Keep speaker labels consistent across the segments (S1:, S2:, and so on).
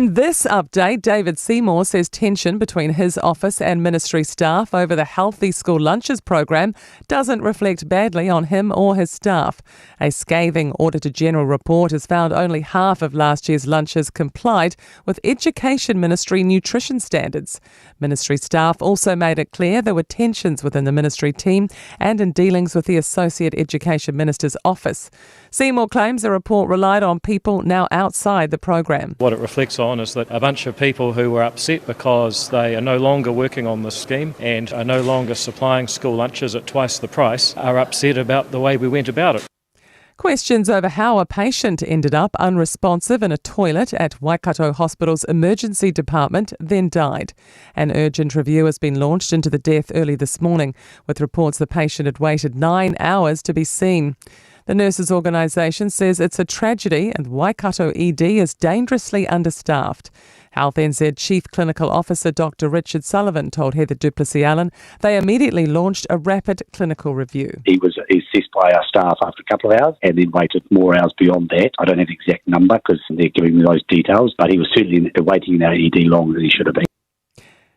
S1: In this update, David Seymour says tension between his office and ministry staff over the Healthy School Lunches program doesn't reflect badly on him or his staff. A scathing Auditor-General report has found only half of last year's lunches complied with Education Ministry nutrition standards. Ministry staff also made it clear there were tensions within the ministry team and in dealings with the Associate Education Minister's office. Seymour claims the report relied on people now outside the program.
S2: What it reflects on is that a bunch of people who were upset because they are no longer working on this scheme and are no longer supplying school lunches at twice the price are upset about the way we went about it.
S1: Questions over how a patient ended up unresponsive in a toilet at Waikato Hospital's emergency department, then died. An urgent review has been launched into the death early this morning, with reports the patient had waited 9 hours to be seen. The nurses' organisation says it's a tragedy and Waikato ED is dangerously understaffed. Health NZ Chief Clinical Officer Dr Richard Sullivan told Heather Duplessis-Allen they immediately launched a rapid clinical review.
S3: He was assessed by our staff after a couple of hours and then waited more hours beyond that. I don't have the exact number because they're giving me those details, but he was certainly waiting in our ED longer than he should have been.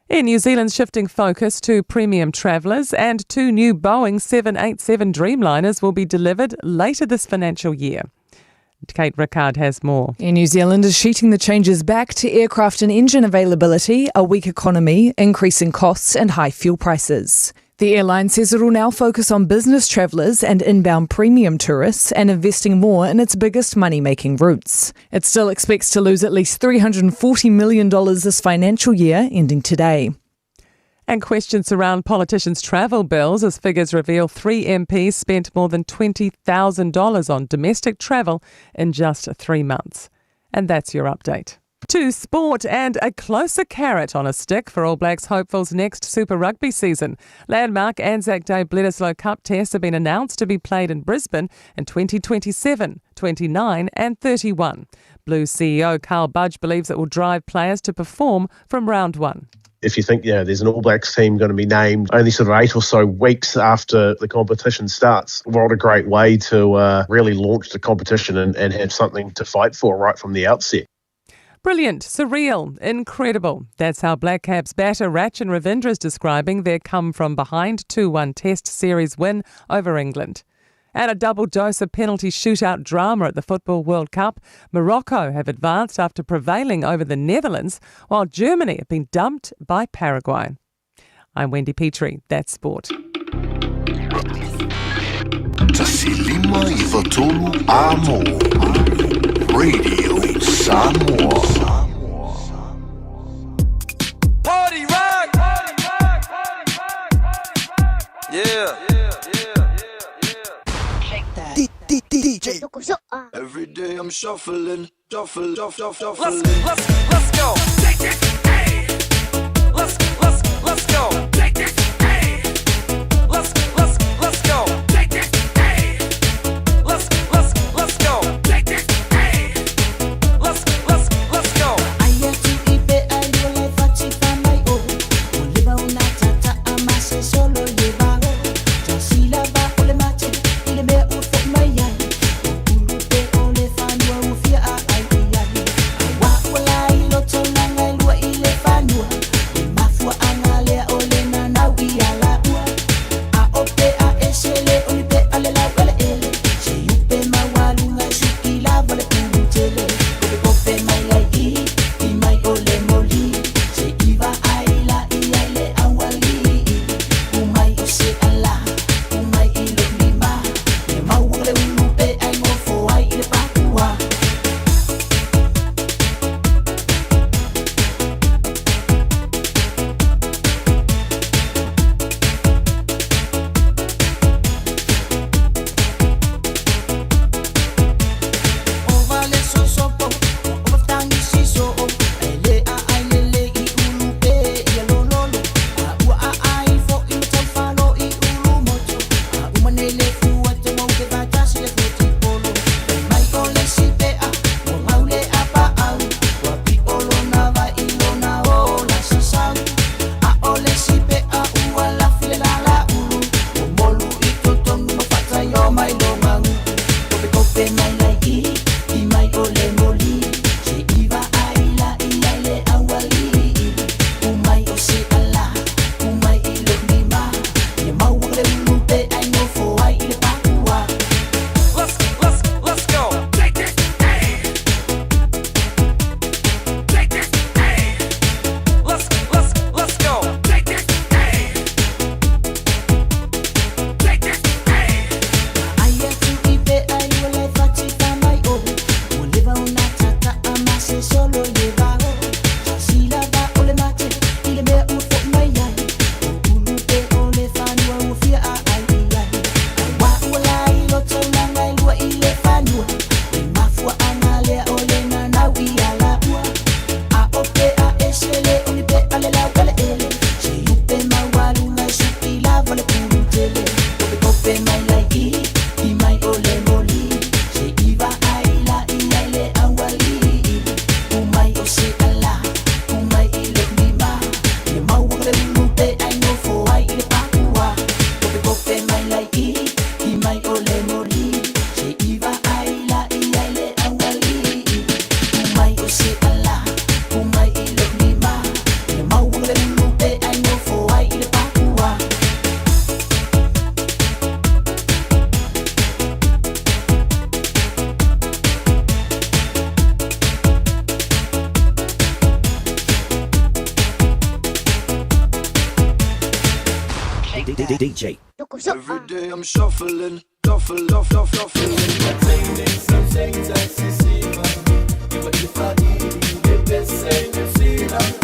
S1: In New Zealand's shifting focus to premium travellers, and 2 new Boeing 787 Dreamliners will be delivered later this financial year. Kate Rickard has more.
S4: Air New Zealand is sheeting the changes back to aircraft and engine availability, a weak economy, increasing costs and high fuel prices. The airline says it will now focus on business travellers and inbound premium tourists and investing more in its biggest money-making routes. It still expects to lose at least $340 million this financial year, ending today.
S1: And questions surround politicians' travel bills as figures reveal 3 MPs spent more than $20,000 on domestic travel in just 3 months. And that's your update. To sport, and a closer carrot on a stick for All Blacks hopefuls next Super Rugby season. Landmark Anzac Day Bledisloe Cup tests have been announced to be played in Brisbane in 2027, 29 and 31. Blues CEO Carl Budge believes it will drive players to perform from round 1.
S5: If you think, there's an All Blacks team going to be named only sort of 8 or so weeks after the competition starts, what a great way to really launch the competition and have something to fight for right from the outset.
S1: Brilliant, surreal, incredible. That's how Black Caps batter Rachin Ravindra is describing their come-from-behind 2-1 Test Series win over England. And a double dose of penalty shootout drama at the Football World Cup. Morocco have advanced after prevailing over the Netherlands, while Germany have been dumped by Paraguay. I'm Wendy Petrie. That's sport.
S6: Tasilima Ivatolu Amo Radio Samoa.
S7: Party rock! Yeah.
S6: DJ. Every day I'm shuffling.
S7: Let's go. Take it, hey. Let's go. Take it, hey. Let's go. Take it, hey. Let's go. Take it, hey. Let's go.
S6: DJ.
S7: Every day I'm shuffling, shuffling. Some things I see, even if I need the same, you see now.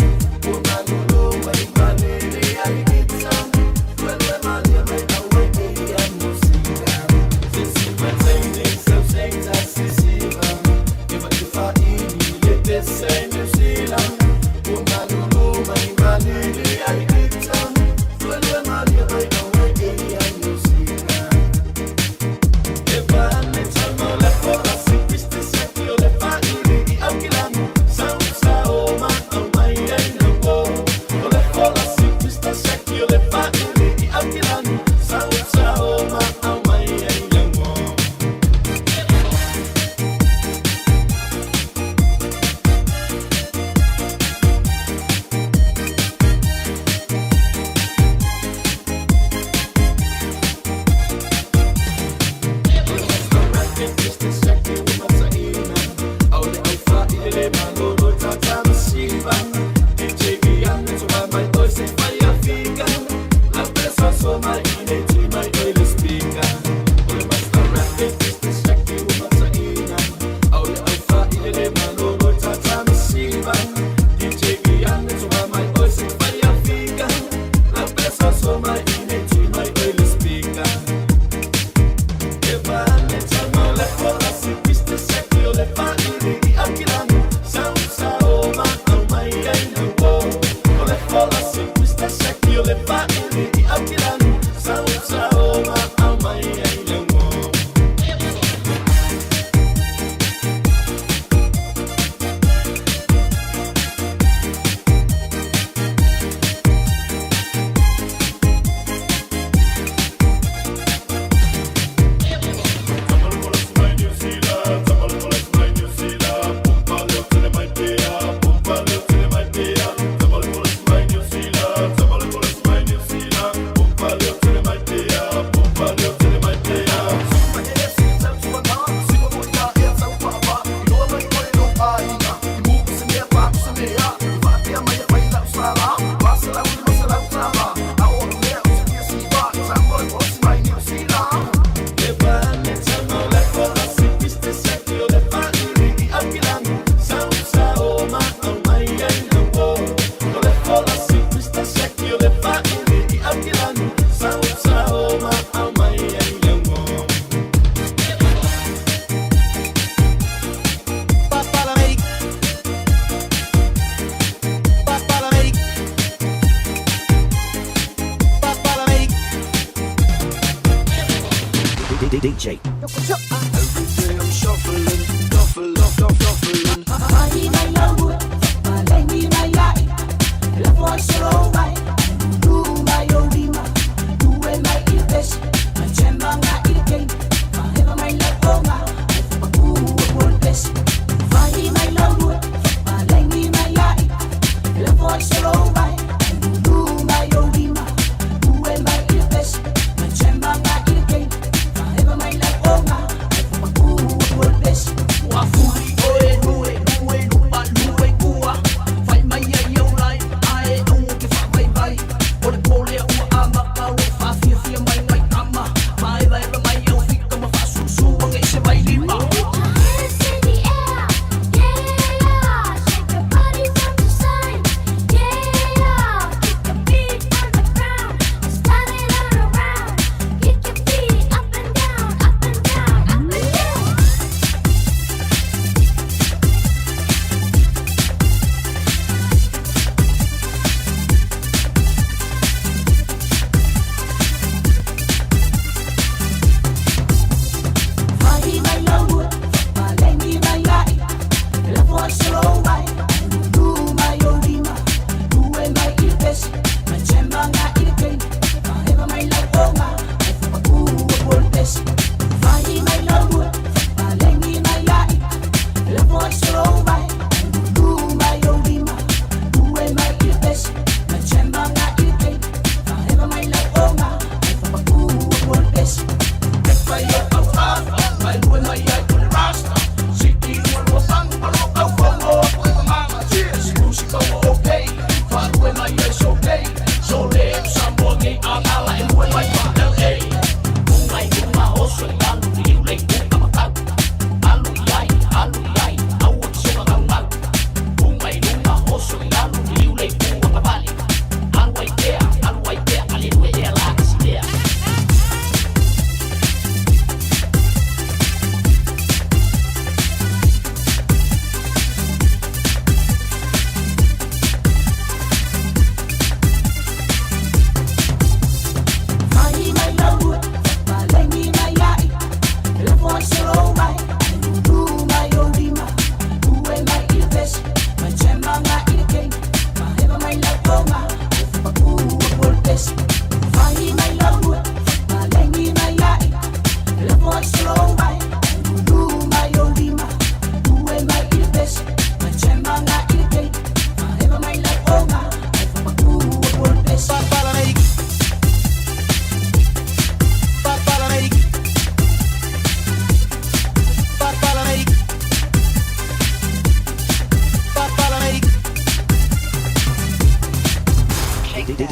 S6: DJ.
S7: Every day I'm shuffling.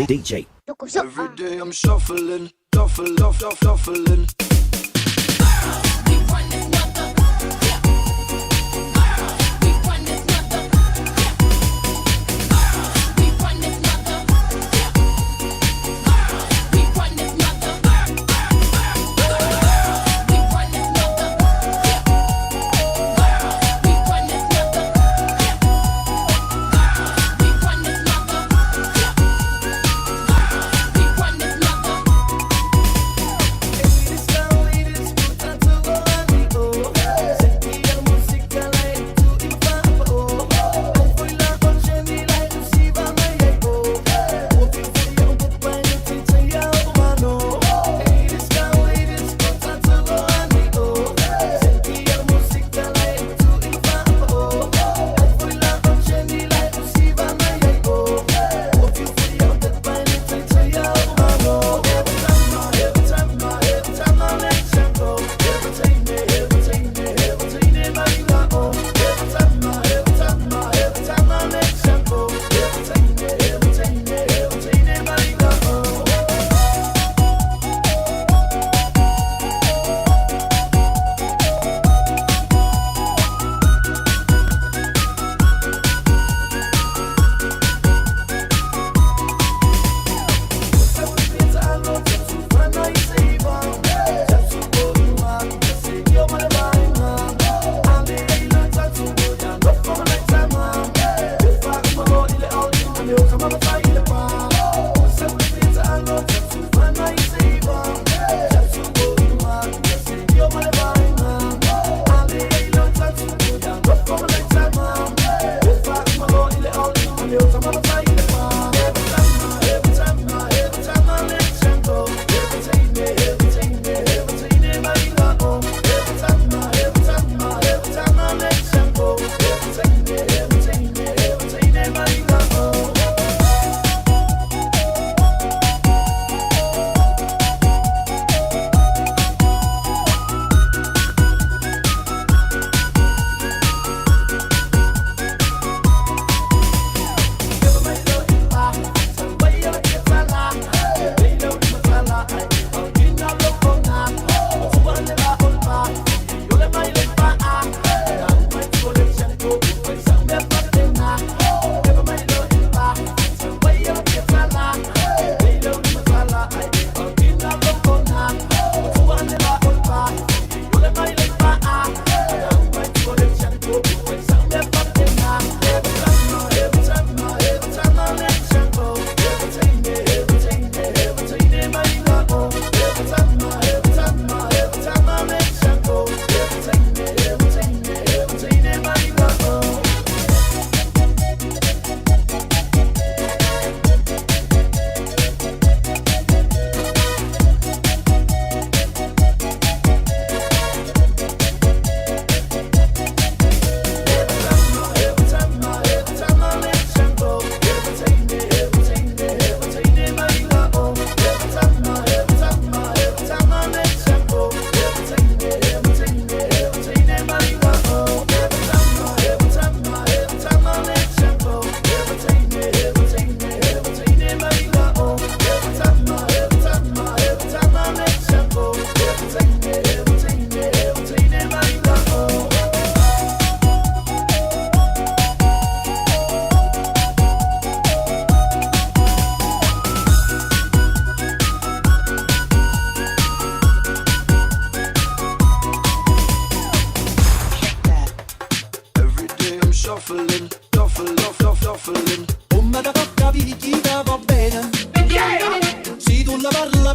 S6: DJ.
S7: Every day I'm shuffling, shuffling.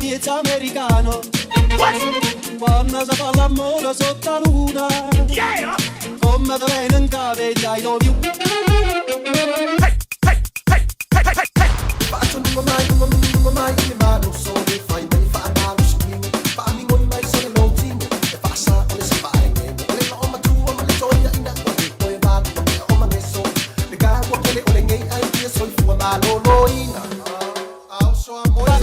S8: miezza americano. Quando si fa l'amore sotto la luna, come te viene in cave I love you. Faccio lungo mai, ma non so che fai, mi fa male schifo. Fammi con mai sono lontino, e passa come si fa in me. Le nome tua, ma le gioia in acqua, e poi va, o ma messo. Le cagua che le ole ngay, ai io sono fu ma lo loina. Also amore.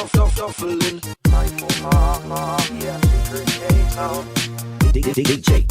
S6: shuffling.
S8: Yeah, secret K-Town. DJ. DJ.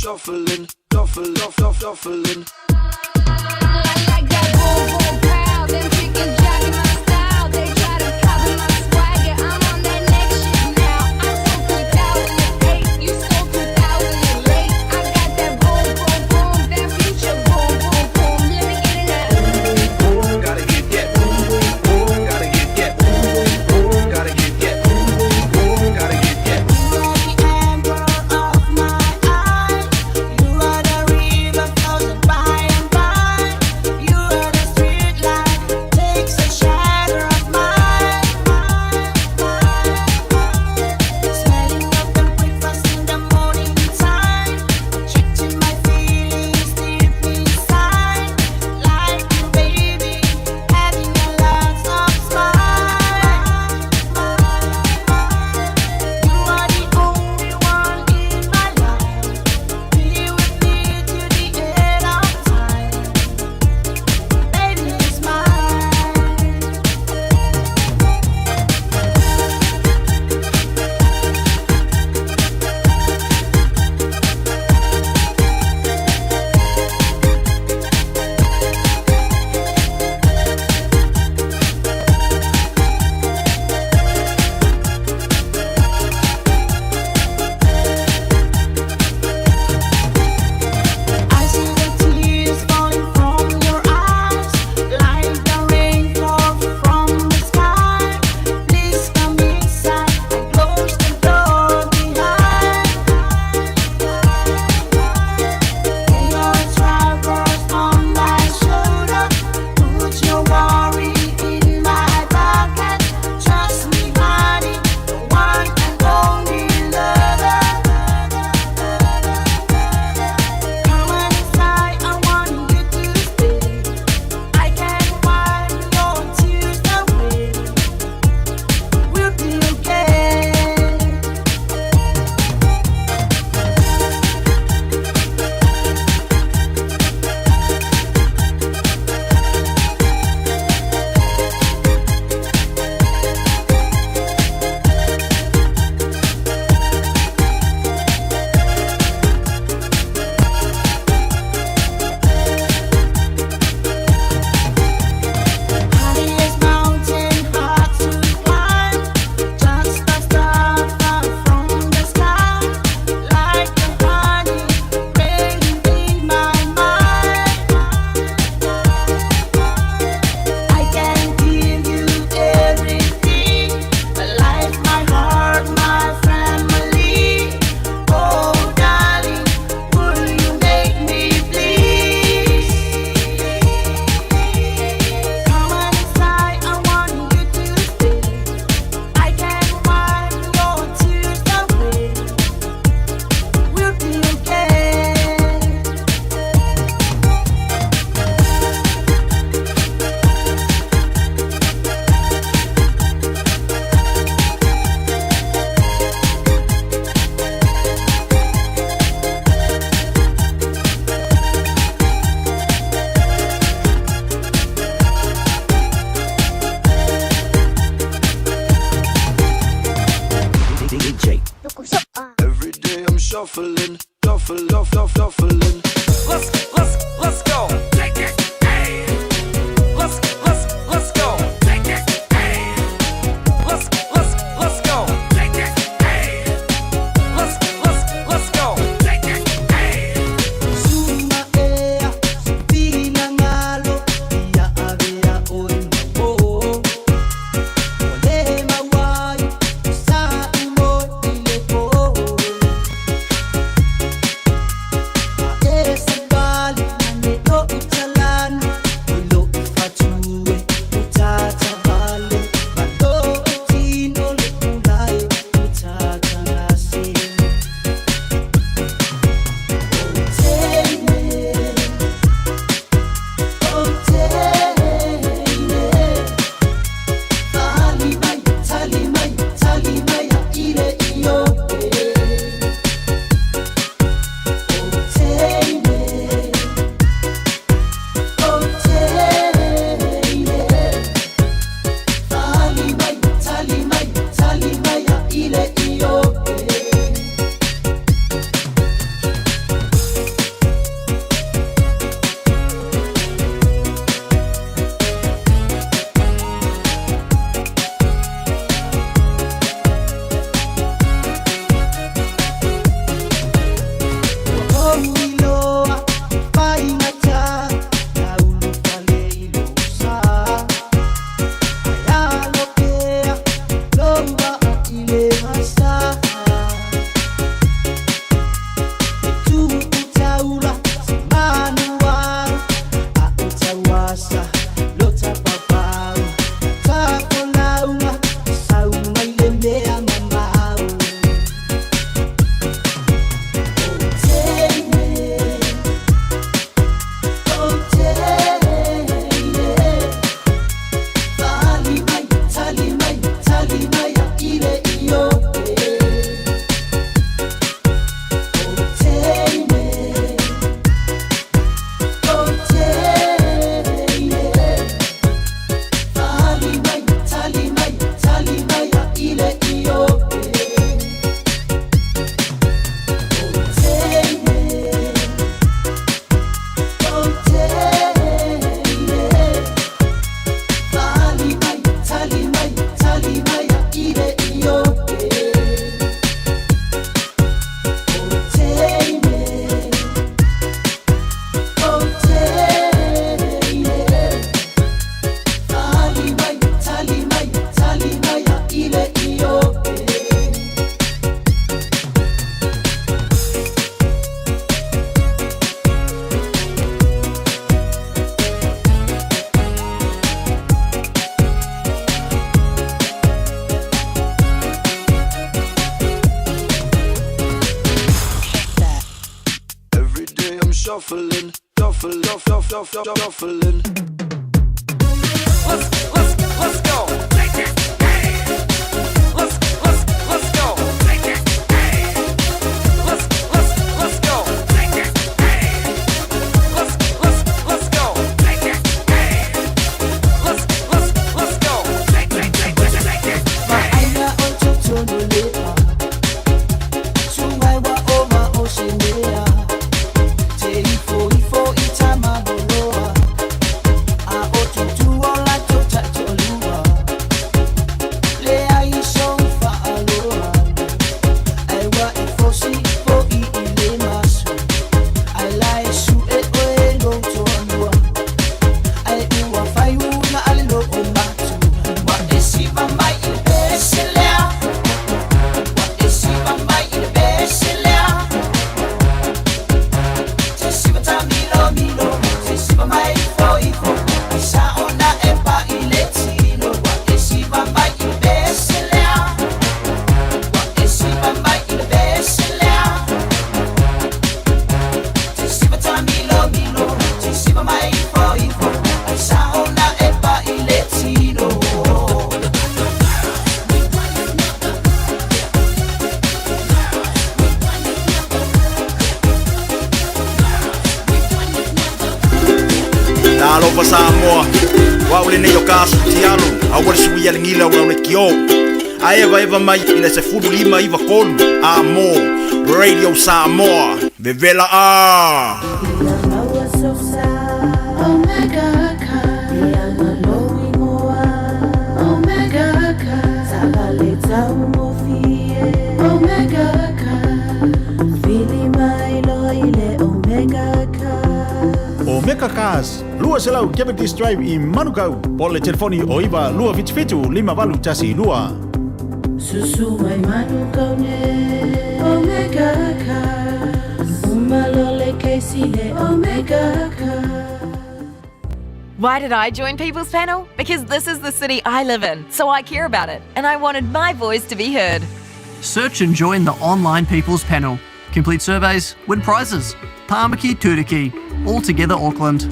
S6: shuffling, shuffling, shuffling.
S9: Like that boom boom pow, them chickens jacking my style. They try to copy my swagger. I'm on that next shit now. I sold 2008, you sold 2008. I got that boom boom boom, that future boom boom boom. Let me get in that.
S6: Boom, gotta get that. Boom, boom, gotta get that. Boom, boom, gotta get that. Boom, boom, gotta get that.
S10: You are the amber of my eye. You are the river flows by.
S7: shuffling. Let's go. Let's go. Let's go.
S10: Alofa Samoa, waule ne yo kasu tialu, awar sui ya ngila wa le kio. Eva mai ina se fulu lima iva kolu, amo, Radio Samoa, Vevela a.
S11: Omega Cars, lua selau Cavendish Drive in Manukau. Pole telefoni o iba lua fitu lima valu tasi lua.
S12: Susu mai Manukau ne Omega Cars. Umalole keisile Omega Cars.
S13: Why did I join People's Panel? Because this is the city I live in, so I care about it, and I wanted my voice to be heard.
S14: Search and join the online People's Panel. Complete surveys, win prizes. Tāmaki Turiki, all together Auckland.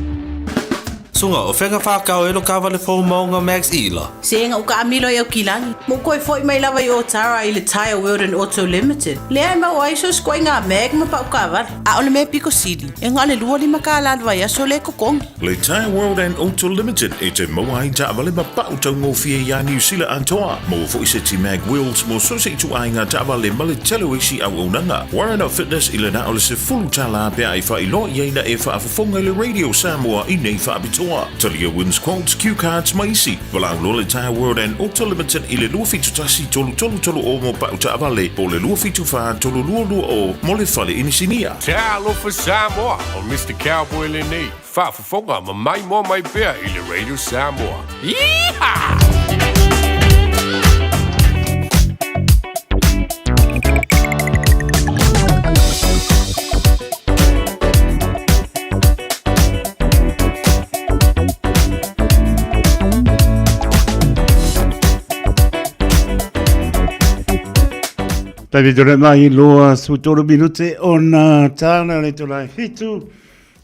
S15: Sunga o whenga whākau e lo kāwale fō maunga Max Ila.
S12: Seanga o ka amilo i au kilangi. Mo koe fwoi mai lawa i o tara i le Tire World and Auto Limited. Lea i mau aiso skoi ngā meg ma pa uka awari. A ole me piko sili. E ngā le lua lima ka alalwa i aso le kokongi.
S16: Le Tire World and Auto Limited e te maua hei ta awale ma pa utau ngō fia ia New Zealand antoa. Mo fo i se ti mag wheels mo so se tu ai ngā ta awale ma le telo isi au unanga. Warren Fitness i le na ole se fulu ta la pia i wha i lo i eina e wha afafonga le Radio Samoa i nei wha abitoa. Talia wins quotes, cue cards, maisi. Walau lo le Tire World and Auto Limited i le lua fitu tasi tolu o mo pa uta avale. Po le lua fitu wha tolu lua o mo le fale inisinia.
S17: Te alofa Samoa o Mr. Cowboy le nei. Whaafafonga ma mai mo mai pia i le Radio Samoa. Yeehaw!
S18: Tavi tore mai loa sutoro minute ona tana le tolai fitu.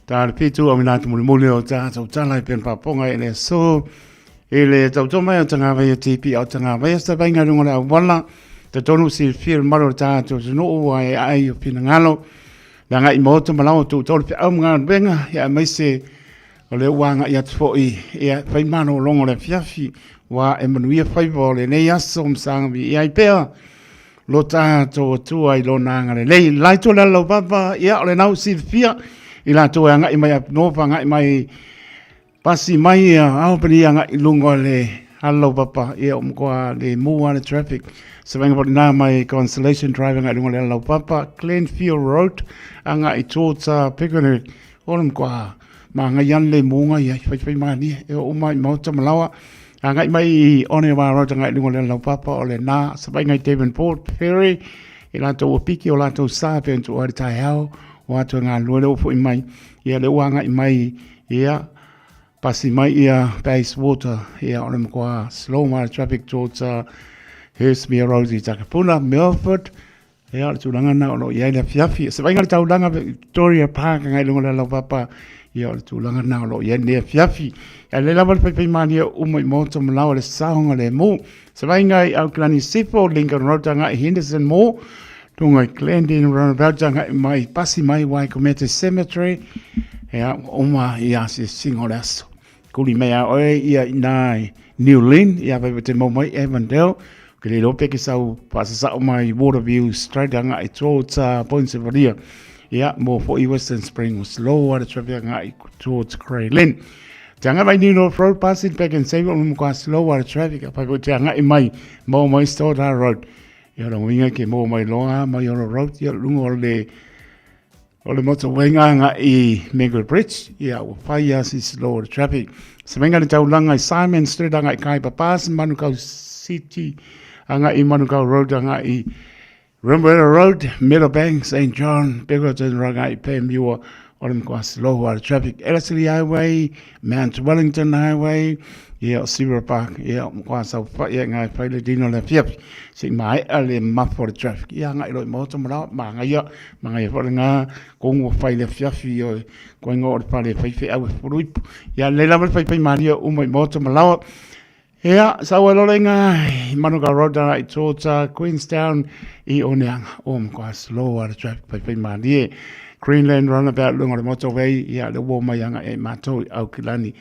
S18: Tana fitu o minatu muli o tātou tana i pen paponga e le so. E le tauto mai o tanga vai o tipi o tanga vai o stapai ngā runga la wala. Te tonu si fir maro tātou sino o ai o pina ngalo. La ngai moto malao tu tolu pe au ngā benga ya mai se o le wanga i atu fo i e whai mano longo le fiafi wa e manuia whai vole nei aso msangavi i ai pea. Lo tātou tua i lo nāngare. Lei, lai tō lau papa, ia o le nau si fia, i la tō anga i mai apnopa, anga i mai pasi mai au pani anga i lungo le halo papa, ia o mkoa le mua le traffic. So venga poti nā mai Constellation Drive anga i lungo le halo papa, Glenfield Road, anga i tōta Picnic, o le mkoa, ma anga yan le munga ia, whai mani, e o mai mauta malawa, ngai mai one wa rota ngai lungo le lau papa o le na sabai ngai Devonport Ferry i lato o piki o lato sa pe ntu o tai hao o atu ngā luele o i mai ia le ua ngai mai ia pasi mai ia Bayswater ia o le mkoa slow mar traffic towards Hurstmere Road i Takapuna Milford ia le tulanga na o lo ia le fiafi sabai ngai taulanga Victoria Park ngai lungo le lau papa ia o le tūlanga nā lo ia nea fiafi. Ia le lawa le pai mani umai moto malawa le saonga le mo. Sa vai ngai au klani sipo, Lincoln Road ngai Henderson mo, tunga i Glendon Roundabout ngai mai pasi mai Waikato Cemetery, ia oma ia se singo le aso. Kuli mea oe ia nai New Lynn, ia vai te mo mai Avondale, ke le lope ke sau pasasa o mai Waterview Street ngai towards Points of Varia. Yeah, more for Western Spring was slower the traffic towards Craylin. Tanga mai New North Road passing back and save on more slower the traffic. Apa ko tanga in my more my store road. You know winga ke more my longa my road ya lungo all the motorway nga I Mangle Bridge. Yeah, 5 years is slower the traffic. Semenga le tau langa Simon Street nga kai papas Manukau City nga I Manukau Road nga I Rimwell Road, Meadowbank, St. John, Biggerton, Rangai, PMU, Olimquas, Lower Traffic, Ellerslie Highway, Mount Wellington Highway, Silver Park, Mquasa, Ngai, Dino, and Fiep, sing my early map for the traffic. Young, I don't know, Manga, Manga, going with File Fiafi, going over the Pali, Fifi, I was for whip. Level Fifi Mario, my motor Malawa. Yeah, so we're rolling Manuka Road towards Queenstown, Ioneang, quite slower the traffic by Mandi, Greenland roundabout along the motorway, the warmer young Mato, Aukilani,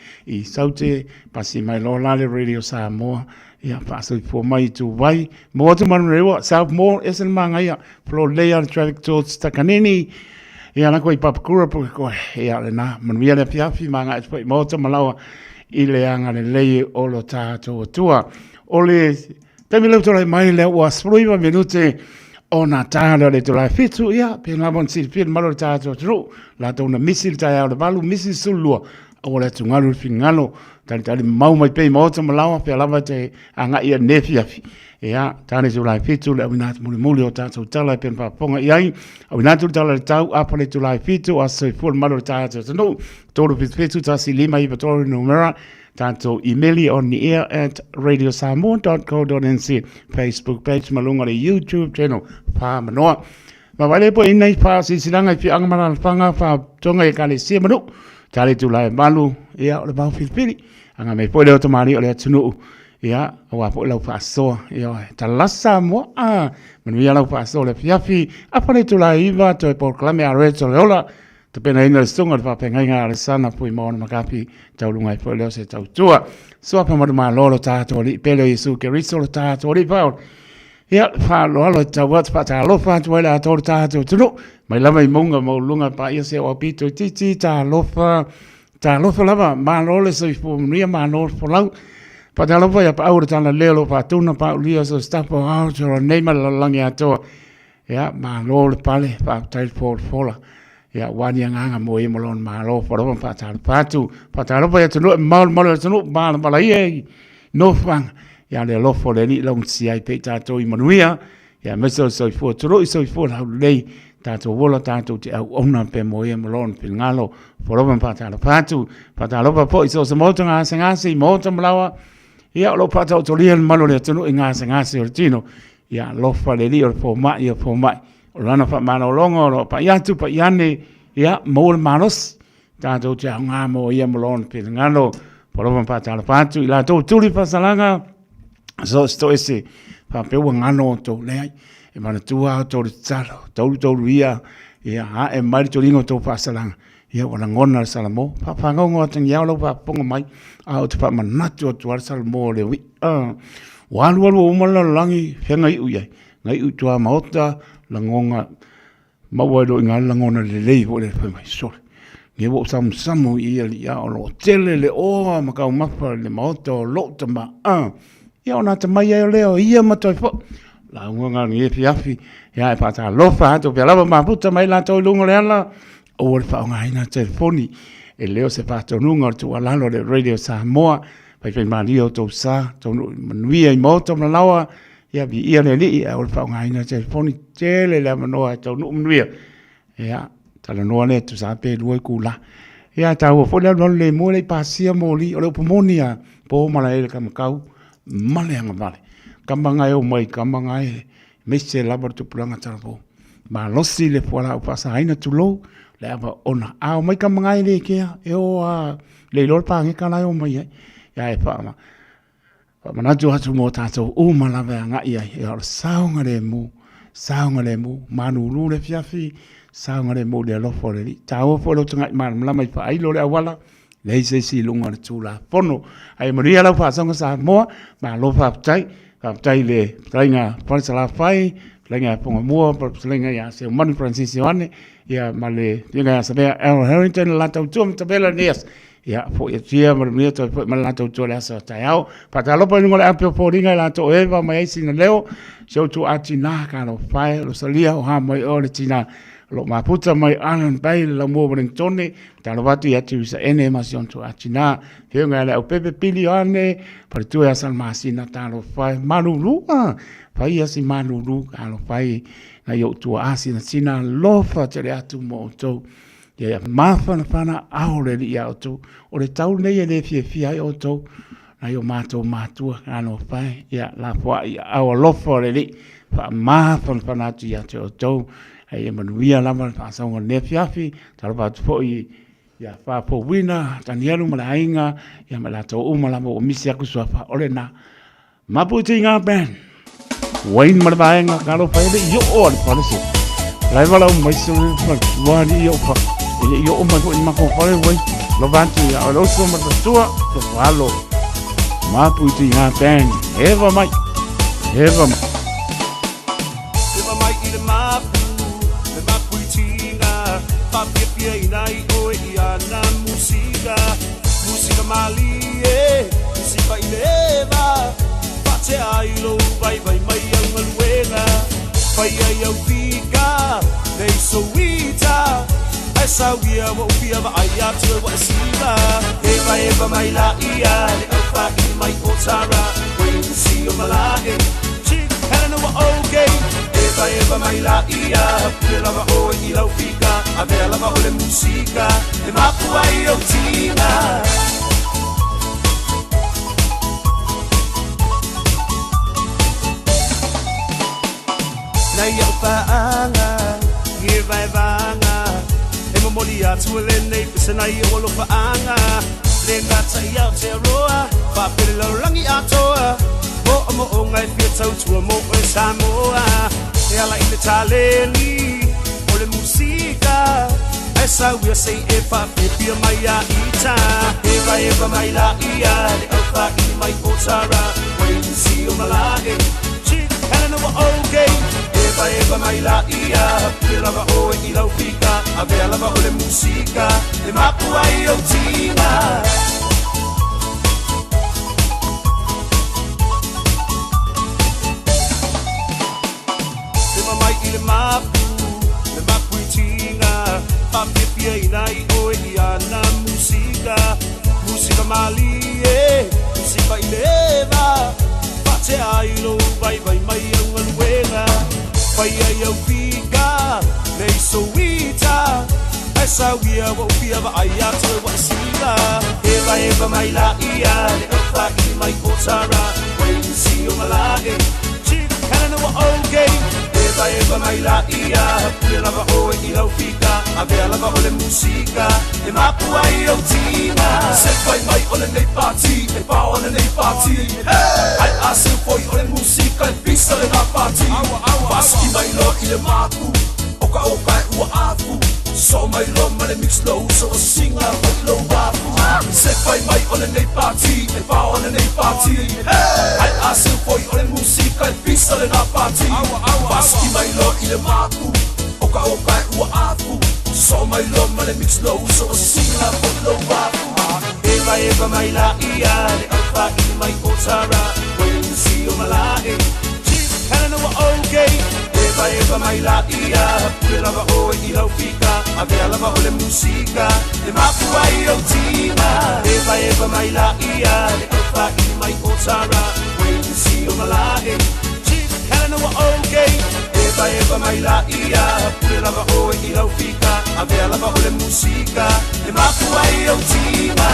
S18: Saute, passing my Lolali Radio Samoa, passing for my to Wai, Mortimer River, South Moore, Essen Mangaya, flow layer traffic towards Takanini. Nakoi Papakura, Manuela Piafi, Manga, Mortimer. I le anga le lei o lo tātou tua. O le temi lau tolai mai le ua spruiwa minute o nā tāna le tolai fitu ia, pe ngā mon si pia malo le tātou tru, la tau na misi le tai au le valu, misi sulua, o le tungalu le fingalo, tali mau mai pei maota malawa, pe alama te anga ia nefiafi. Ia, tāne tolai fitu le awinatu muli o tātou tala pe paponga iai, awinatu tala le tau, apa le tolai fitu, aso I full malo le tātou tanu, tolu fitu tasi lima I patori numera, tātou emaili on the air at radiosamoa.co.nz, Facebook page malunga le YouTube channel, pā manoa. Ma wale po inai pā sisilanga I fi angamana alfanga pā tonga I kale sia manu, tali tolai malu, ia o le pau filipili, anga me po leo tamari o le atunu. Ya, wa po lau paso, ya, talasa mo manuia lau paso le fiafi, apa le tula iwa to por clame a reto leola, te pena ina le stunga le papenga inga le sana pui maona makapi, tau lunga I po leo se tau tua, so apa ma lolo tato li, pelo Yesu ke riso lo tato li pao, ya, fa lo alo tau wat pa ta lofa tu ele a tau tato tunu, mai lama I munga mo lunga pa ia se o pito titi ta lofa lava, ma lole so I po mria ma lolo po lau, Patalo pa ya pa aura tana lelo pa tuna pa ulia so stapo auto neima la langi atoa. Ya ma lo le pale pa tail for fola. Ya wani anga mo e molon ma lo for pa tal patu. Patalo pa ya tunu mal tunu ma la ye. No fang. Ya le lo for le ni long si ai pe tato I manuia. Ya meso so for tunu so for how lei tato vola tato te au ona pe mo e molon pe ngalo for pa tal patu. Patalo pa po so mo tanga sengasi mo tamlawa. Ia lo pata o tolia malo le tunu ngase o tino. Ia lo fa le li o fo mai. O lana fa mana o longo lo pa iatu pa iane ia mo le manos. Tato te nga mo ia molon pe ngalo polovan pa tala patu ila to tuli pa salanga. So sto ese pa pe ngano to le e mana tua to tsalo to ia ha e mai to lingo to pa salanga. Ia wana ngona salamo pa ngongo tang ia lo pa pongo mai au te pa manatu tu ar salamo le wi walu o mala langi fenga I uye ngai u tua maota langonga mawado ngal langona le le o le fa mai so nge wo samu ia ia o tele le o makau mapa le maota lo tama ia ona te mai leo ia matoi fo la ngonga nge fiafi ia pa ta lo fa to pe lava ma puta mai la to lungo le ala o le whaonga ina telefoni e leo se whātonunga o tu alalo le Radio Samoa pai whai mario tau sa tau manuia I mauta malawa ia vi ia le li o le whaonga ina telefoni tele le manoa tau nu manuia ia tala noa le tu sa pe lua kula ia tau o fole alalo le mua le pasia mo li o le upamonia po mala ele kamakau male anga male kamangai o mai kamangai mese labar tu pulanga talapo ma losi le fuala o pasa aina tu lo le ava ona a mai ka mangai le ke e o le lor pa nge kana o mai ya e pa ma mana jo hatu mo tatou o malava nga ia e o saunga le mu manu lu le fiafi saunga le mu le lofo le tau fo lo tanga man la mai pa ai lo le awala le se si lunga le tula pono ai maria la fa sanga sa mo ma lo fa tai le trainga pa sala fai lenga ponga mo pa lenga ya se man francis yoane ya male lenga sa be el Harrington la tau tum tabela nias ya fo ya tia ma mi to ma la tau to la sa tau pa ta lo pa ngol apio fo ringa la to eva mai sin leo so tu atina ka lo fai lo salia o ha mai o le tina lo ma puta mai anan bai la mo bring tone ta lo vatu ya tu sa ene masion tu atina he nga la o pepe pilione pa tu ya sal masina ta lo fai manu lua fai asi manu lu ka lo fai na yo tu asina sina lofa te atu mo to ya mafa na pana aure li ya to o le tau nei le fie ai o to na yo mato ka lo fai ya la fo ya o lofa le li fa mafa na pana tu ya to ai manuia lama fa sa ngo ne fiafi talo ba fo i ya fa po wina tanielu malainga ya malato o malamo o misia ku so fa olena maputi nga ben wain malainga kalo fa yo o fa se lai wala o mai so wa ni yo fa yo o mai ko ma ko fa wai lo bantu ya lo so ma tua to falo maputi nga ben eva mai
S6: Papia inai oe ia na musika malie musica ileva Pate ailo vai mai au maluena Vai au fika Nei so wita Esa wia wa upia wa aia tue wa siva Eva mai la ia Le au pa i mai o tara Wait to see o malae Chick helena wa okay Eva mai la ia Pule lava oe i lau fika Avea lava o le musika E mapu ai o tina Nai au paanga Nge vai vanga E momoli atu le nei Pisa nai o lo paanga Le ngata i au te roa Whapere lau rangi atoa Mo o ngai pia tau tua mo e Samoa E ala i le taleni O le musika Esa wia sei e pa pia mai a ita Eva mai la ia Le au pa i mai o tara Wait to see o malae Chick helena wa okay Eva mai la ia Pia lava oe i lau fika Avea lava o le musika E mapu ai o tina Eva mai i le mapu i tinga Papia inai oe i ana musika malie musica ileva Pate ailo vai mai au maluena Vai au fika Nei so wita Esa wia wa upia wa aia tue wa siva Eva mai la ia Le au pa i mai o tara Wait to see o malae Chick helena wa okay Eva mai la ia Pule lava oe i lau fika Avea lava o le musika E mapu ai o tina Se vai mai o le nei party E pa o le nei party Ai ase foi o le musika E pisa le na party Paski mai lo i le mapu Oka e ua afu So mai lo ma le mix low So o singa mai lo wafu Se vai mai o le nei party E pa o le nei party Ai ase foi o le musika E pisa le na party Paski mai lo i le mapu Oka e ua afu So mai lo ma le mix low So o singa mai lo wafu Eva mai la ia Le au pa i mai o tara Wait to see o malae Chick helena wa okay Eva mai la ia Pule lava oe i lau fika Avea lava o le musika E mapu ai o tina Eva mai la ia Le au pa i mai o tara Wait to see o malae Chick helena wa okay Eva mai la ia Pule lava oe i lau fika Avea lava o le musika E mapu ai o tina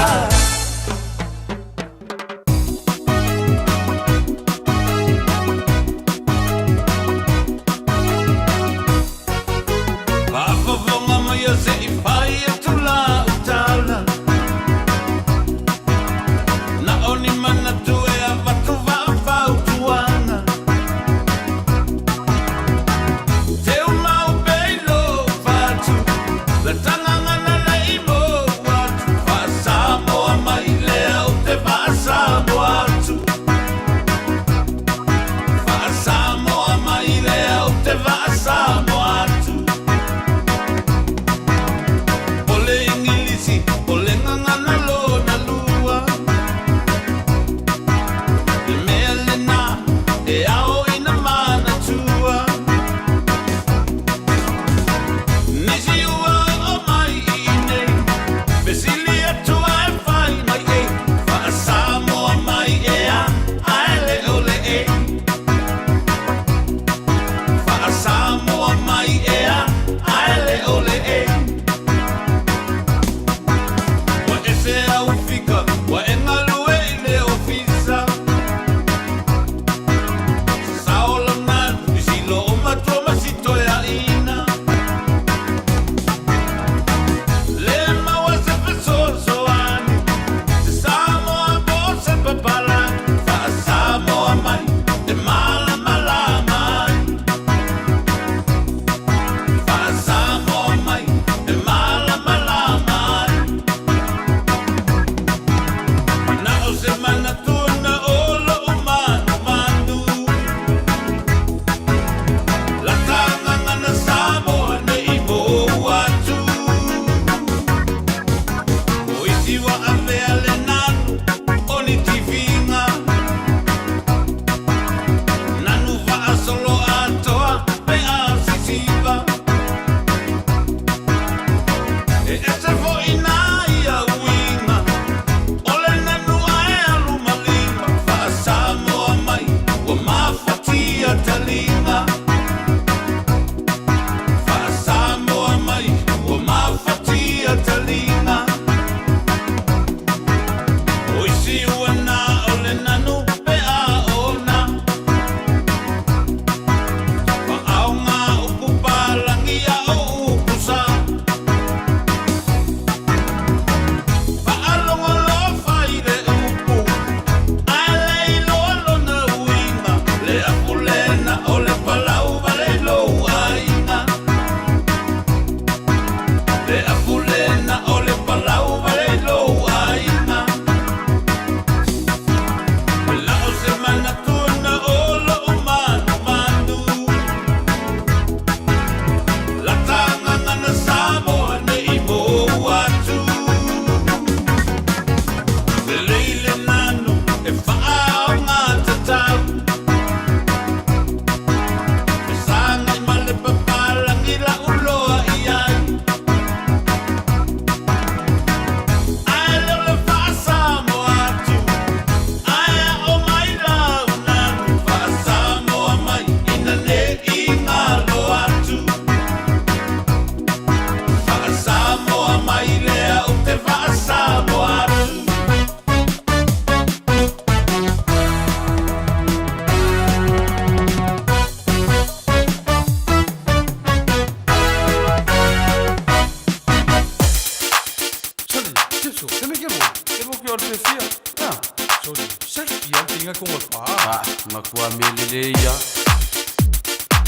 S19: inga kunga fa.
S15: Ah, makua meleleia.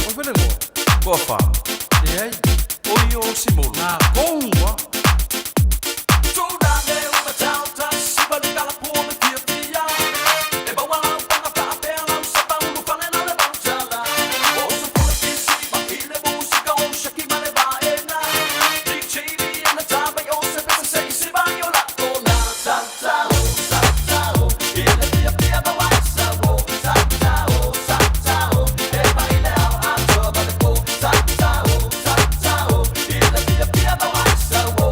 S19: O whele mo.
S15: Kua fa.
S19: E ai. Oi o simolo. Nā konga.
S7: So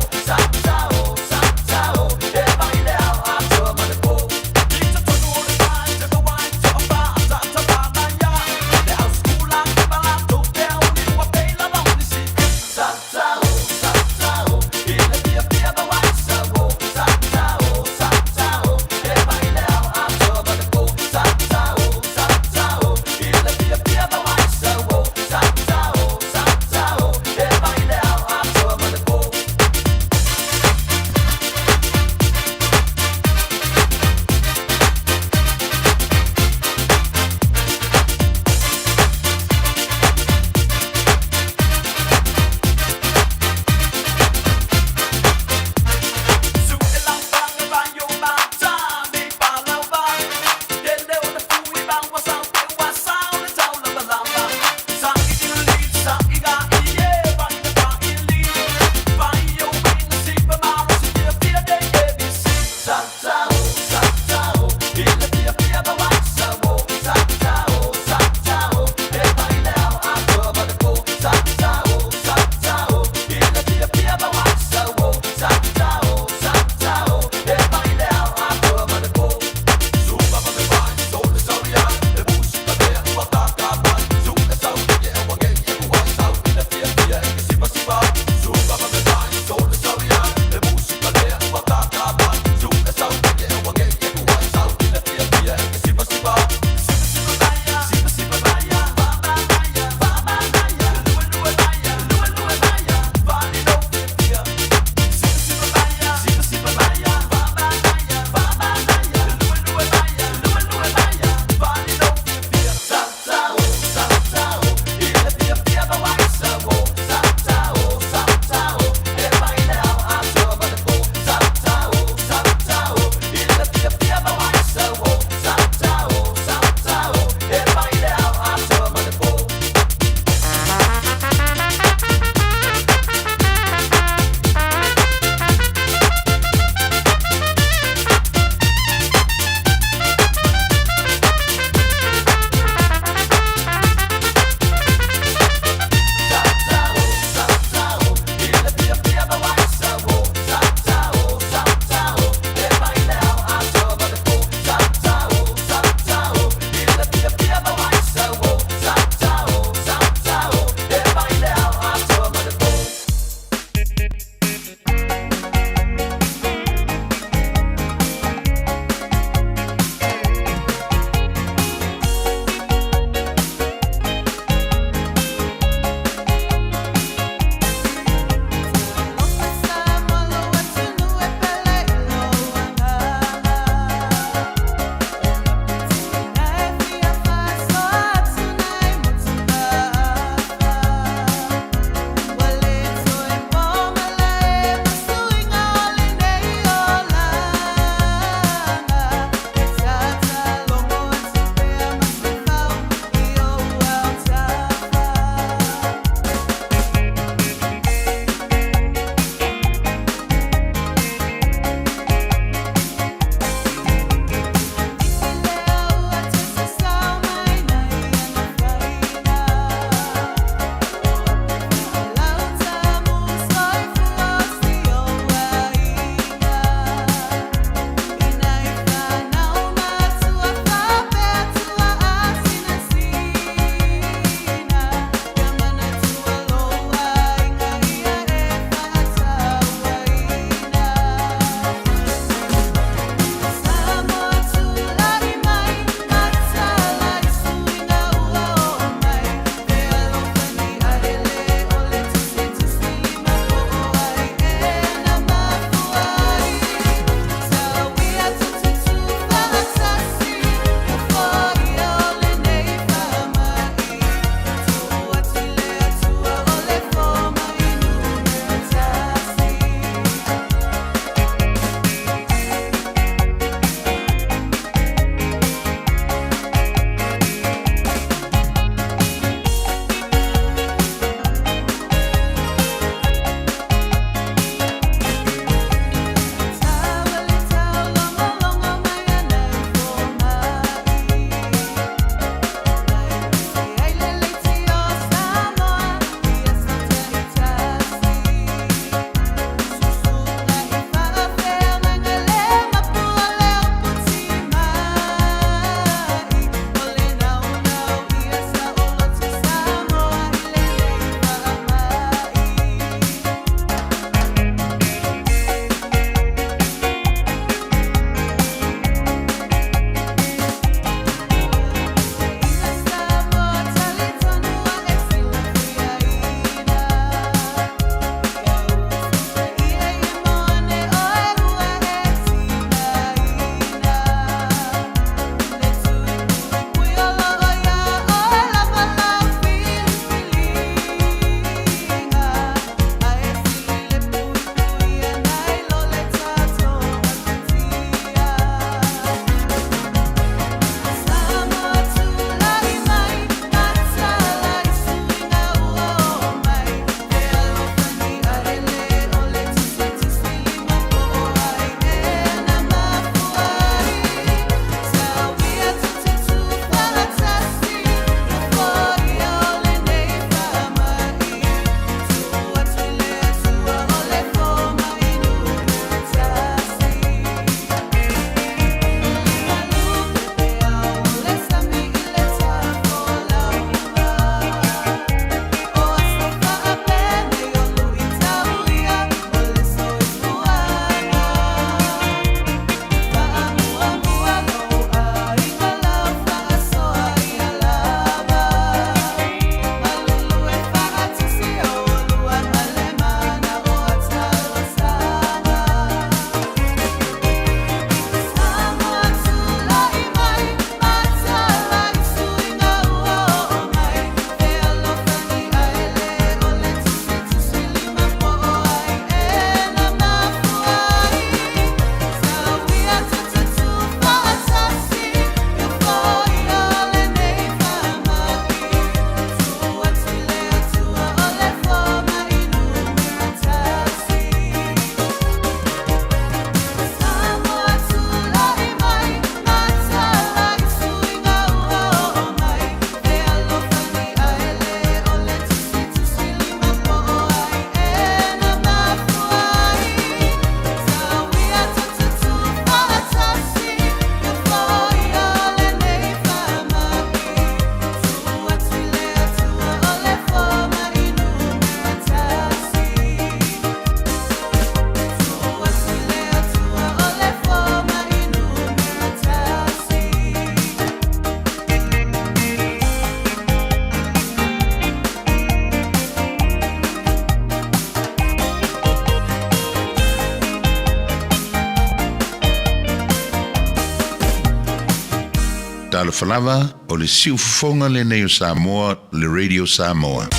S16: Tala falava o le siufofonga le neo Samoa, le Radio Samoa.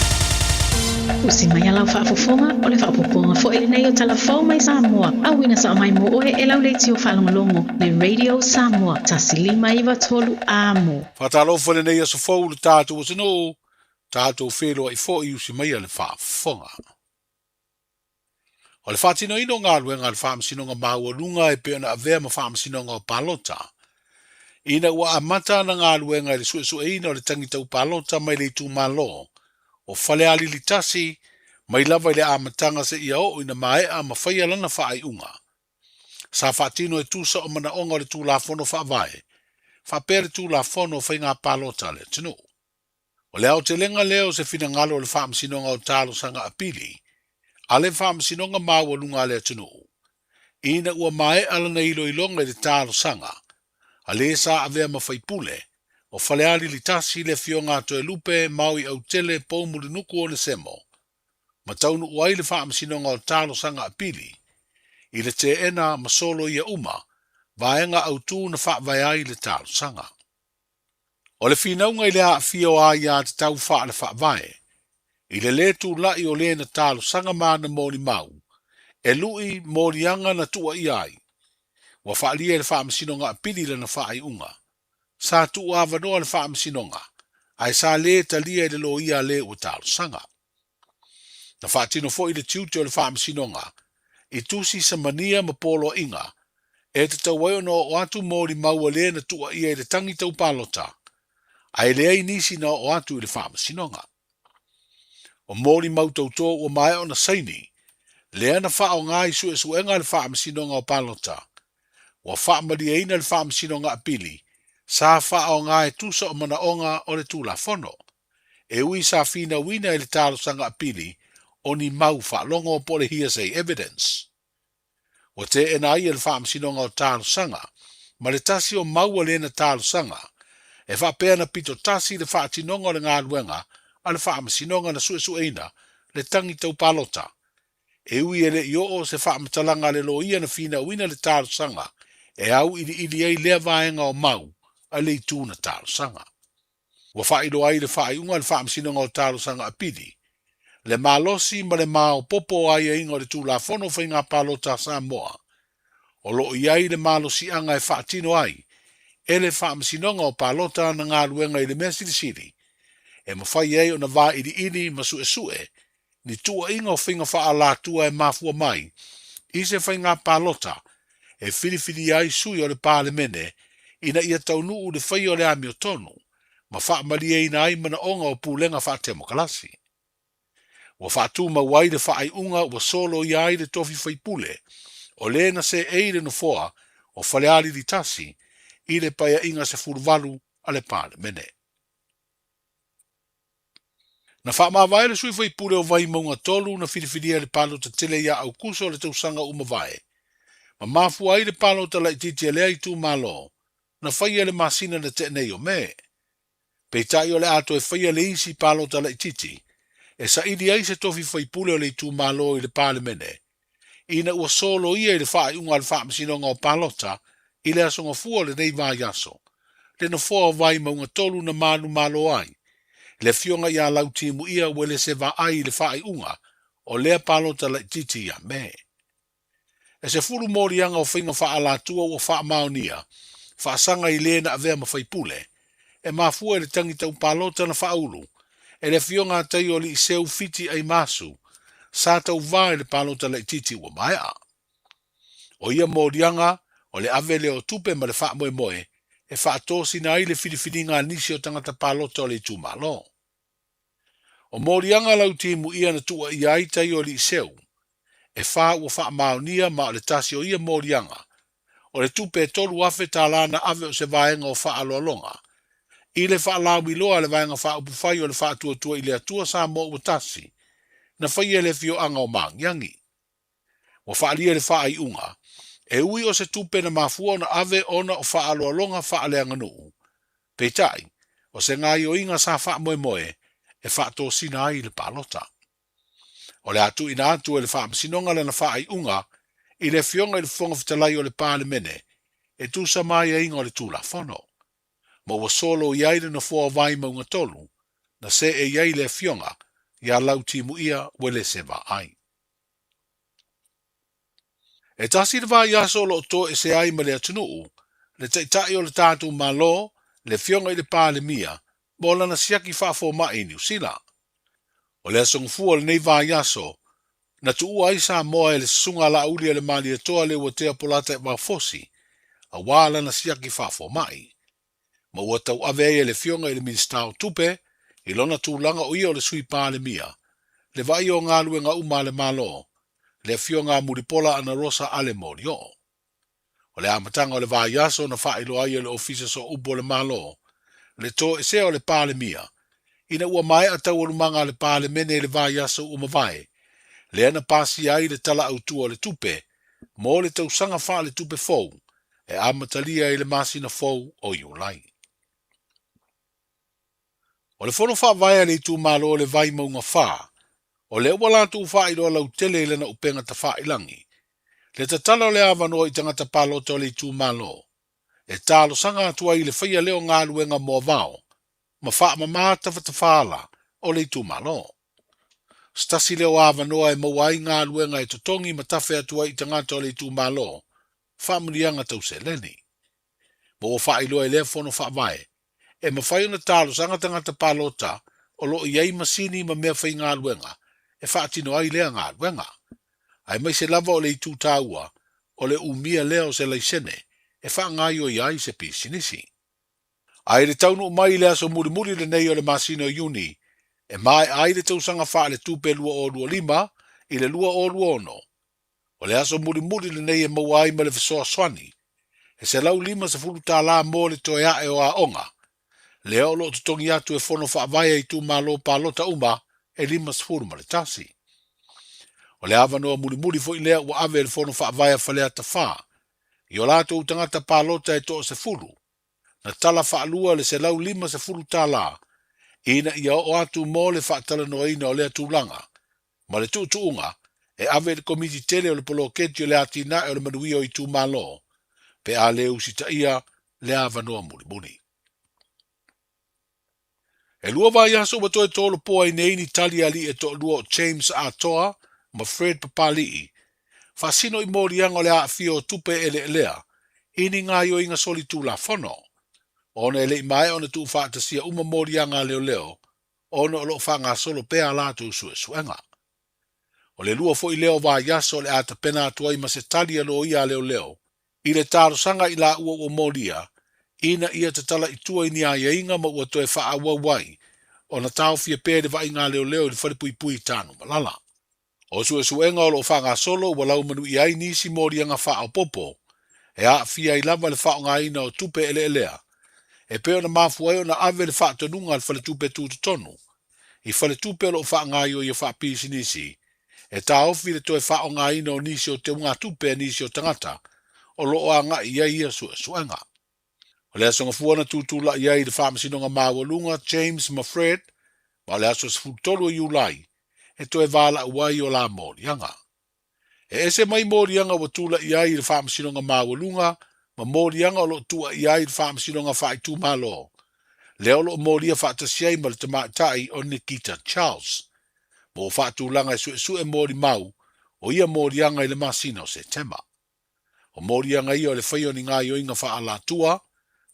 S20: Usi mai alau whaafofonga o le whaapoponga fo ele nei o talafau mai Samoa. Awina sa mai mo oe e lau le tio whalongolongo le Radio Samoa. Tasili mai iwa tolu amo.
S21: Whatalo fole nei aso fau le tātou o sino, tātou whelo i fo i usi mai a le whaafonga. O le whaatino ino ngā luenga le whaamasinonga maua lunga e peona a vea ma whaamasinonga o palota. Ina ua amata na ngā luenga le sue ina o le tangitau palota mai le tu malo. O fale ali li tasi, mai lava le amatanga se ia o ina mae a mawhaia lana whaai unga. Sa whaatino e tusa o mana onga le tū la fono whaavae. Whapere tū la fono whai ngā palota le tino. O le au te lenga leo se fina ngalo le whaamasinonga o talo sanga apili. Ale whaamasinonga maua lunga le tino. Ina ua mae alana ilo ilonga le talo sanga. Ale sa avea mawhaipule. O faleali li tasi le fionga to e lupe maui au tele poumu le nuku o le semo. Ma taunu uai le whaamasinonga o talo sanga apili. I le te ena masolo ia uma, vaenga au tū na whaavai le talo sanga. O le whinaunga i le a fio a ia te tau wha le whaavai. I le letu lai o le na talo sanga mana mōni mau. E lui mōni anga na tua i ai. Wa whaalia le whaamasinonga apili le na whaai unga. Sa tu avanoa le whaamasinonga, ai sa le talia le lo ia le o talo sanga. Na whaatino fo i le tiuti o le whaamasinonga, i tusi sa mania ma polo inga, e te tawai no o atu mōri maua le na tua ia le tangi tau palota, ai le ai nisi na o atu i le whaamasinonga. O mōri mau tauto o mai o na saini, le ana whao ngai su e suenga le whaamasinonga o palota, wa whaamalia ina le whaamasinonga apili, sa whao ngā e tusa o mana onga o le tūla fono. E ui sa fina wina e le talo sanga apili o ni mau whaalongo po le hearsay evidence. O te e nai e le whaamasinonga o talo sanga, ma le tasi o mau le na talo sanga, e whapea na pito tasi le whaatinonga o le ngā luenga a le whaamasinonga na suesueina le tangi tau palota. E ui e le io o se whaamatalanga le lo ia na fina wina le talo sanga, e au ili ei lea vaenga o mau, a le tūna talo sanga. Wa whairo ai le whaaiunga le whaamasinonga o talo sanga apidi. Le malosi ma le mao popo ai e ingo le tūla fono whai ngā palota Samoa. O lo iai le malosi anga e whaatino ai, e le whaamasinonga o palota na ngā luenga i le mea siri. E mawhai ei o na wā ili ma sue, ni tua inga o whinga whaalatua e mafua mai, i se whai ngā palota, e whiriwhiri ai sui o le pālemene, ina ia taunu u le whai o le ami o tonu, ma whaamalia ina ai mana onga o pūlenga whaatemo kalasi. Wa whaatu mawai le whaai unga wa solo i ai le tofi whaipule, o le na se eire no foa o whaleari li tasi, i le paia inga se furuvalu a le pāle mene. Na whaamawai le sui whaipule o vai maunga tolu na whiriwhiria le palo ta tele ia au kuso le tausanga umawai. Ma mafu ai le palo ta lai titi lea i tu malo, na whaia le masina na te nei o me. Peitai o le ato e whaia le isi palo ta lai titi, e sa ili ai se tofi whaipule o le tu malo i le pale mene. Ina ua solo ia i le whaai unga le whaamasinonga o palota, i le asonga fua le nei vai aso. Le na fua vai maunga tolu na manu malo ai. Le fionga ia lau timu ia wele se va ai le whaai unga, o lea palota lai titi ia me. E se furu morianga o whinga wha alatua o wha maonia, wha sanga i lena avea ma whaipule, e mafua e le tangi tau palota na wha ulu, e le fionga tai o li seu fiti ai masu, sa tau vai le palota lai titi ua maia. O ia morianga, o le ave le o tupe ma le wha moe moe, e wha atosi na i le whiriwhiringa nisi o tangata palota o le tu malo. O morianga lau timu ia na tua i ai tai o li seu, e wha ua wha maonia ma o le tasi o ia morianga, o le tupe tolu afe talana ave o se vaenga o wha aloalonga, i le wha lawi loa le vaenga wha upufai o le wha tua i le atua sa mo ua tasi, na whaia le fio anga o mangiangi. Wa wha alia le wha ai unga, e ui o se tupe na mafua na ave ona o wha aloalonga wha aleanga nuu. Peitai, o se ngai o inga sa wha moe moe, e wha to sina ai le palota. O le atu ina atu e le wha amsinonga le na wha ai unga, i le fionga i le fonga fitalai o le pāle mene, e tu sa mai e inga o le tūla fono. ma ua solo iai le na fua vai maunga tolu, na se e iai le fionga, ia lau timu ia wele se va ai. E tasi le vai aso lo to e se ai ma le atunuu, le taitai o le tātou malo, le fionga i le pāle mia, mo lana siaki whaafo mai New Zealand. O le asong fua le nei vai aso, na tuu ai Samoa e le sunga la uli e le mali e toa le ua tea polata e wafosi, a wala na siaki whaafo mai. Ma ua tau ave e le fionga i le minstao tupe, i lona tūlanga o ia o le sui pāle mia, le vai o ngā luenga uma le malo, le fionga muripola ana rosa ale morio. O le amatanga o le vai aso na whailo ai e le ofisa so upo le malo, le to e se o le pāle mia, ina ua mai a tau alumanga le pāle mene le vai aso umawai, le ana pasi ai le tala autua le tupe, mo le tausanga wha le tupe fou, e amatalia i le masina fou o iulai. O le fono wha vai le tu malo le vai maunga wha, o le wala tu wha i roa lau tele le na upenga ta wha ilangi, le tatala o le avanoa i tangata palota o le tu malo, e talo sanga atua i le whaia leo ngā luenga mua vao, ma wha mamata whatawhala o le tu malo. Stasi leo avanoa e mawai ngā luenga e totongi ma tawhi atua i tangata o le tu malo, wha munianga tau se leni. Mo o wha iloa i lea fono wha vai, e mawhai ona talo sanga tangata palota o lo iei masini ma mea whai ngā luenga, e wha atino ai lea ngā luenga. Ai mai se lava o le tu taua, o le umia leo se leisene, e wha ngai o iai se pisinisi. Ai le taunu mai lea so muri le nei o le masino uni, e mai ai le tausanga wha le tupe lua o lua lima, i le lua o lua ono. O le aso muri le nei e mawai ma le fisoa swani, e se lau lima se fulu tā la mo le toea e o a onga, le o lo tutongi atu e fono wha vai i tu malo palota uma, e lima se fulu ma le tasi. O le avanoa muri fo i lea ua ave le fono wha vai a whalea ta wha, i o lato utangata palota e to se fulu, na tala wha alua le se lau lima se fulu tā la, ina ia o atu mo le wha tala noa ina o lea tūlanga, ma le tuunga, e ave le komiti tele o le polo keti o le atina e o le manuia i tu malo, pe a le usita ia le avanoa muri. E lua vai aso wato e tolo poa i neini tali ali e to lua James Atoa, ma Fred Papalii, fasino i morianga o le aafio tupe ele elea, ini ngā yo inga soli tu la fono. Ona ele i mai ona tu whaatasia uma morianga leo, ona o lo whanga solo pea lātu suenga. O le lua fo i leo vai aso le ata pena atua i mase tali alo ia leo, i le taro sanga i la ua o moria, ina ia te tala i tua i ni a inga ma ua toe wha awa wai, ona tau fia pere vai ngā leo i wharipui tānu malala. O suenga o lo whanga solo wa lau manu i ai nisi morianga wha o popo, e a fia i lava le wha o ngā ina o tupe ele elea, e peo na mafu ai o na ave le wha tonunga al whale tupe tūtu tonu, i whale tupe o lo wha ngā i o i wha pisi nisi, e tā ofi le toe wha o ngā ina o nisi o te unga tupe nisi o tangata, o lo o a ngā i ai ia suenga. O le asonga fuana tūtula i ai le whamasinonga mawalunga James ma Fred, ma le aso sfutolo i ulai, e toe vala uai o la morianga. E ese mai morianga wa tula i ai le whamasinonga mawalunga, ma morianga o lo tua i ai le whamasinonga wha i tu malo. Leo lo moria whaatasiai ma le tamaitai o Nikita Charles. Mo whaatulanga e mori mau, o ia morianga i le masina o se tema. O morianga i o le whaio ni ngā ioinga wha ala tua,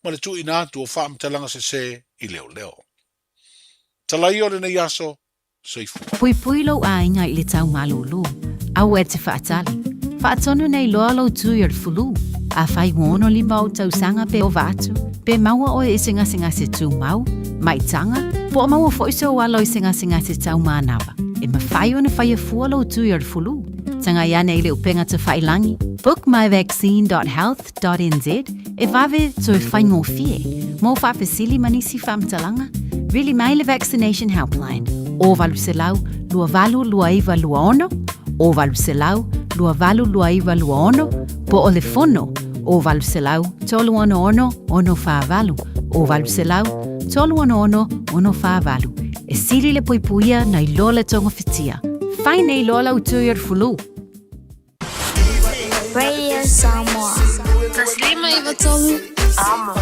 S21: ma le tu ina atu o whaamtalanga se i leo. Talai o le nei aso, seifu.
S2: Pui lo a inga i le tau malulu, au e te whaatali. Whaatonu nei loa lo tu i fulu, a whai ngono li mau tau sanga pe o vatu, pe maua o e singa se tu mau, mai tanga, po o maua foiso o alo i singa se tau manawa. E ma whai o na whai a fua lo tu i fulu, tanga iane i le upenga te whailangi, bookmyvaccine.health.nz, e vave to e whai ngō fie, mō whapesili manisi whamtalanga, really mai le vaccination helpline, o valu se lau, lua valu lua iwa lua ono, o valu se lau, lua valu lua iwa lua ono, po o le fono, o valu se lau, tolu ono ono wha valu, o valu se lau, tolu ono wha valu, e siri le poipuia na i lola tonga fitia, whai nei lola utui ar fulu.
S9: Radio Samoa. Taslima iva tolu. Amo.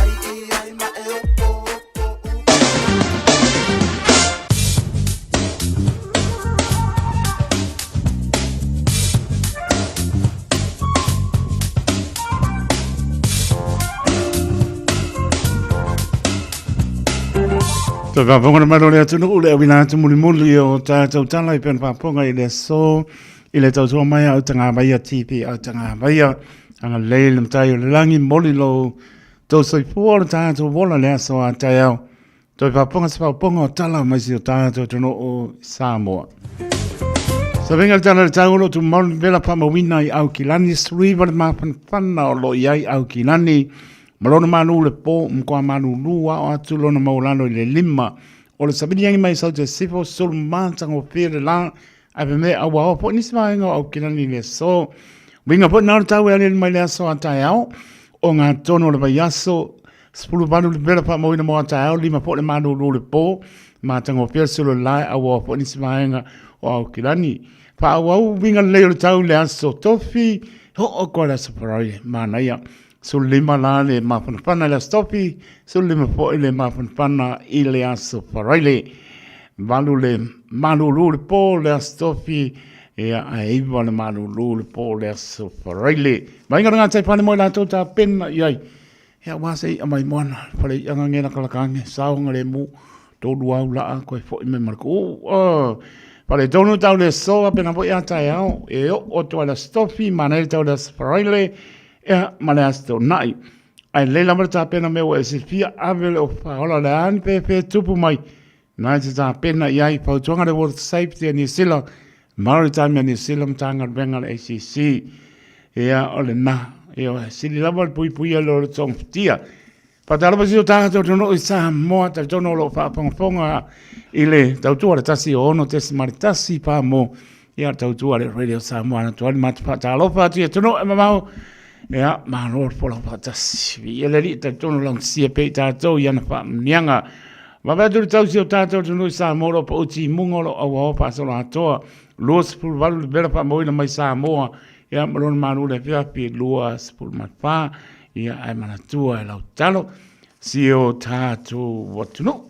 S18: Toi whapongana maro lea tunu ule awina atu muli o tātou tala I pen whaponga I le so I le tautua mai au tanga maia tipi au tanga maia anga leile mtai o le langi moli lo tau soifua le tātou wola lea so a tai au. Toi whaponga sa whaponga o tala mai si o tātou tunu o Samoa. Sa venga tala le taulo tu mauri vela pamawina I au kilani sriva le mapan whana o lo iai au kilani Malona manu le po mkoa manu lua o atu lona maulano I le lima o le sabini yangi mai sau te sifo sulu mātanga o pere la ape me awa o po nisi maenga au kinani le so winga po nara tau e alele mai le aso a tai au o ngā tono le vai aso spulu manu le bera pa mawina mo a tai au lima po le manu lu le po mātanga o pere sulu lai awa o po nisi maenga o au kinani pa awa u winga leo le tau le aso tofi ho o kwa le saparai mana ia So lima la le mapanapana le stopi, so lima po le mapanapana I le aso paraile. Malu le malulu le po le stopi, e a iwa le malulu le po le aso paraile. Mainga ngā tai pane mo la tota pena iai. Hea wase a mai moana, pale anga ngena kalakange, saunga le mu, tolu au la koe fo I me marako. Pale tonu tau le soa pena po ia tai au, e o toa le stopi, manele tau le aso paraile, Ea maleasto nai. Ai leila mara pena mewa e sifia avele o whaola le ani pepe tupu mai. Nai te tā pena iai pautuanga le World Safety New Zealand. Maritime New Zealand tanga renga le ACC. Ea ole na. Ea sili lava le pui pui alo le tong fitia. Patalapa si o tātou tono I Samoa ta tono lo whaponga I le tautua le tasi o ono tesi maritasi pa mo. Ea tautua le Radio Samoa na tuani matu patalopa atu e tono e mamau. Ea, maanor pola patasi. Ia le li tono lang sia pe tātou iana wha mnianga. Maweturi tau si o tātou tono I Samoa pa uti mungolo au au pasola atoa. Lua sepul walu le bera pa moina mai Samoa. Ea, malona manu le whiapi lua sepul matwha. Ia, ai manatua e lau talo. Si o tātou watuno.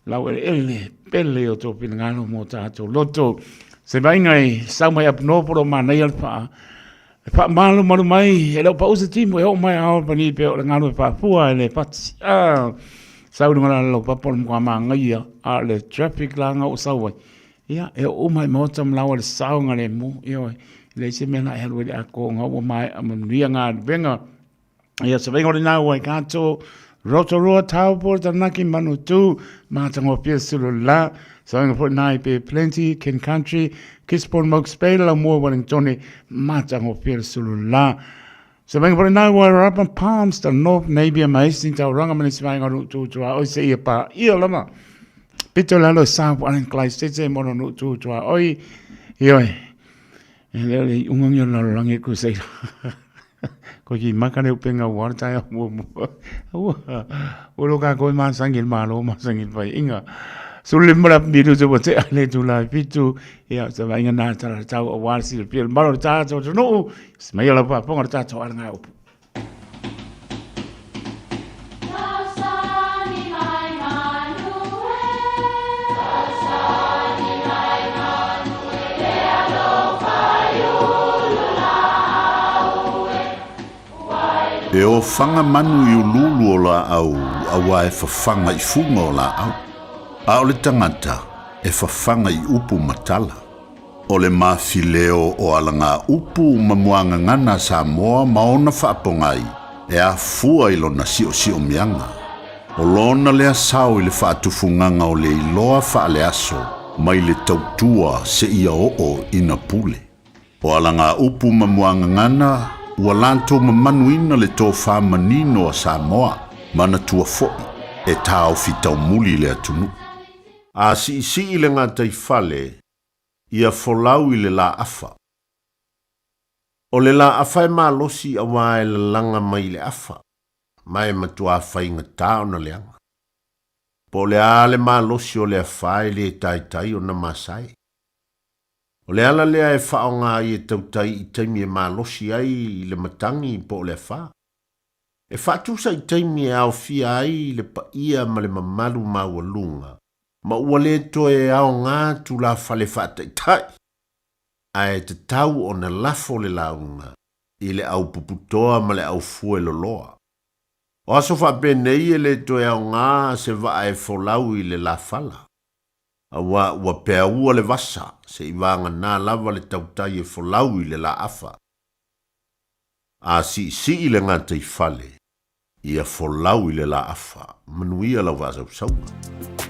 S18: Lau ele pele o tō pinangalo mo tātou loto. Se maingai, sau mai apnoporo manai alpa. Pa malu mai e lau pa usa timu e o mai ao pani pe o ngalo pa fua le pati sau ngala lau pa pol mo ma ngai a le traffic la nga o sau ia e o mai mo tam lau le sau ngale mo io le se mena e le a ko nga o mai a mo ria nga venga ia se venga na o kanto Rotorua tau por tanaki manu tu matango pia la so nga po nai pe plenty ken country kispon mok spela mo Wellington matango pia la so venga por nai wa up on palms the north maybe amazing tau ranga mani sivanga tu o se ia pa ia lama pito la lo sa wan klai se mo no tu oi oi ele ungang la rangi ku sei ko ki makane upenga warta ya mo o lo ka ko man sangil malo ma sangil pai inga sulimra biru jo bote ale tu la pitu ya sa va inga na ta ta o war si pil malo ta to no smaya la pa ponga ta to nga o
S16: E o whanga manu I ululu o la au, awa e whawhanga I funga o la au. A o le tangata, e whawhanga I upu matala. O le mawhileo o alanga upu mamuanga ngana Samoa maona whaapongai, e a fua I lona sio mianga. O lona lea sao I le whaatufunganga o le iloa whaale aso, mai le tautua se ia o ina pule. O alanga upu mamuanga ngana, ua lanto mamanuina le tō whamanino a Samoa, mana tua fo'i, e tāo fitau muli le atunu. A si le ngā taifale, ia folau I le la afa. O le la afa e malosi a wae le langa mai le afa, mai matua whainga tāo na leanga. Po le ale malosi o le afa e le tai o na masai. O le ala lea e whao ngā I e tautai I taimi e malosi ai I le matangi po le wha. E whatusa I taimi e au fia ai le pa ia ma le mamalu mawalunga. Ma ua le to e au ngā tu la whale whataitai. A e te tau o na lafo le launga I le au puputoa ma le au fue loloa.
S3: O aso whapene e le toe au ngā se va e folau I le la fala. Ua pea ua le vasa se I vanga nā lava le tautai e folau I le la afa. A si I le ngā tei fale. Ia folau I le la afa. Manuia lau vazau saunga.
S6: Yeah.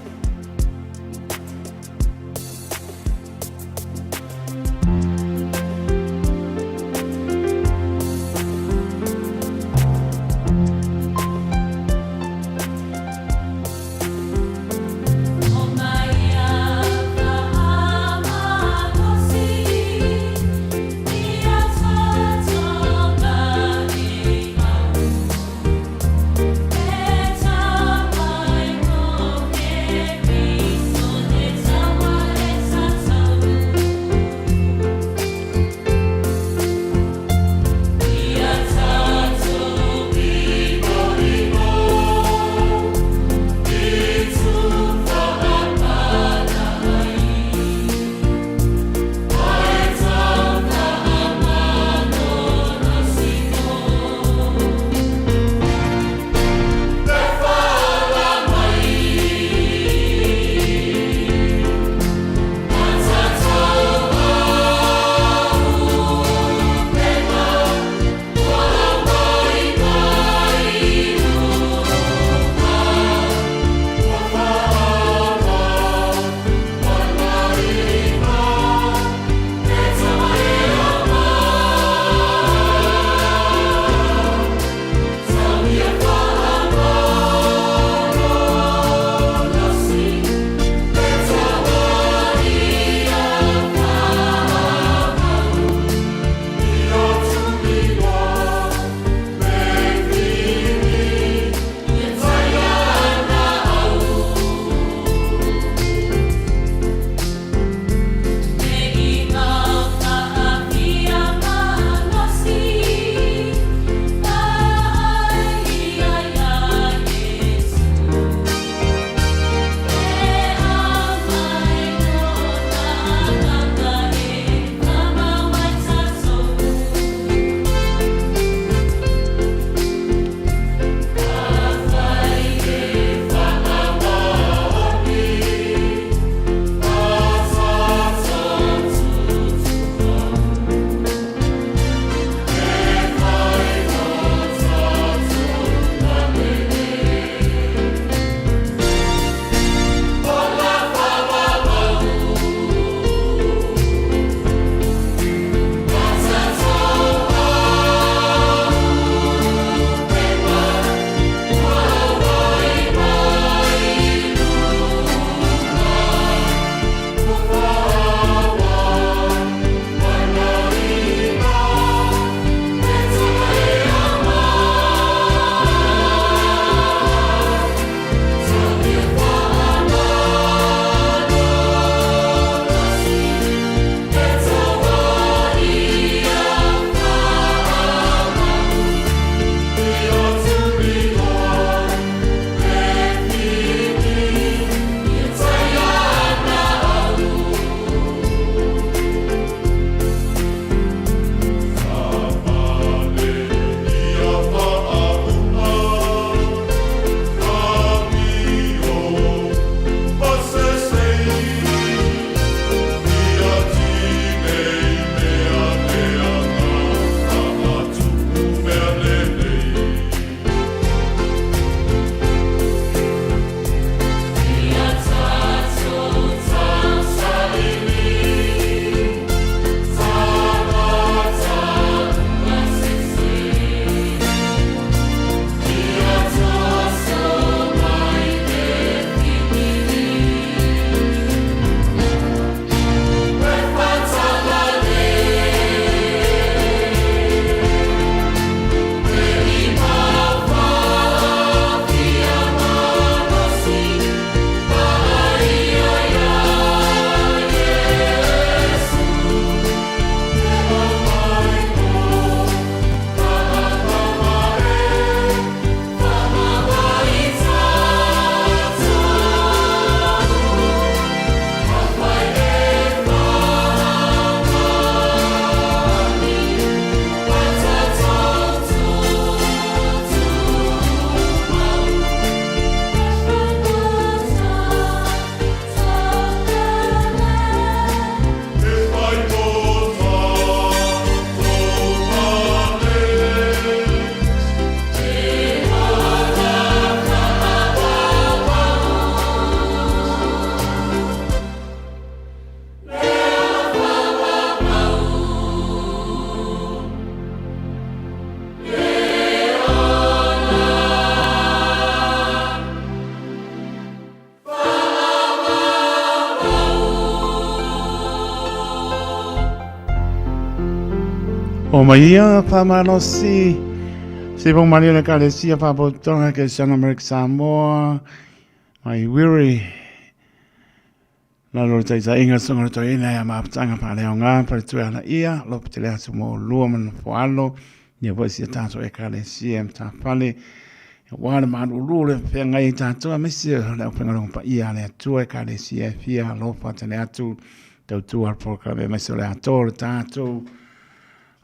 S18: O maia pamanosi. Se vong mani le kalesia pa botonga ke Sana Merk Samoa. Mai wiri. La lo tai sa inga songa to ina ya maptanga pa le nga pa tu ana ia lo ptele asu mo lo man foalo. Ni po si ta so e kalesia ta pale. Wana man ulule pe ngai ta to amisi le pe ngalo pa ia le tu e kalesia fia lo pa tele atu tau tu ar programa mai so le ator ta to.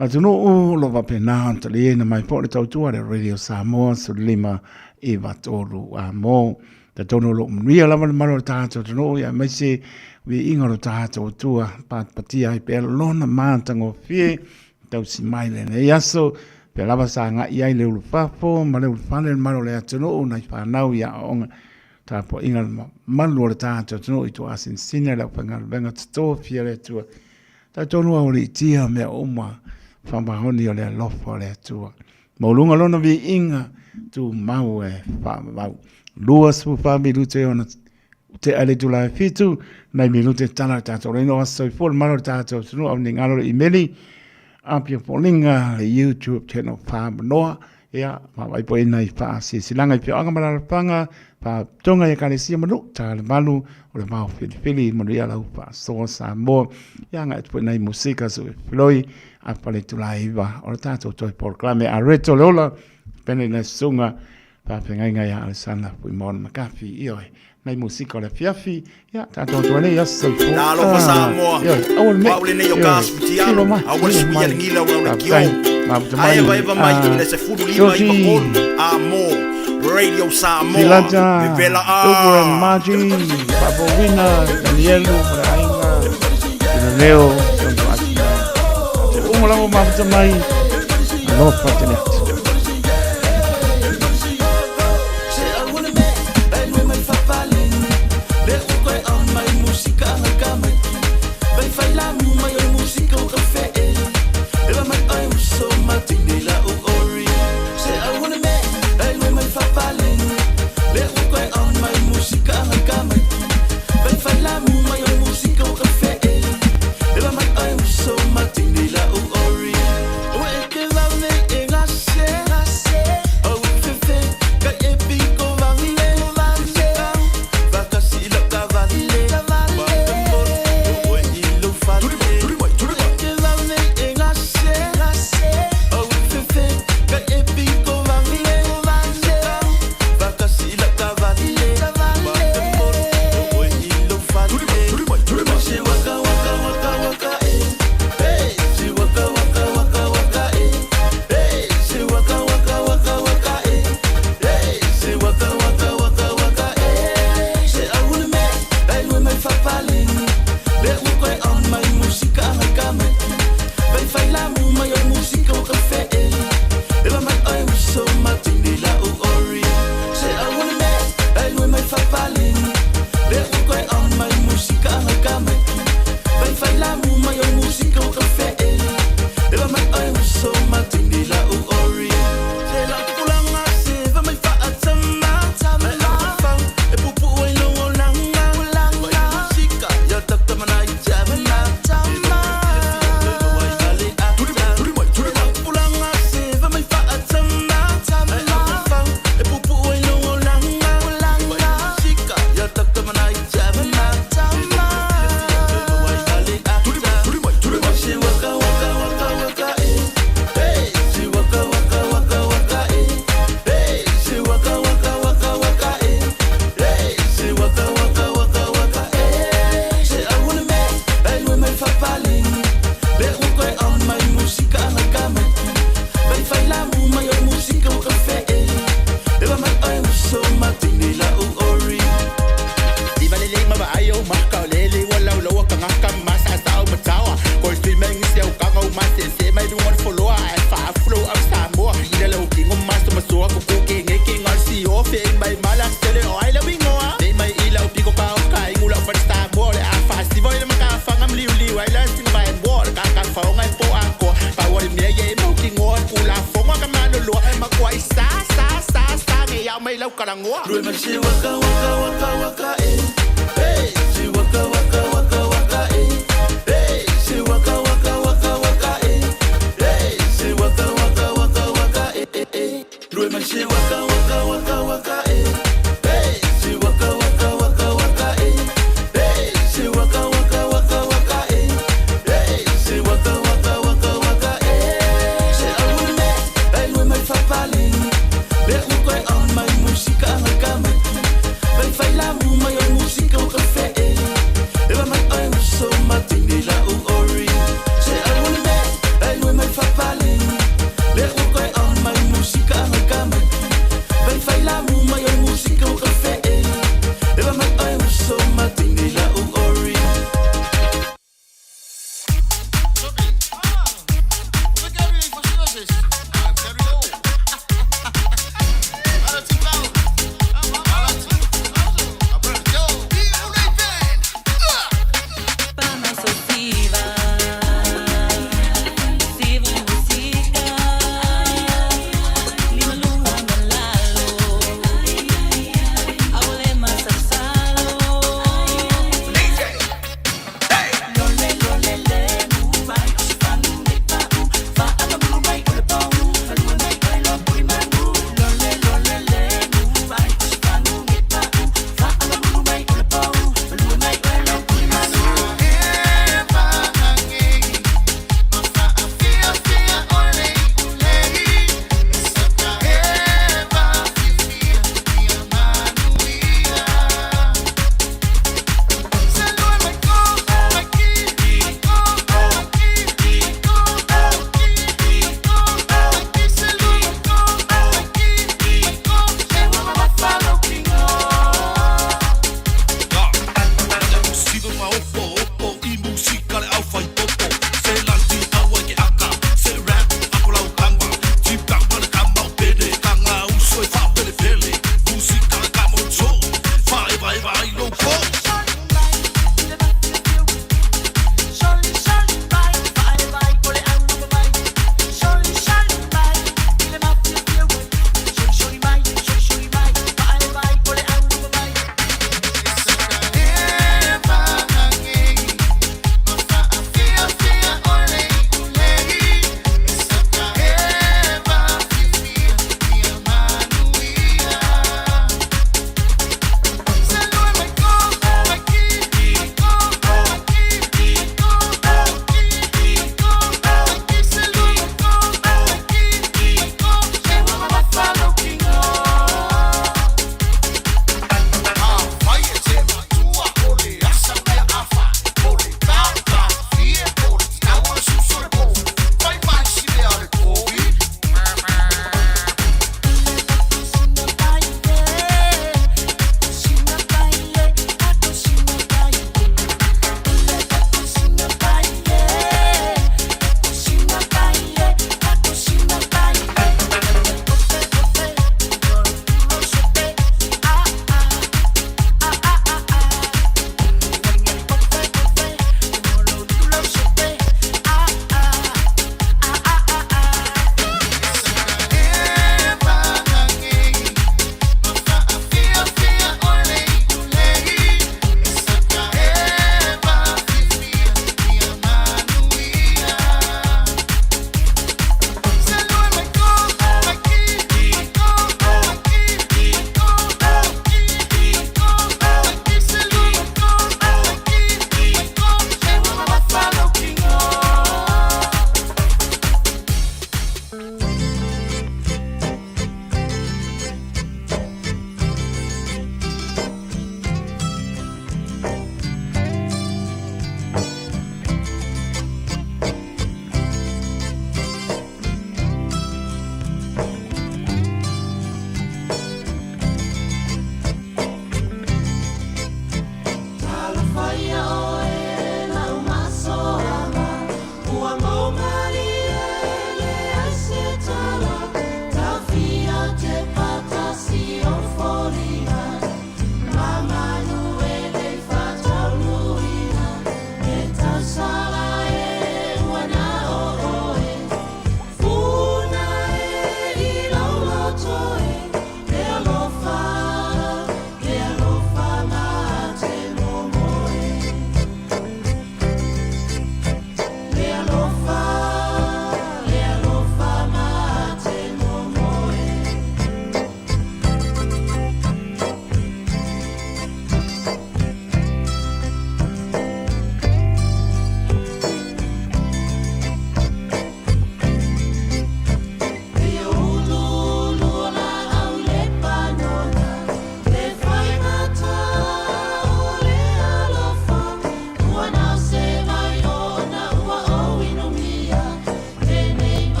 S18: Atuno o lo va pena tali na mai po le tau tu ale Radio Samoa su lima e va tolu a mo ta tono lo mia la malo ta to no ya mai se vi ingolo ta to tu pa patia i pe lona mantango fie tau si mai le ne yaso pe lava sa nga ia le lu fafo ma le fale malo le atuno na fa nau ya on ta po ingal malo le ta to no i to asin sine la pa ngal venga to fie le tu ta tono o le tia me oma whamahoni o le lofo le atua. Maulunga lona vi inga tu mau e whamau. Lua su whamiru te ona te ale tu lai fitu, nei miru te tana tātou reino aso i fōr maro tātou sunu au ni ngaro i meli, apia polinga le YouTube channel whamanoa, ea, mawai po ina i wha si silanga i pia angamara panga, pa tonga i karesia manu, tā le malu, o le mau whili manu ia lau wha soa Samoa, ia nga e nei musika su e floi, a pale tu laiva o tato toi proclame a reto lola pene na sunga pa penga ya alsana pu mon makafi io mai musica le fiafi ya tato to le ya so fu
S10: la lo Samoa wa le ne yo gas pitiano a wa su ya ngila wa le kio ai va mai le se fu lima i pakol amo Radio Samoa vela
S18: a magi favorina Danielo Brainga Leo Umla mo mafta mai no patnet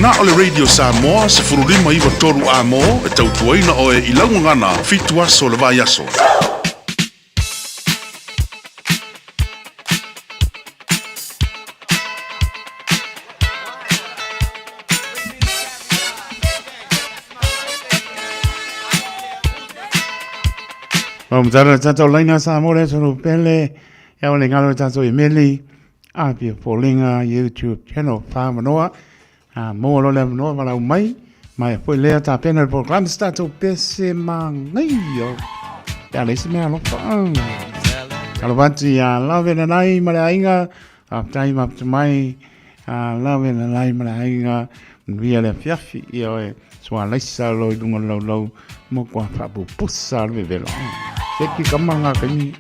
S16: na o le Radio Samoa se furulima iwa toru a mo e tautuaina o e ilangu ngana fitu aso le vai aso.
S18: Mzara tato laina Samoa suru pele ya ole ngalo tato imeli api polinga YouTube channel fa manoa mo lo le manoa wala mai mai foi le ta pena program stato pese mangaio ya le se me alo fa kalvati ya lave na nai mara inga time up to mai lave na nai mara inga via le fiafi io e sua laisa lo dungo lo mo kwa fa bu pusa le velo se ki kamanga kani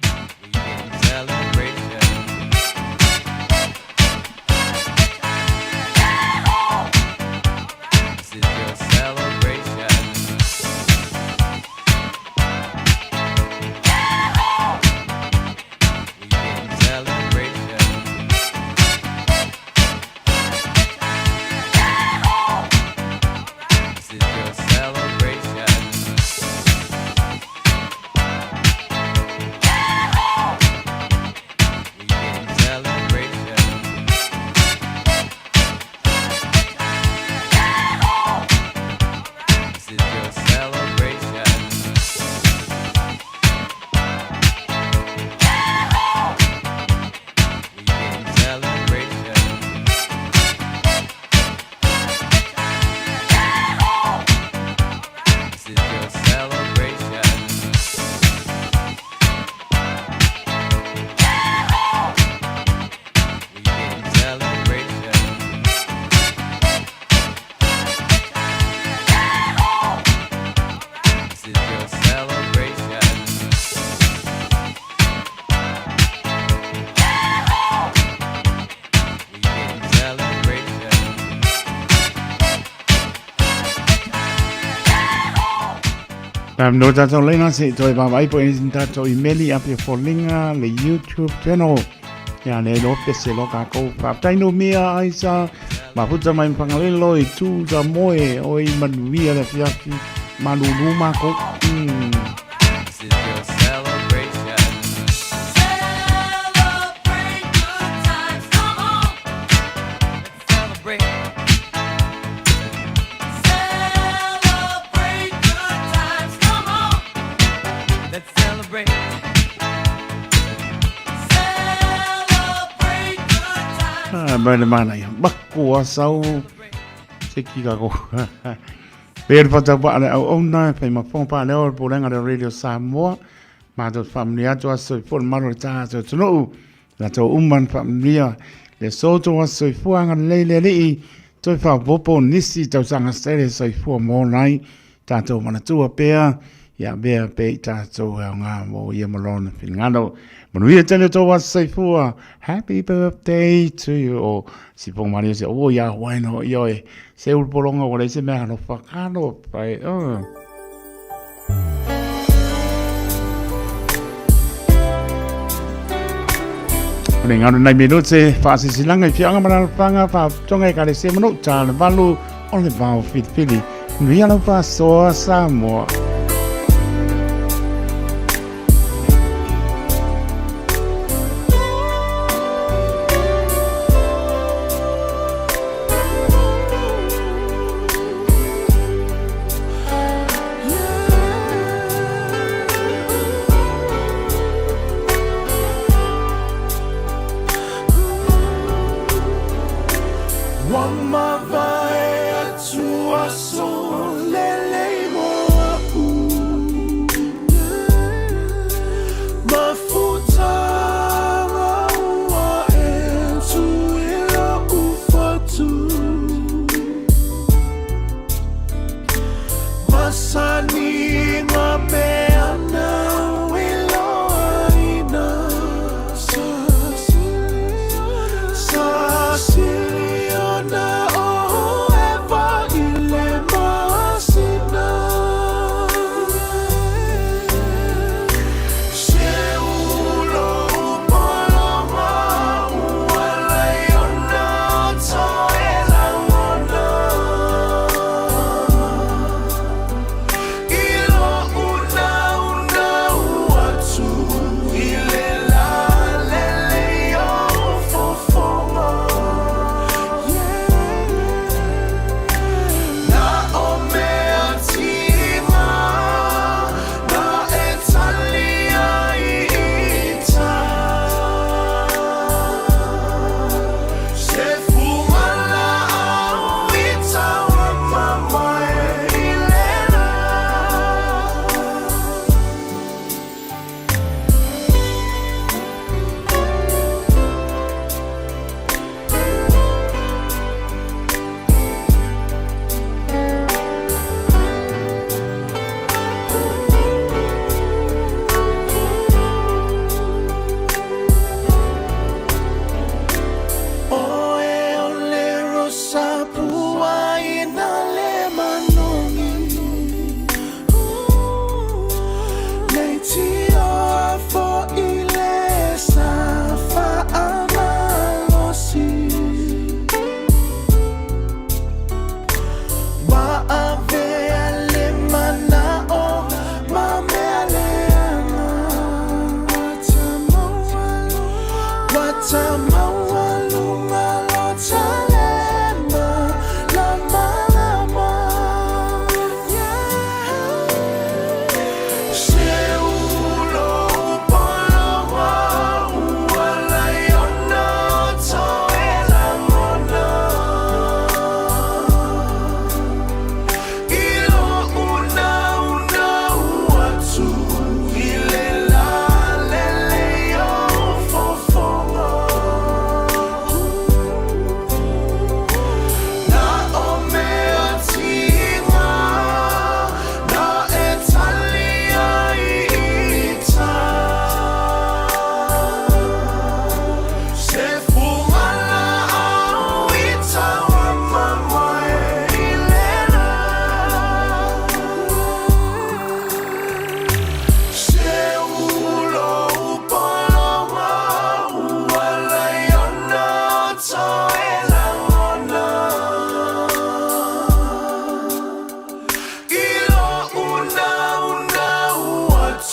S18: no tato lena se toi ba vai po in tato emaili api folinga le YouTube channel ya le lo pese lo ka ko pa tai no mia aisa ma puta mai pangalelo I tu za moe o I manuia le fiafi malulu ma ko Bale mana ya bakku asau seki ka ko per fata pa le au ona pe ma fon pa le or polenga de Radio Samoa ma do familia to aso for maro ta to no la to umman familia le soto aso fuanga le to fa popo nisi to sanga stere so fu mo nai ta to mana tu pea ya bea pe ta to nga mo ye malona fingano Manuia tele to was say for happy birthday to you o si pong mari se o ya bueno yo se ul polonga o le se me no fakano pai Ringa no nai minute fa si silanga fianga mana fanga fa tonga ka le se manu ta valu on le va fit fili Manuia no fa so Samoa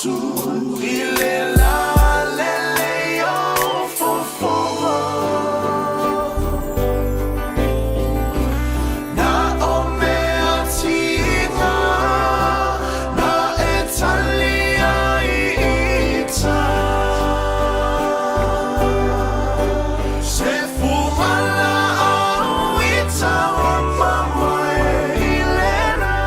S7: tu ile la lele yo fofonga na o mea tinga na e talia I ita se fumala au ita wa mama ilera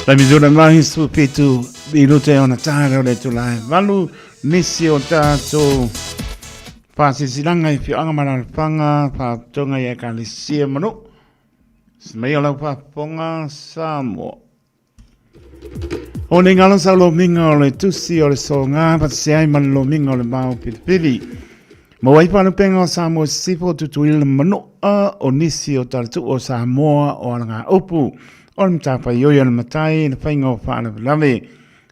S18: La misura mai su pitu minute ona tara le tulai. Valu nisi o tato pasi silanga I whianga mana panga pa tonga ia kalisia mano. Smea lau pa ponga Samoa. O ne ngalo sa lo minga o le tusi o le songa pa se ai man lo minga o le mau pitipili. Ma wai panu penga o Samoa sifo tutuila mano a o nisi o tartu o Samoa o alanga upu. O le mtapa ioia na matai na whainga o whaana lave.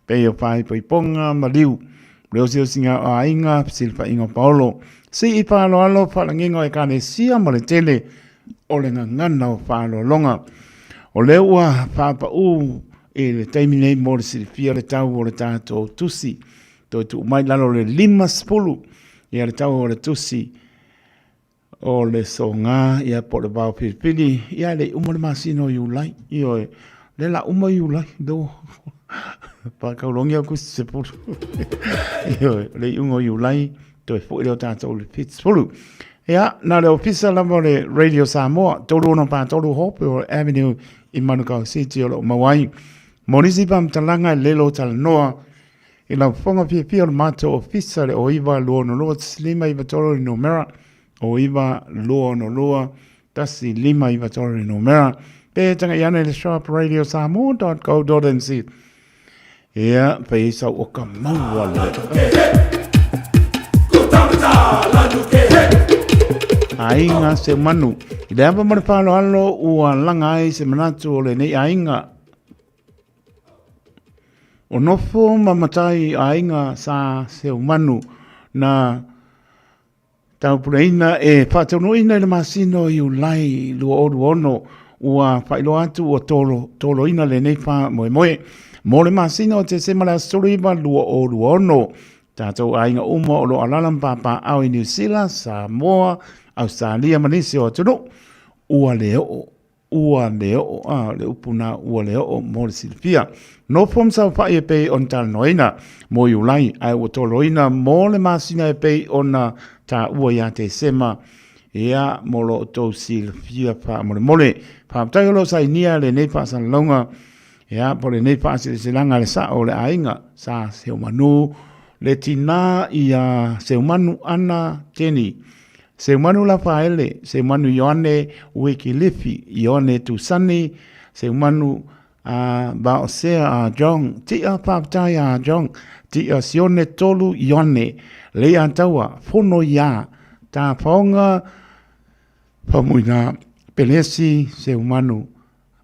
S18: Pei o whai poiponga ma liu. Leo si o singa o ainga psil whainga o paolo. Si I pālo alo whalanginga e kane sia ma le tele o le ngangana o whaalo longa. O leo ua whaapa u e le taiminei mo le silifia le tau o le tātou tusi. Toi tu mai lalo le 5 ia le tau o le tusi. O le songa ia po le bao pilipili ia le uma le masino I ulai io le la uma I ulai do pa kaulongi au kusi se pulu io le ungo I ulai to fo le tato le pitspulu ia na le ofisa la le Radio Samoa tolu no pa tolu hope o avenue I Manukau City o Mawai monisi pam talanga le lo tal noa I la fonga pia o mato ofisa le o iva lo no lo slima I tolo no mera o iwa loa no loa, tasi 5 iwa tori no mera, pe tanga iana le shop radio samoa.co.nz. Ia, pe isa o ka maua le. Ainga se manu. I le apa mara whalo alo ua langa ai se manatu o le nei ainga. O nofo mamatai ainga sa se manu na tau pureina e whātaunoina I le masino I ulai lua oru ono ua whailo atu o tolo ina le nei wha moe moe. Mo le masino te semala storiwa lua oru ono. Tātou ainga uma o lo alalam papa au I New Zealand, Samoa, Australia, Malaysia o tunu. Ua leo, le upuna ua leo mo le silfia. No fom sa wha e pei on tal noina mo I ulai ai o tolo ina mo le masina e pei ona ta ua ia te sema ia molo tau silfia pa mole pa tai lo sai nia le nei pa san longa ia po le nei pa se langa le sa o le ainga sa se manu le tina ia se manu ana teni se manu la faele se manu yone wiki lifi yone tu sani se manu ba se a jong ti a pa tai a jong ti a sione tolu yone le antaua fono ya ta fonga pamuina pelesi se humano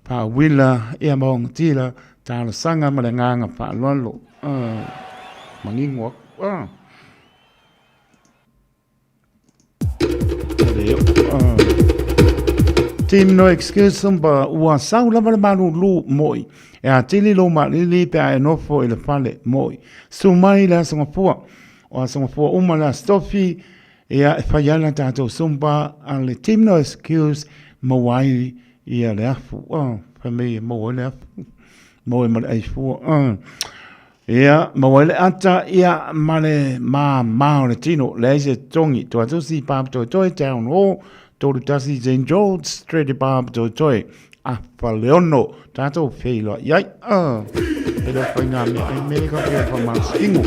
S18: pa wila e mong tila ta sanga malanga pa lolo mangingo Team no excuse sumba ua saula manu lu moi e a tili lo ma lili pe a enofo e le fale moi sumai la songapua o songapua uma la stofi e a fayala tato sumba a le team no excuse mawai i a le afu familie mawai le afu mawai ma le aifu ia mawai le ata ia male ma o le tino le se tongi to atu si pap to toy town o to tasi St. George Street pap to toy Leono tātou wheilo iai e le whainga me ai me ka pia whamaskingu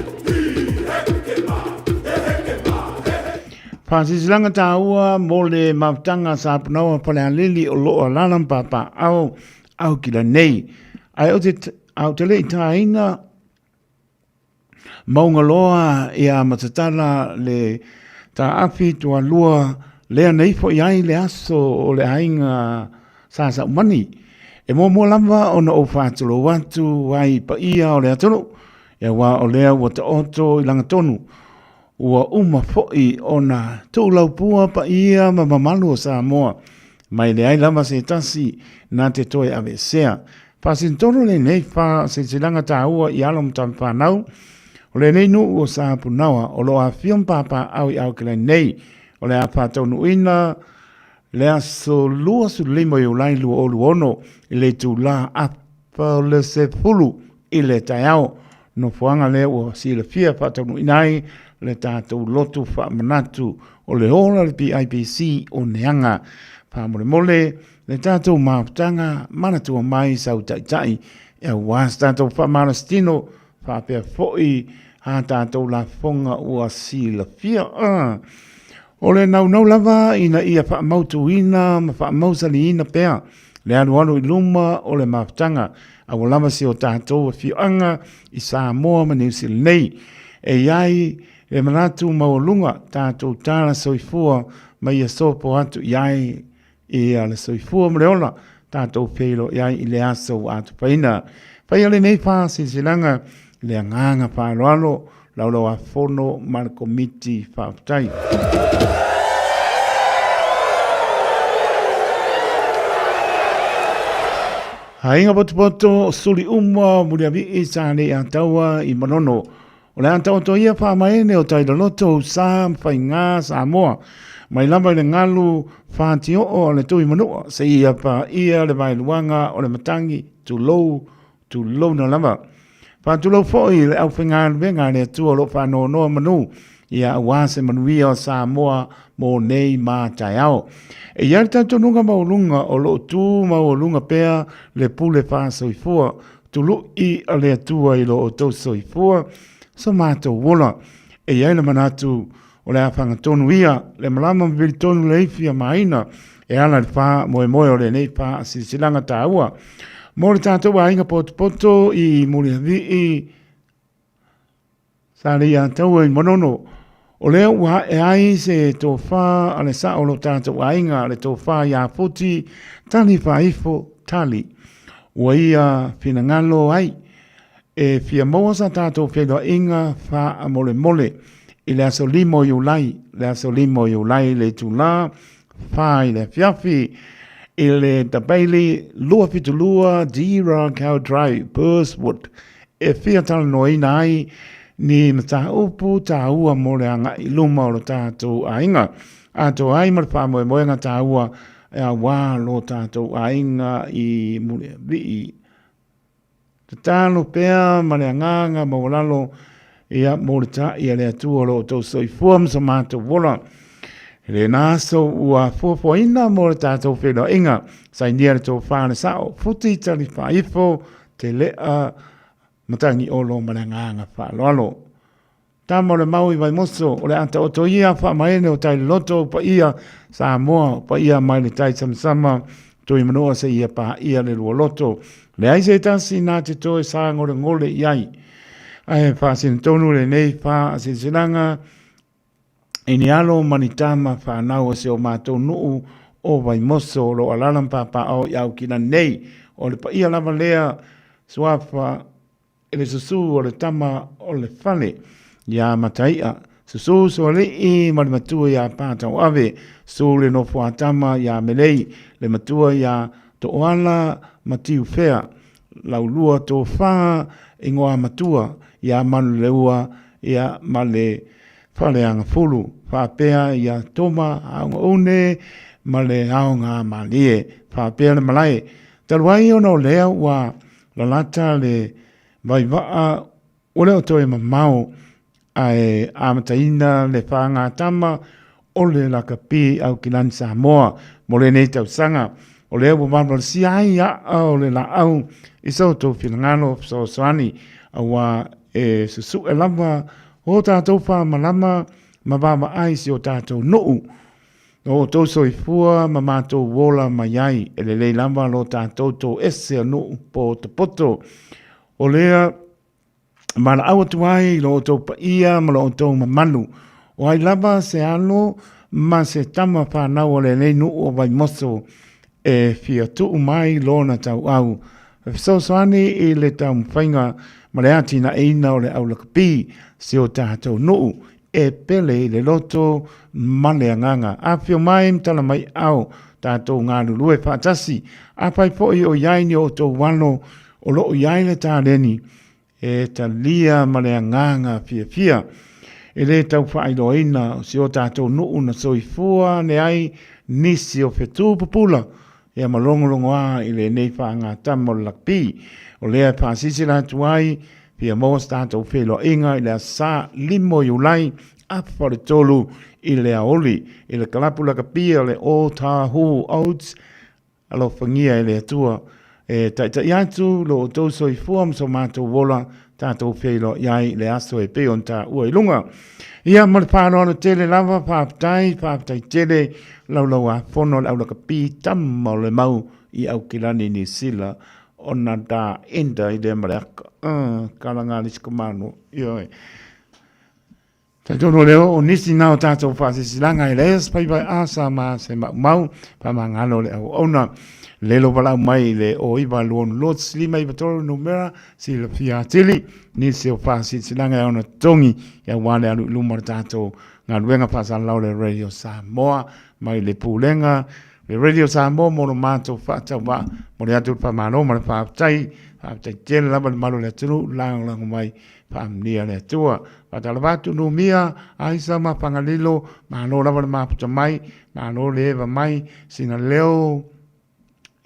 S18: Pāsisilanga tāua mo le mautanga sa punawa palea lili o loa lalam papa au kila nei ai au te lei tāina maunga loa ia matatala le ta afi tua lua lea nei fo iai le aso o le ainga sa umani e mo lamba ona o whātalo watu wai pa ia o le atolo e wā o lea wa ta oto i langa tonu ua uma fo'i ona tūlau pua pa ia ma mamalu o Samoa mai le ai lama se tasi nā te toe ave sea Pasin toro le nei fa se silanga tāua i alom tam whanau o le nei nu o sa punawa o lo a fion papa au i au kele nei o le a whātau nuina le aso lua su limo i ulai lua olu ono i le tu la apa le se pulu i le taiao no fuanga le o si le fia whātau nuinai le tātou lotu wha manatu o le ola le PIPC o neanga wha mole le tātou maaputanga manatua mai sau taitai e was tātou wha marastino wha pia fo'i ha tātou la fonga ua si la fia o le nau lava ina ia wha mautu ina ma wha mausali ina pea le anu i luma o le maaputanga a walama si o tātou fianga i Samoa ma New Zealand nei e iai e manatu maulunga tātou tāra soifua mai a sopo atu iai e ale soifua mreola tātou whelo iai i le aso atu paina pai ale nei wha silanga le anganga whaeloalo laulo a fono mal komiti whaaftai Hainga potopoto suli umwa muriavi i sāne a taua i manono o le anta o to ia whaamaene o taida loto sa whai ngā Samoa mai lama le ngalu whaati o le tui manua se ia pa ia le vai luanga o le matangi tu lou na lama pa tu lou foi le au whinga venga le tu o lo whano noa manu ia awase manuia o Samoa mo nei mā tai au e iari tato nunga maulunga o lo tu maulunga pea le pule wha soifua tu lu i a le atua i lo o tau soifua so mātou wola e iai le manatu o le awhanga tonu ia, le malama mbili tonu le ifia maina, e ala le wha moe o le nei wha silanga tāua. Mo le tātou wa inga poto i muli havi i sāri a taua i monono. O leo wa e ai se tō wha ale sa o lo tātou wa inga le tō wha i a puti, tani wha ifo tali. Ua ia whina ngalo ai, e fia moa sa tātou whenua inga wha a mole. I le aso limo i ulai le tula, whai le fiafi, i le tapeili lua fitulua, Dira, Cow Drive, Burswood, e fia tala noina ai, ni mata upu ta ua mole anga i luma o lo tātou ainga. Ato ai marwha moenga ta ua, e a wā lo tātou ainga i mule vii. Tatalo pea, mare anganga, mawalalo, ia morita ia le atua lo tau soifua sa mātou wola. Le nāso ua fuafuaina mo le tātou whenua inga, sa inia le tau whāne sao, futi tali whaifo, te lea matangi olo maranganga whaaloalo. Tamo le mau i vai moso, o le anta o to ia whaamaene o tai loto pa ia Samoa, pa ia mai le tai samsama, tui manoa se ia pa ia le lua loto. Le aise tasi nā te toe sa ngole iai, ai fa sin tonu le nei fa sin sinanga ini alo manitama fa nau se o matou nuu o vai moso lo alalam papa au iau kina nei o le pa ia lava lea suafa ele susu o le tama o le fale ia mataia susu so le i matua ia patau ave su le no fuatama ia melei le matua ia to oala matiu fea laulua to fa ingoa matua ia manu leua, ia male whaleanga fulu, whapea ia toma aunga une, male aunga malie, whapea le malai. Taruai ono lea wa lalata le vaivaa, ole o toe mamau, ai amataina le whaanga tama, ole la kapi au kilani Samoa, mole nei tau sanga, O lea wa mana si ai o le la au i so tō whingano so soani a wa susu e lama o tātou wha malama ma wama ai si o tātou nuu. O tō soifua ma mātou wola mai ai e le lei lama lo tātou tō ese a nuu po te poto. O lea ma la awa tuai lo tō pa ia ma lo tō mamanu. O ai lama se ano ma se tama whanau o le lei nuu o vai moso e fia tuu mai lona tau au. So soani i le tau mwhainga ma le ati na eina o le au lakapi si o tātou nuu e pele i le loto ma le anganga. A fio mai mtala mai au tātou ngā lulue whaatasi. A pai po i o iaini o tō wano o lo o iaile tā reni e ta lia ma le anganga fia fia. E le tau whaailoina si o tātou nuu na soifua ne ai nisi o whetū pupula. E malongolongo a i le nei whaanga tamo lakpi. O lea pāsisi la tuai, pia mōs tātou whelo inga i lea sā limo iulai, apare tolu i lea oli. I le kalapula ka pia le o tāhu oats, alo whangia i lea tua. E taita iatu lo o tōso i fuam so mātou wola, tātou whelo iai le aso e peon tā ua ilunga. Ia male pāroa tele lava, pāptai tele, lau a whono le aulaka pi tamma le mau i au kilani ni sila ona da enda i le mareaka. Kalanga nisiko mano. Ioi. Ta tono leo o nisi nao tātou whasisilanga i leas pai asa ma se mau pa mangalo le au ona. Lelo walau mai le o iwa luon lot slima iwa toro numera si le fia tili nisi o whasisilanga i ona tongi ia wale alu lumar tātou ngā ruenga pasa lau le Radio Samoa mai le pūlenga, le Radio Samoa mono mātou whātau wā, mori atu pamano, mori whāptai tēne lama le malo le tunu, lango mai whaamnia le atua. Whatala wātu no mia, aisa ma pangalilo, mano lama le māputa mai, mano le eva mai, sina leo,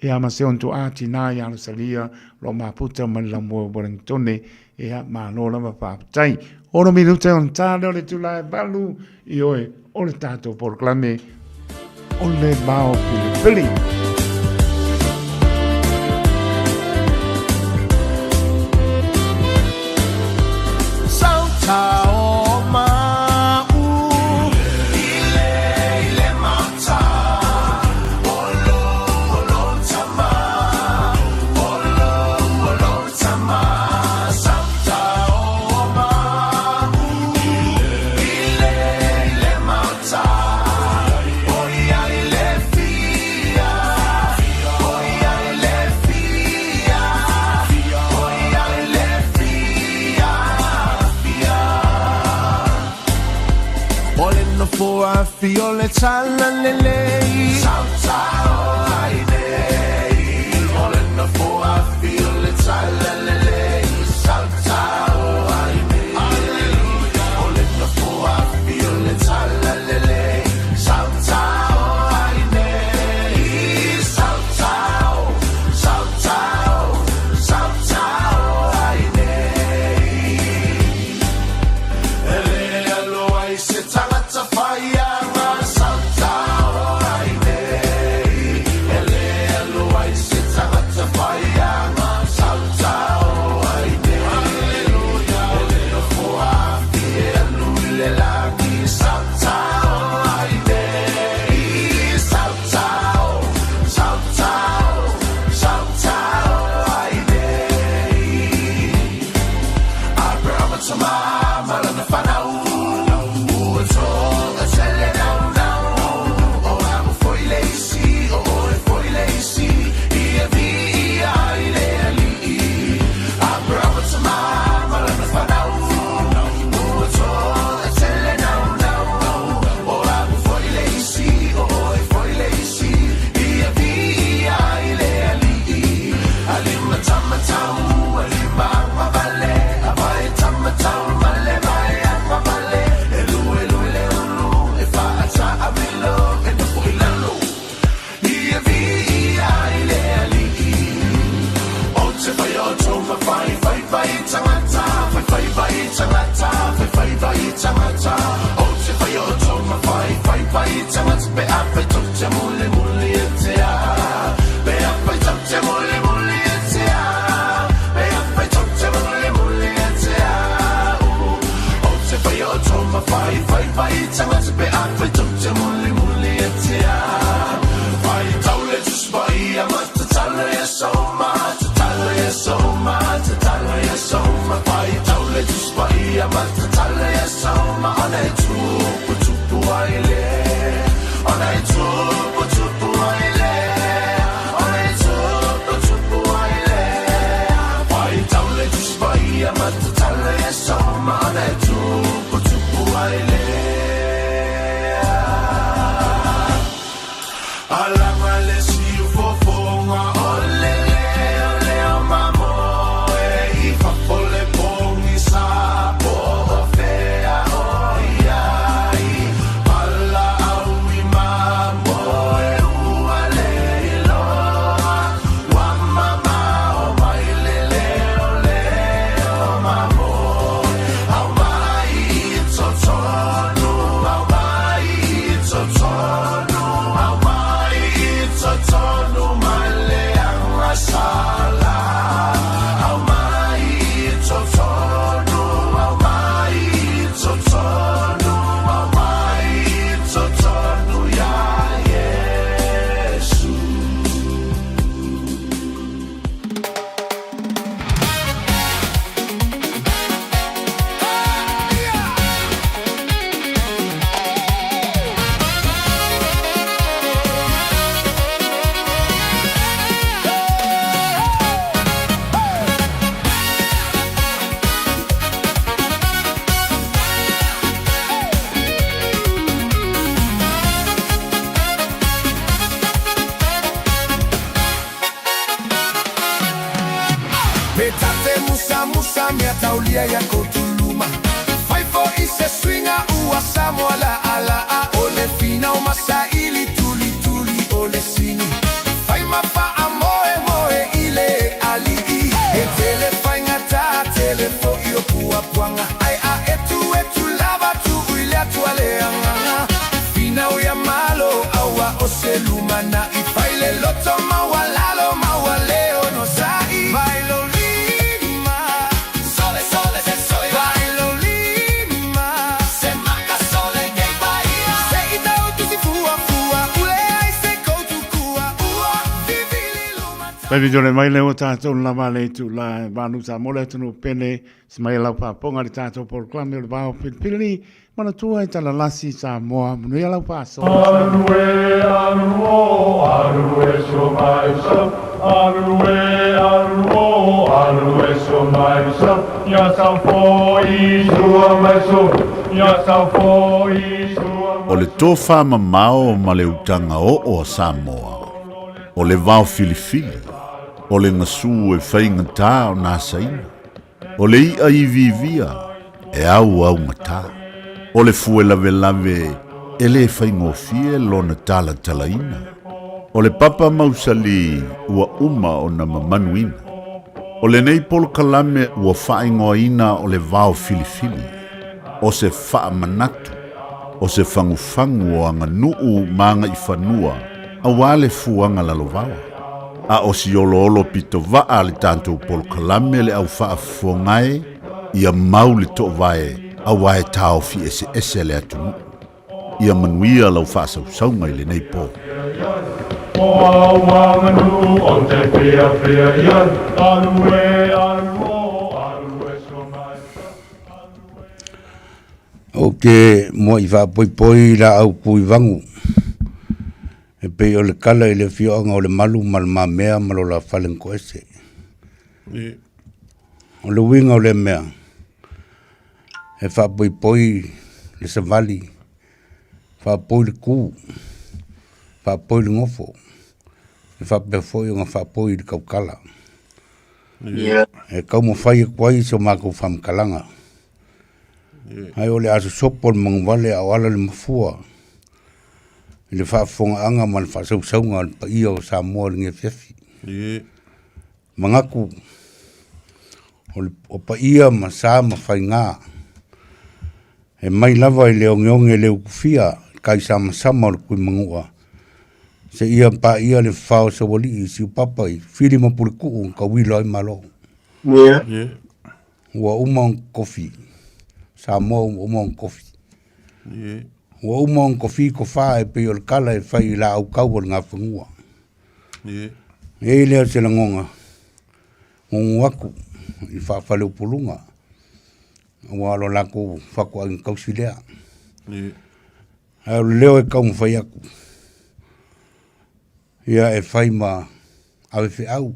S18: e ama se onto ati nā i anu salia, lo māputa man la mua Wellingtone, e mano lama whāptai. Oro minute on tāne o le tula e balu, i oe, o le tātou porklame, o le mao pili.
S6: Sauta o mau, ile mata, olo tama, olo tama, sauta o mau, ile mata. For I feel it's hallelujah. Sauta o aine, all in the for I feel it's hallelujah. Sauta o aine, hallelujah. All in the for I feel it's hallelujah. Sauta o aine, sauta o, sauta o, sauta o aine. Ele lo ai se tanga fire.
S8: tate musa musa mea taulia ya kotuluma Fai fo i se swinga ua Samoa la ala a ole fina o masaili tuli tuli ole sini Fai mapa a moe moe ile ali I E tele fai ngata tele fo i o pua puanga Ai a etu lava tu uile atu ale anganga Fina o ya malo awa o se lumana I fai le loto mawalalo mawaleo no sai Bailo lima Sole sole se soy Bailo lima Se maka sole que bahia Se itau tu si fua fua Ule ai se koutu kua Ua vivili luma
S18: Baby jone mai leo tātou lama le tu la vanu sa mole tunu pene si mai lau pāponga le tātou por klame le vāo pilipili mana tua e tala lasi sa moa munu ia lau pāso.
S4: Arue, aruo, arue so mai so Arue, aruo, arue so mai so Ia sau foi sua mai so Ia sau foi sua
S3: O le tofa mamao ma le utanga o Samoa. O le vao filifili. O le ngasu e whainga tā o nā saina. O le ia I vivia e au au ngata. O le fue lave lave e le whaingofie lona tala talaina. O le papa mausali ua uma o na mamanuina. O le nei polo kalame ua whaingoina o le vao filifili. O se wha manatu. O se fangufangu o anga nuu manga I whanua. A wale fuanga lalovawa. A o si olo pito vaa le tanto polo kalame le au wha fongai. Ia mau le to vae. A wae tau fi ese le atu. Ia manuia lau wha sausaunga I le nei po.
S4: O awanganu o te pia pia ian Arue, aruo, arue so mai
S22: O ke mo I whapoi la au pui vangu. E pe o le kala I le fioanga o le malu malma mea malo la whalenko ese. O le winga o le mea. E whapoi le savali. Whapoi le ku. Whapoi le ngofo. E whapefoi o ngā whapoi le kaukala. E kau mo whai e kwai so mako whamkalanga. Ai o le aso sopo le mangwale au ala le mafua. I le whaafonga anga man whaasausaunga pa ia o Samoa le nge fiafi. Mangaku. O pa ia ma sa ma whai ngā. E mai lava I leo ngionge leo kufia. Kai sama sama o le kui mangua. Se ia pa ia le whao sa wali I siu papai. Whiri ma puri kuu ka wilo ai malo. Ua umang kofi. Samoa umang kofi. Ua umang kofi ko wha e pe o le kala e whai la au kau o ngā whangua. E leo se la ngonga. Ngongu aku. I whawhale upulunga. Ua alo lako whako ang kausi lea. Ai leo e kau mwhai aku. Ia e whai ma awe whi au.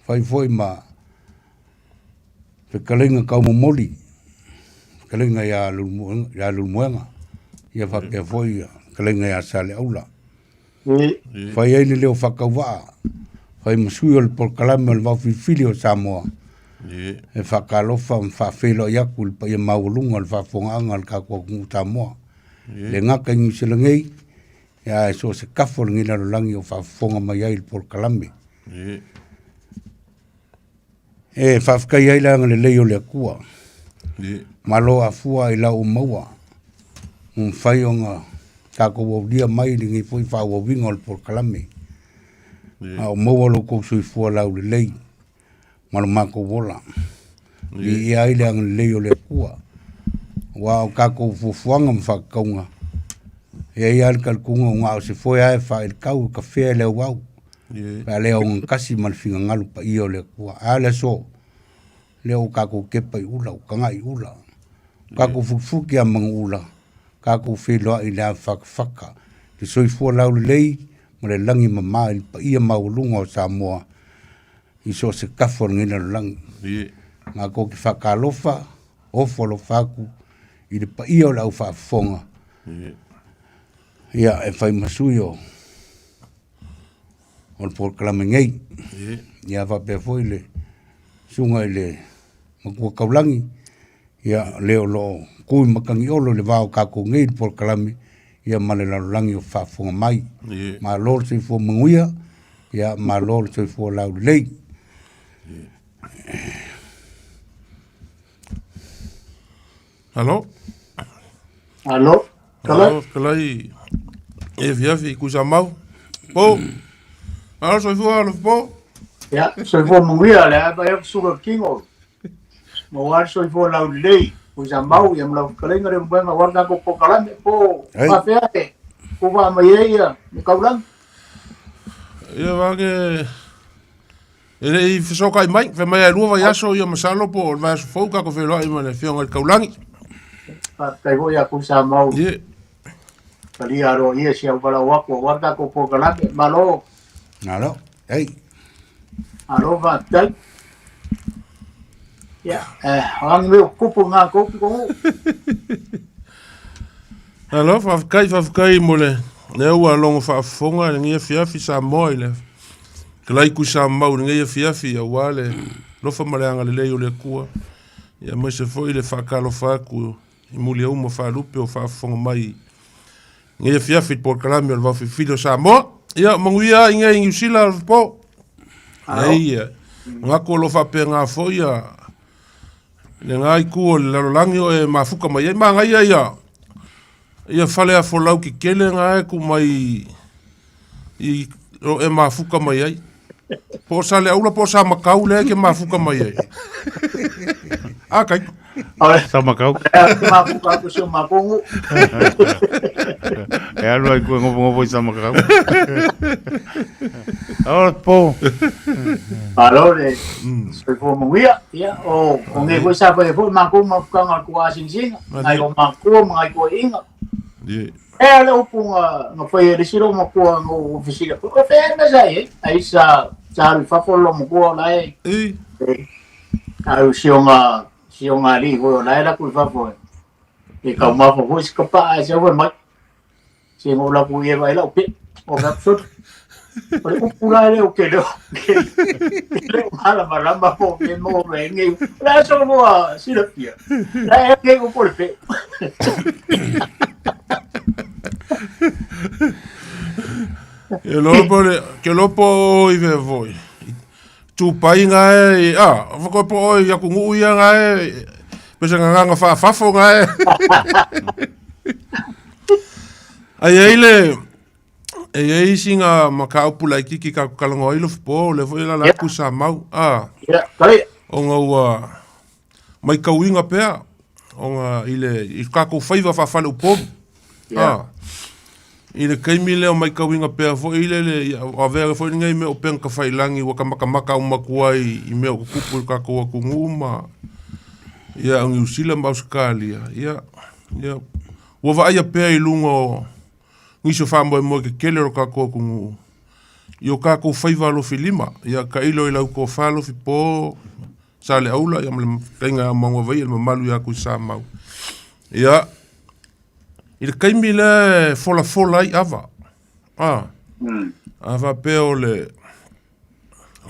S22: Whai foi ma whekalinga kau momoli. Whekalinga ia lulmuenga. Ia whapea foi whekalinga ia sale aula. Whai eini leo whakau waa. Whai masui o le polkalame o le wawhifili o Samoa. E whakalofa whawhelo iaku le pa ia maulunga le whawhongaanga le kakua kungu Samoa. Le ngaka ingi sila ngei. Ia e so se kafo le ngila langi o whawhonga mai ai le polkalame. E whawhkai ai langa le leo le akua. Malo a fua I lau maua. Whai o ngā kako waulia mai li ngi fui whawawinga o le polkalame. O maua lo kou sui fua lau le lei. Malo mako wola. I ai langa le leo le akua. Wa o kako fufuanga mwhakaunga. E ai al kalkunga ngā o se foi ai wha il kau ka whea leo wau. Pa leo ngakasi malwhinga ngalu pa ia o le akua. A le so. Leo kako kepa I ula, kanga I ula. Kako fufuki a mga ula. Kako wheloa I lea whakawhaka. Te soi fua lau le lei. Ma le langi mama I pa ia maulunga o Samoa. I so se kafo ngina langi. Ngā ko ki whakalofa. Ofolo whaku. I le pa ia o lau whaafonga. Ia e whai masui o o le polkalame ngai. Ia whapea foi le sunga i le makua kaulangi. Ia leo lo kui makangi olo le vao kako ngai le polkalame. Ia male lalulangi o whafunga mai. Ma lor se fua manguia. Ia ma lor se fua lau lei.
S1: Hello?
S5: Hello?
S1: Hello, kalai. Fiafi, kusa mau. Po. Hello, soy fua lo po.
S5: Ya, soy fua manguia le apa ya suka kingo. Mawar soy fua lau lei. Kusa mau yang lau kalai ngare mbenga warna ko pokalan po. Mafia e. Kuba maiya ni kaulang.
S1: Ia wage. Ele I fisoka I mai, fe mai rua vai aso ia masalo po vai aso fouka ko felo I mane fionga I kaulangi.
S5: Kai ho ya kusa mau.
S1: Ye.
S5: Kali aro ia sia bala wako warna ko pokalan malo.
S22: Nalo. Hey.
S5: Alo va tai. Ya, ang meu kupu nga kupu ko.
S1: Hello, fa kai mole. Ne ua longo fa fonga ngia fiafi Samoa ile. Kalai ku Samoa ngia fiafi ya wale. Lo fa malanga le leo le kua. Ya mo se foi le fa kalo fa ku imuli uma fa lupe o fa fonga mai. Ngia fiafi por kalami va fi filo Samoa. Ya manguia inga ingusila po. Ia. Ngako lo fa penga fo ya. Le ngai ku le langi o e mafuka mai manga ia. Ia fale a folau ki kele nga e ku mai I o e mafuka mai ai. Po sale aula po sa makau le ke mafuka mai ai. Kai.
S18: Sa makau.
S5: Mafuka ko sa makongo.
S18: E alo ai ku ngopo sa makau. Oh po.
S5: Alo le. Soy fua manguia. Ya o nge ko sa pa fo makongo mafuka nga ku asing. Ai o makongo ngai ko inga. Le upunga nga foi ele siro mo ko ngo oficina. Ko fe na sai ai sa fa folo mo ko na ai. Ai sionga li ko na la ku fa fo. E ka ma fo ko skapa ai se wo mai. Se mo la ku ye vai la pe. O ga sot. Ore upura le o ke do. Le mala maramba po ke mo vengi. La so mo siro pia. La ke ko por pe.
S1: Ke lopo I ve voi. Tu pai nga e, whako po oi, aku ngu ia nga e, pesa nga whafafo nga e. Ai ei singa makau pula I kiki ka kalango I lofu po, le foi la laku sa mau. O nga ua, mai kauinga pea, o nga I kako whaiva whafale upomu. I le kaimi leo mai kauinga pea fo I le a vera fo ngai me o penka whailangi waka makamaka o makuai I mea o kupu kako wa kunguma. Ia ang usila mauskalia. Ia wa vai pea I lungo ngiso fambo mo ke kele ro kako kungu. Io kako whaiva lo filima. Ia ka ilo I lau ko falo fi po sale aula ia mle tenga mango vai le malu ya ku sa mau. Ia I kaimi le fola I ava. Ava peo le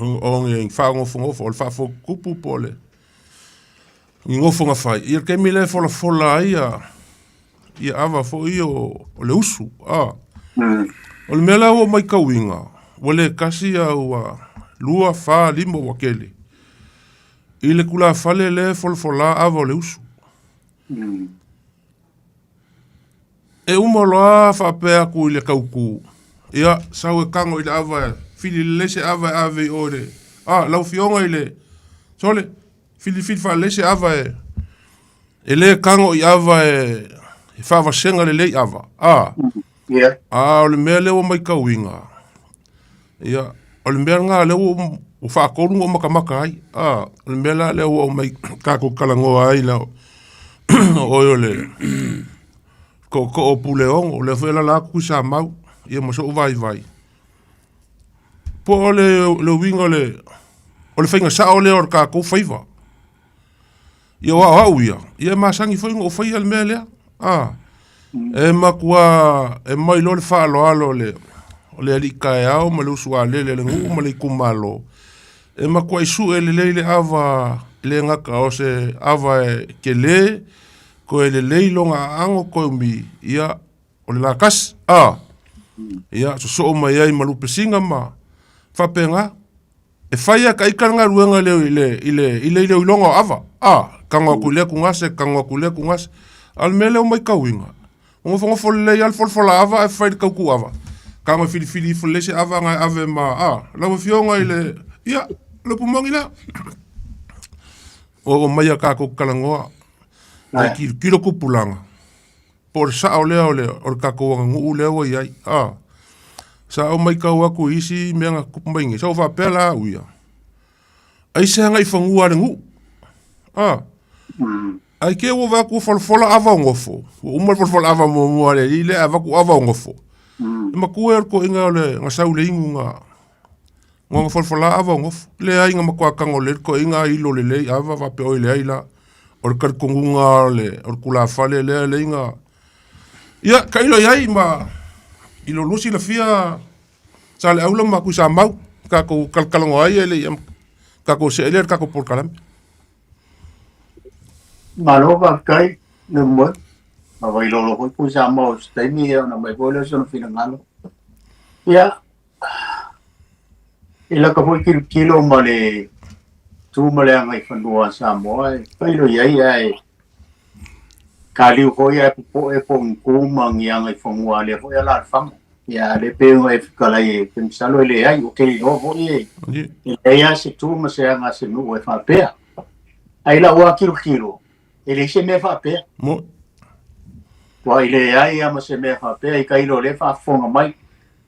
S1: o nge ngofo o le whafo kupu po le ngofo nga whai. I kaimi le fola I ava fo I o le usu. O le mela o mai kauinga. O le kasi au lua wha limo wakele. I le kula fale le fola ava o le usu. E umoloa whapea ku I le kauku. Ia, sau e kango I le ava, fili lese ava ave ore. Lau fionga I le, sole, fili wha lese ava e. E le kango I ava e whawa senga le lei ava. O le mea leo mai kauinga. Ia, o le mea ngā leo o whakorunga o makamaka ai. O le mea leo o mai kako kalangoa ai lao. Oio le... Ko o puleongo, le fwela la ku sa mau, ia maso vai. Po le wingo le, o le whainga sa o le or ka kou whaiva. Ia wa ia, ia masangi whainga o whaia le mea lea. E makua, e mai lo le whaalo alo le, o le ali kai au ma le usua le ngu ma le kumalo e ma kwa isu e le ava le ngaka o se ava ke le ko e le longa ango ko mi ia o le lakas ia so mai ai ma lupe singa ma fapenga e faia ka ikanga ruanga ile longa ava kanga kule kungase al mele o mai kawinga ngo fo le al fol ava e fai ka ku ava kanga fili fo le se ava nga ave ma la fionga ile ia lo pumongi la o mai ka ko kalangoa ai kilo kupulanga por sa ole o ka ko ngu le o ia sa o mai ka wa ku isi me nga kupumbangi sa va pela uia ai se nga ifangua ngu ai ke o va ku folfola ava ngofo o mo folfola ava mo le ile ava ku ava ngofo ma ku ko inga le nga sa le inga ngo folfola ava ngofo le ai nga makwa ka ngole ko inga ilo le ava va pe o le aila or kar kungunga le or kula fale le inga ia kailo yai ma ilo lusi la fia sale aula ma ku sa mau ka ko kalkalango ai le ka ko se ele ka ko por kalam
S5: malova kai le mo ma vai lo ku sa mau stai mi na mai bole sono fino ngalo ia ila ka foi kilo male tu male ngai fanua Samoa kailo yai ai kaliu ko ia po e po kuma ngai fangua le foi ala fam ya le pe ngai kalai pensalo le ai o ke no foi e ia se tu ma se nga se no e fa pe ai la wa kilo ele se me fa pe
S1: mo
S5: wa ile ai ama se me fa pe ai kailo le fa fonga mai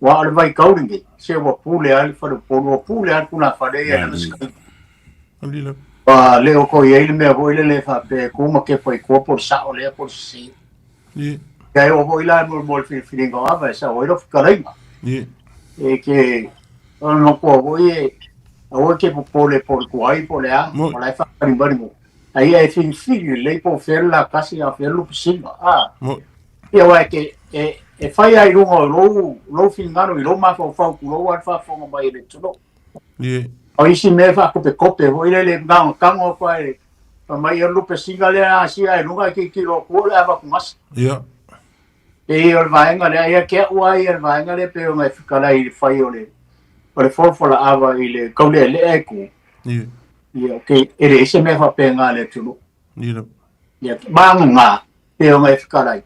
S5: wa al vai kauringi se wa pule al fa po pule al kuna fa de ya
S1: alila
S5: wa le o ko ye me vo le fa pe kuma ke foi ko por sa o le por si kai o vo ila mo filingo ava sa o ro karaima e ke no ko vo ye o ke po le por ko ai po le a o la fa bari mo ai ai fin le po fer la casi a fer lu pisino e wa ke e fai ai lo fingano i lo ma fa ku lo wa fa fo mai le tulo o isi me fa kope o ile ngang kango ko ai pa mai lu pisino le a si ai lunga ki lo ko le ava ku mas e o vai ngale ai ke o ai vai ngale pe o mai fikala i fai o le fo la ava ile ko le e ku okay ere ese me fa pe ngale tulo banga pe o mai fikala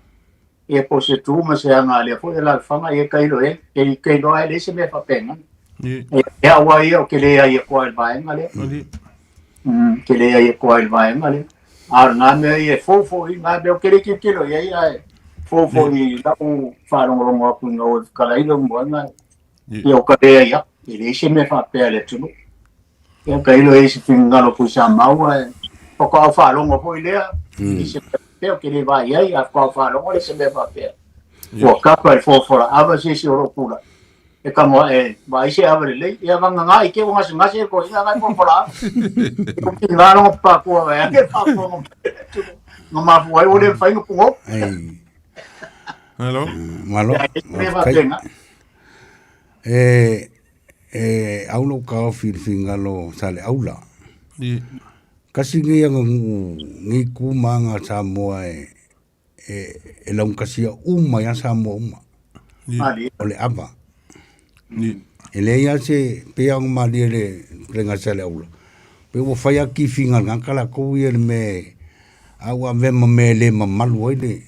S5: e po se tu ma se anga le fo la fama e kailo e kailo ai ese me fa pe ngale e wa e o ke le ai ko al vai ngale ke le ai ko al vai ngale ar na me e fo i na be o ke le kilo e ai fo i la u fa ro mo ku no fikala i lo mo na e o ka e ai ere ese me fa pe le tulo e kailo e se fingalo ku sa mau e o ka fa longo foi lea i se pe o que le vai ai a ka fa longo le se me fa pe o ka pa fo ava se o kula e ka mo e vai se ava le e ava nga i ke o ngase ko ina ngai fo la o ki ngalo pa ko e ke fa ko no ma foi o le fai no pungo
S1: hello
S22: malo aulo ka fingalo sale aula kasi ngia ngi kumanga Samoa e laung kasi ya Samoa ole ava ele ya se peang mali le prenga sale aula pe wo faya ki fingal ngakala ko ye me awa ve me le malu ile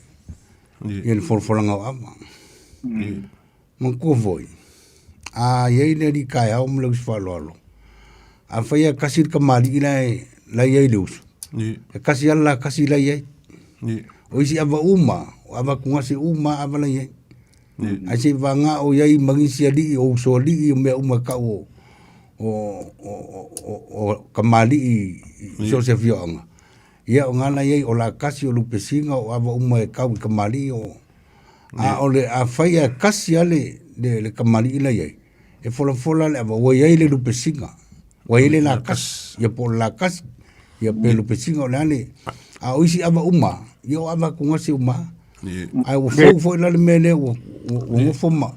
S22: el forfolanga ava mon ko voi ye ne di kai au mlo sfalo a faya kasir kamali ila la ye lus kasi alla kasi la ye o isi ava ava kungasi ava la ye asi vanga o ye mangisi ali o so ali me ka o kamali so se fianga ia ngana ye o la kasi o lupesinga o ava ka kamali o ole a faya kasi ale le kamali ila ye e fola le ava o ye le lupesinga o ye la kas ye por la kas ye pelo pesinga ole a oisi ava yo ava kungasi ai o fo la mele o fo ma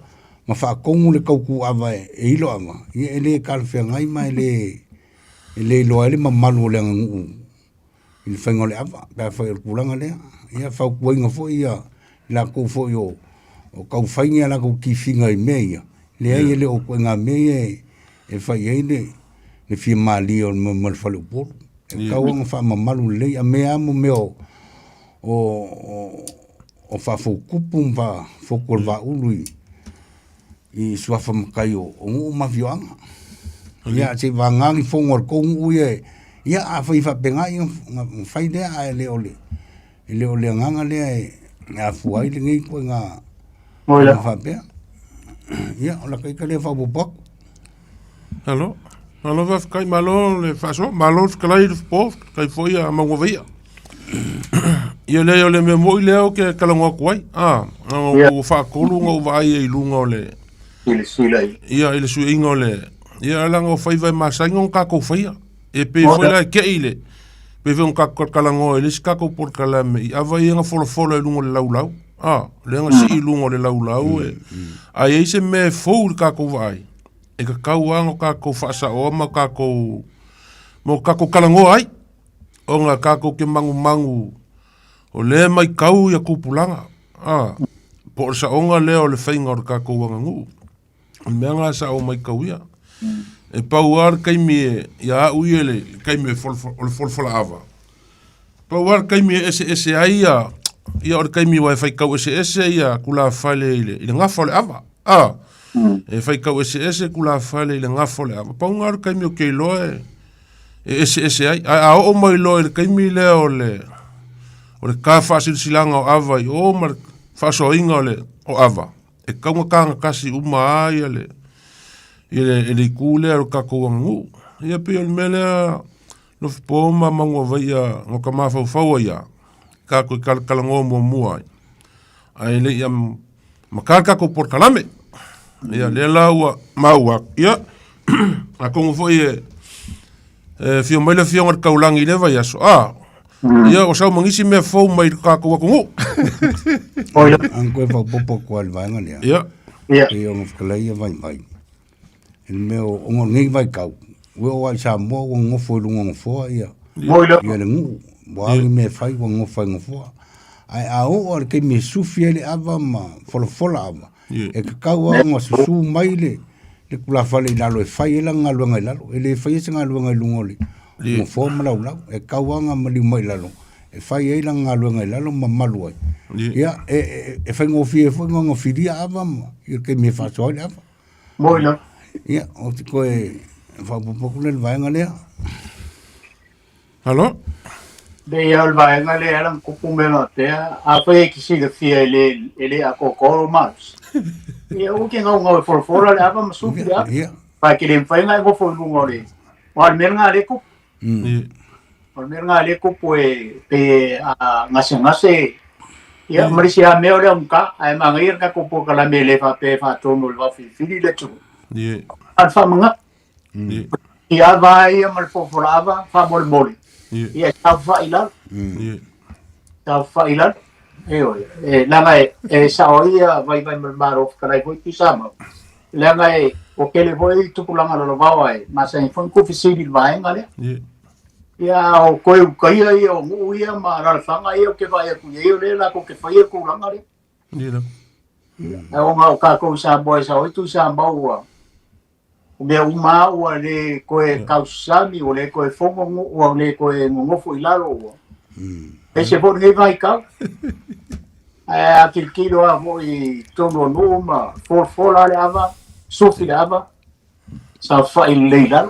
S22: ma fa kongu le kauku ava e ilo anga ia ele kalfia ngai mai le lo ele ma malu le ngu il fengo le ava pa fa el kulanga le ia fa ku inga fo ia la ku fo yo o kau fainga la ku ki finga i meia le ai ele o ku nga meia e fa ele le fi mali o mo fa le por e kau nga fa ma malu le a mea mo meo o fa fo kupum va fo kol va ului i suafa makai o ngu mawioanga. Ia te wangangi whongor kongu ia ia a whaifa penga i whai lea a leo le. E leo le nganga lea e a fuai le ngai koe ngā whapea. Ia o la kai ka lea whapupak.
S1: Hello. Malo va kai malo le faso malo skalai de pof kai foi a mangovia. Ia leo le me moi leo ke kalango kwai. O fa kolu ngo vai e lungo le. Ia ele su ingole. Ia lango fai vai masango ka ko faia. E pe foi la ke ile. Pe ve un ka kalango ele ska ko por kalame. A vai nga folo e lungo le laulau. Le nga si lungo le laulau e. Ai se me fou ka ko vai. E ka kauanga ka ko fasa o ma ka ko mo ka ko kalango ai. O nga ka ko ke mangu. O le mai kau ya kupulanga. Por sa onga leo le fainga o ka ko wanga ngu. Menga sa o mai kauia. E pauar kai mi ya uiele kai mi fol ava. Pauar kai mi ese ai ya or kai mi wifi kau ese ya kula fale ile nga fol ava. E fai kau ese kula fale ile nga fol ava. Pauar kai mi ke lo ese ai o mai lo kai mi le o le ka fasil silanga o ava o mar faso inga o ava. E kaunga kanga kasi uma ai ele kule aro kako wangu. Ia pe o mele no fpoma mango vaia no kamafa faua ia. Kako kalango mua. Ai le ia makarka ko por kalame. Ia le laua maua. Ia a kongo foi fio mele fio ngar kaulangi le vai aso. Ia o sau mangisi me fou mai kako wakungu.
S22: Anko e whapopo kua le vaenga lea. E o ngafkalai e vai mai. E meo ongo ngai vai kau. Ue o ai Samoa o ngofo i lunga ngofoa ia. Ia le ngu. Waangi me whai o ngofa i ngofoa. Ai a o ar kei me sufi ele ava ma fola ava. E ka kau a ngā susu mai le kula whale i lalo e whai e la ngā luanga i lalo. E le whai e se ngā luanga i lunga le. Ngofoa malau. E kau a ngā mali mai lalo. E whai e la ngā luanga i lalo ma malu ai. Ia, e whai ngofi e whai ngofi ria ava ma. Ia kei me whasoa le ava.
S5: Moina.
S22: Ia, o te koe whapupokule le vaenga lea.
S1: Halo?
S5: Dei al vaenga lea lang kupumena tea. A whai e kisi le fia ele a kokoro mas. Ia uke ngau forfora le ava masuki le ava. Pai ki le whainga e ngofo lungo le. Wal meranga le kup. Wal meranga le kup pe ngase. Ia marisia meo le umka. Ai mangir ka kupo kala mele fa pe fa tono le wa fili le tu. Alfa manga. Ia vai mal fofolava fa mol. Ia fa ilal. Fa ilal. Langa saoia vai mal maro kala foi tu sama. Langa o que le foi tu kulanga lo vai, mas em foi ku fisili vai ngale. Ia o koi kaia ia o ia ma ra fanga ia o que vai ku ia le la ko que foi ku langa le. O nga o ka ko sa boy sa o tu sa baua. O me uma o le koe kausami o le koe fongo o le koe ngofo ilalo. Ese por ngai vai ka. A kilo a voi tono noma for ale ava sofi ava sa fa il leila.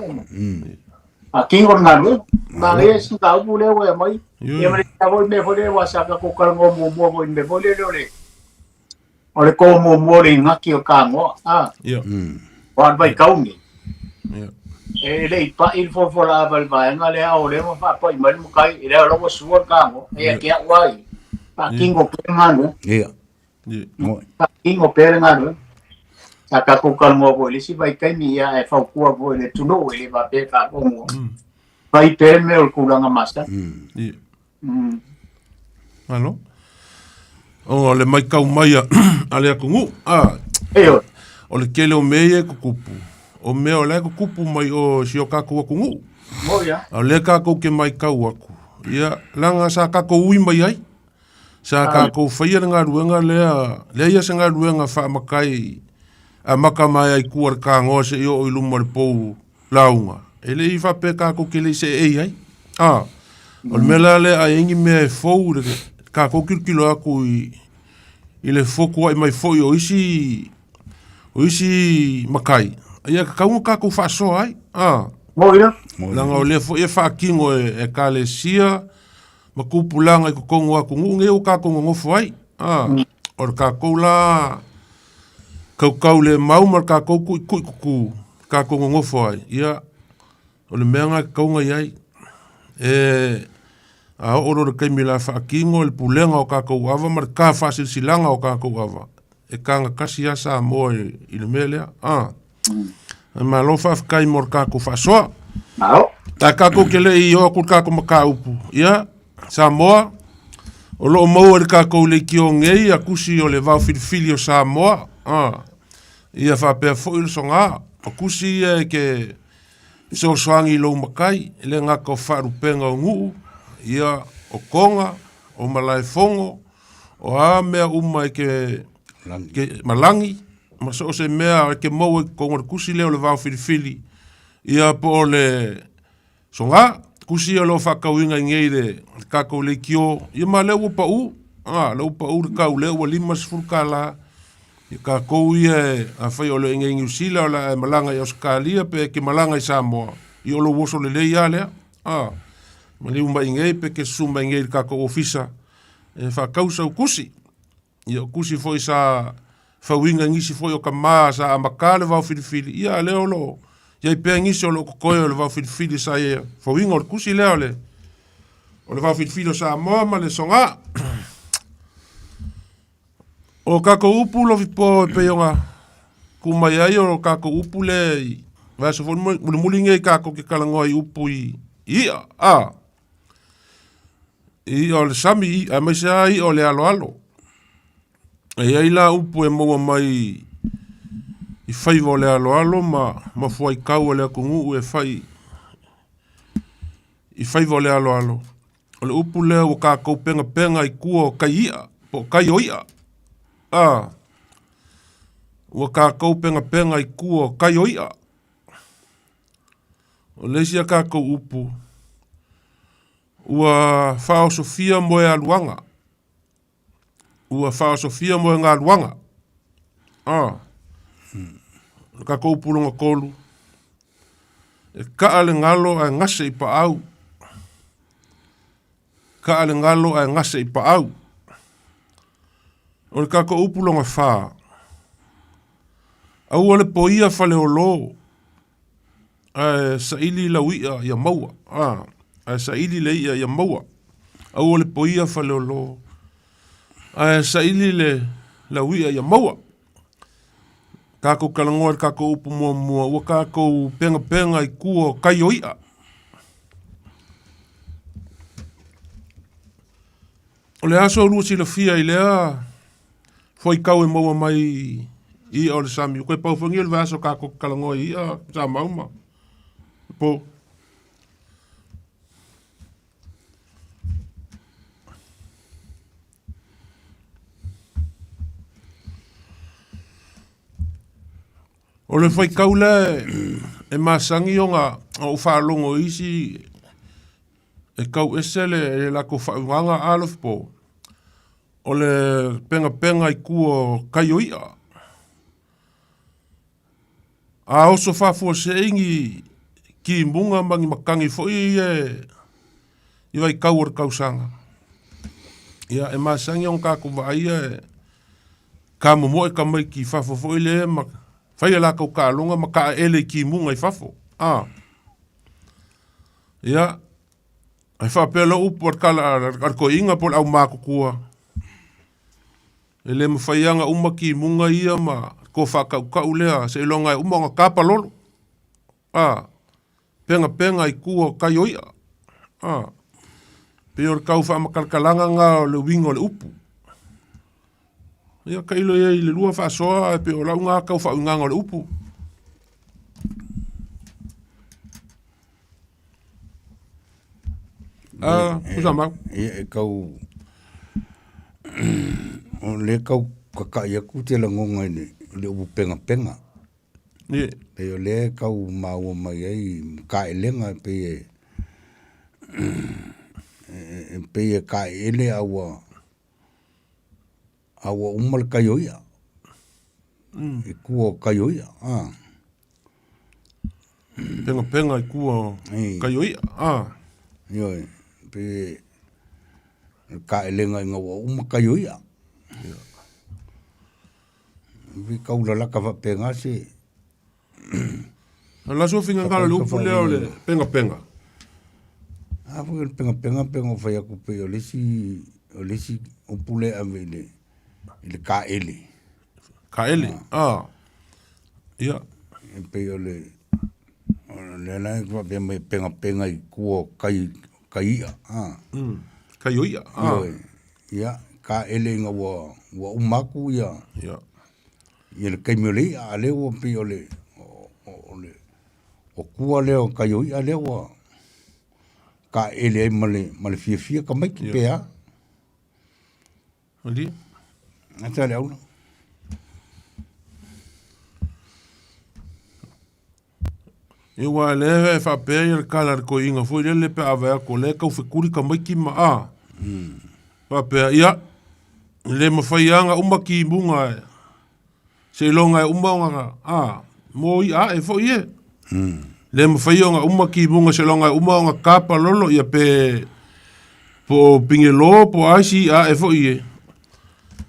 S5: A kingo ngalo. Ma es ta u le o mai. E me ta voi me vole wa sa ka ko kalmo mo me vole le. Ole ko mo le ngaki o ka mo. Wan vai kaungi. E lei pa il fofolava il vai ngale a ole mo fa poi mal mo kai ile lo suo ka mo e ke wai pa kingo pengano pa kingo pengano aka ko kalmo bo le si vai kai mi ya e fa ku bo le tu no ile va pe ka ko mo vai pe me o kulanga masta
S1: Alo o le mai kau mai ale ko ngu o le kele o mea kukupu. O mea o le kukupu mai o si o kako aku ngu.
S5: Moia.
S1: O le kako ke mai kau aku. Ia, langa sa kako ui mai ai. Sa kako whaia ngā ruenga lea ia se ngā ruenga wha makai a maka mai ai kuar ka ngose i o ilu mare pou launga. E le i whape kako ke le se ei ai. O le mela le a ingi mea e fau kako kirkilo aku i le foku ai mai foi o isi makai. Ia ka kaunga kako whaso ai.
S5: Moia.
S1: Langa o le foi e whaakingo e ka le sia ma kupulanga i kukongo aku ngunge o kako ngofo ai. O le kako la kau le mau mar kako kuku kako ngofo ai. Ia o le meanga kaunga iai a oro le kaimila whaakingo le pulenga o kako ava mar ka whasilsilanga o kako ava. E kanga kasi asa mo i le melea. Ma lo whafkai mor kako whasoa. Ta kako kele i o kur kako maka upu. Ia, Samoa, o lo mau le kako le ki o ngei a kusi o le vau filifili o Samoa. Ia whapea fo il songa. O kusi e ke so soangi lo makai, le ngako wharupenga o nguu. Ia, o konga, o malai fongo, o a mea umai ke malangi. Ma so se mea ke mau e konga kusi leo le vau filifili. Ia po le songa, kusi o lo whakauinga ngei de kako le kio. Ia ma leo pa u, leo pa u kau leo lima sifurka la. Ia kako ia a whai o le inga ingi usila o la malanga i Australia pe ke malanga i Samoa. Ia o lo woso le lea lea. Ma le umba ingei pe ke sumba ingei kako ofisa. E whakausa u kusi. Ia kusi foi sa whauinga ngisi foi o ka maa sa amakale vau filifili. Ia leo lo. Ia i pea ngisi o lo kokoe o le vau filifili sa ia. Whauinga o le kusi leo le. O le vau filifili o Samoa ma le songa. O kako upu lo vipo e peonga. Kumai ai o kako upu le. Vaso fo mulinge i kako ke kalangoa i upu i. Ia, I o le sami, a mai sa i o le alo alo. E ai la upu e maua mai i whaiva o le alo alo ma fuai kau o le akungu e whai i whaiva o le alo alo. O le upu lea o kako penga penga i kua o kai ia, po kai o ia. Ua kako penga penga i kua o kai o ia. O lesia kako upu. Ua whao Sofia mo e aluanga. Ua whao Sofia mo e ngā aluanga. Kako upu longa kolu. E kaa le ngalo a ngase i pa au. Kaa le ngalo a ngase i pa au. O le kako upu longa whaa. Au ole po ia whale o lo. Sa ili la uia ia maua. Sa ili le ia maua. Au ole po ia whale o lo. Sa ili le la uia ia maua. Kako kalangoa kako upu mua mua. Ua kako penga penga i kua kai o ia. O le aso rua sila fia i lea. Foi kau e maua mai i o le sami. Koe pau whangi o le vaso kako kalangoa i ia. Sa mauma. Po. O le whai kaule e masangi o ngā o whaalongo isi e kau esele e lako whaunganga alof po. O le penga penga i kua kai o ia. A oso whafua se ingi ki munga mangi makangi foi i vai kau or kausanga. Ia e masangi o ngā kuwa ia e ka momo e ka mai ki whafua foi le maka. Whai ala kau ka alunga ma ka ele ki munga i whafo. Ia. Ai whapela upu ar kala ar ko inga pol au mako kua. Ele ma whaianga uma ki munga ia ma ko whakau kau lea se ilonga e uma ngā kapa lolo. Penga penga i kua kai oia. Peor kau wha makalkalanga ngā le wingo le upu. Ia ka ilo ia i le lua whaasoa e pe o lau ngā kau whaunganga o le upu. Kusa mau?
S22: E kau... O le kau kakai aku te langonga i le upu penga. Pe o le kau maua mai ai ka elenga pe e ka ele awa umal kaioia. E kua kaioia.
S1: Penga i kua kaioia.
S22: Ioi, pe ka elenga inga wa uma kaioia. Vi kau la laka va penga se.
S1: La so finga ngala le upu leo le penga.
S22: Fu el penga fa ya ku pe o lesi upu le avele. Il ka ele.
S1: Ka ele. Ia.
S22: Pe o le la ko be me penga i ku kaia.
S1: Kaioia.
S22: Ia, ka ele nga wa umaku ia.
S1: Ia.
S22: Ia le kaimele a le o pe o le o kua le o kaioia le wa ka ele ai male fia ka mai ki pe a.
S1: Ali.
S22: Ata le au.
S1: E wa le fa pe il kala ko inga foi le pe ava ko le ka fe kuri ka mai ki ma fa pe ia le ma fai anga uma ki bunga se longa uma mo ia e foi e le ma fai anga uma ki bunga se longa uma kapa lolo ia pe po pingelo po asi e foi e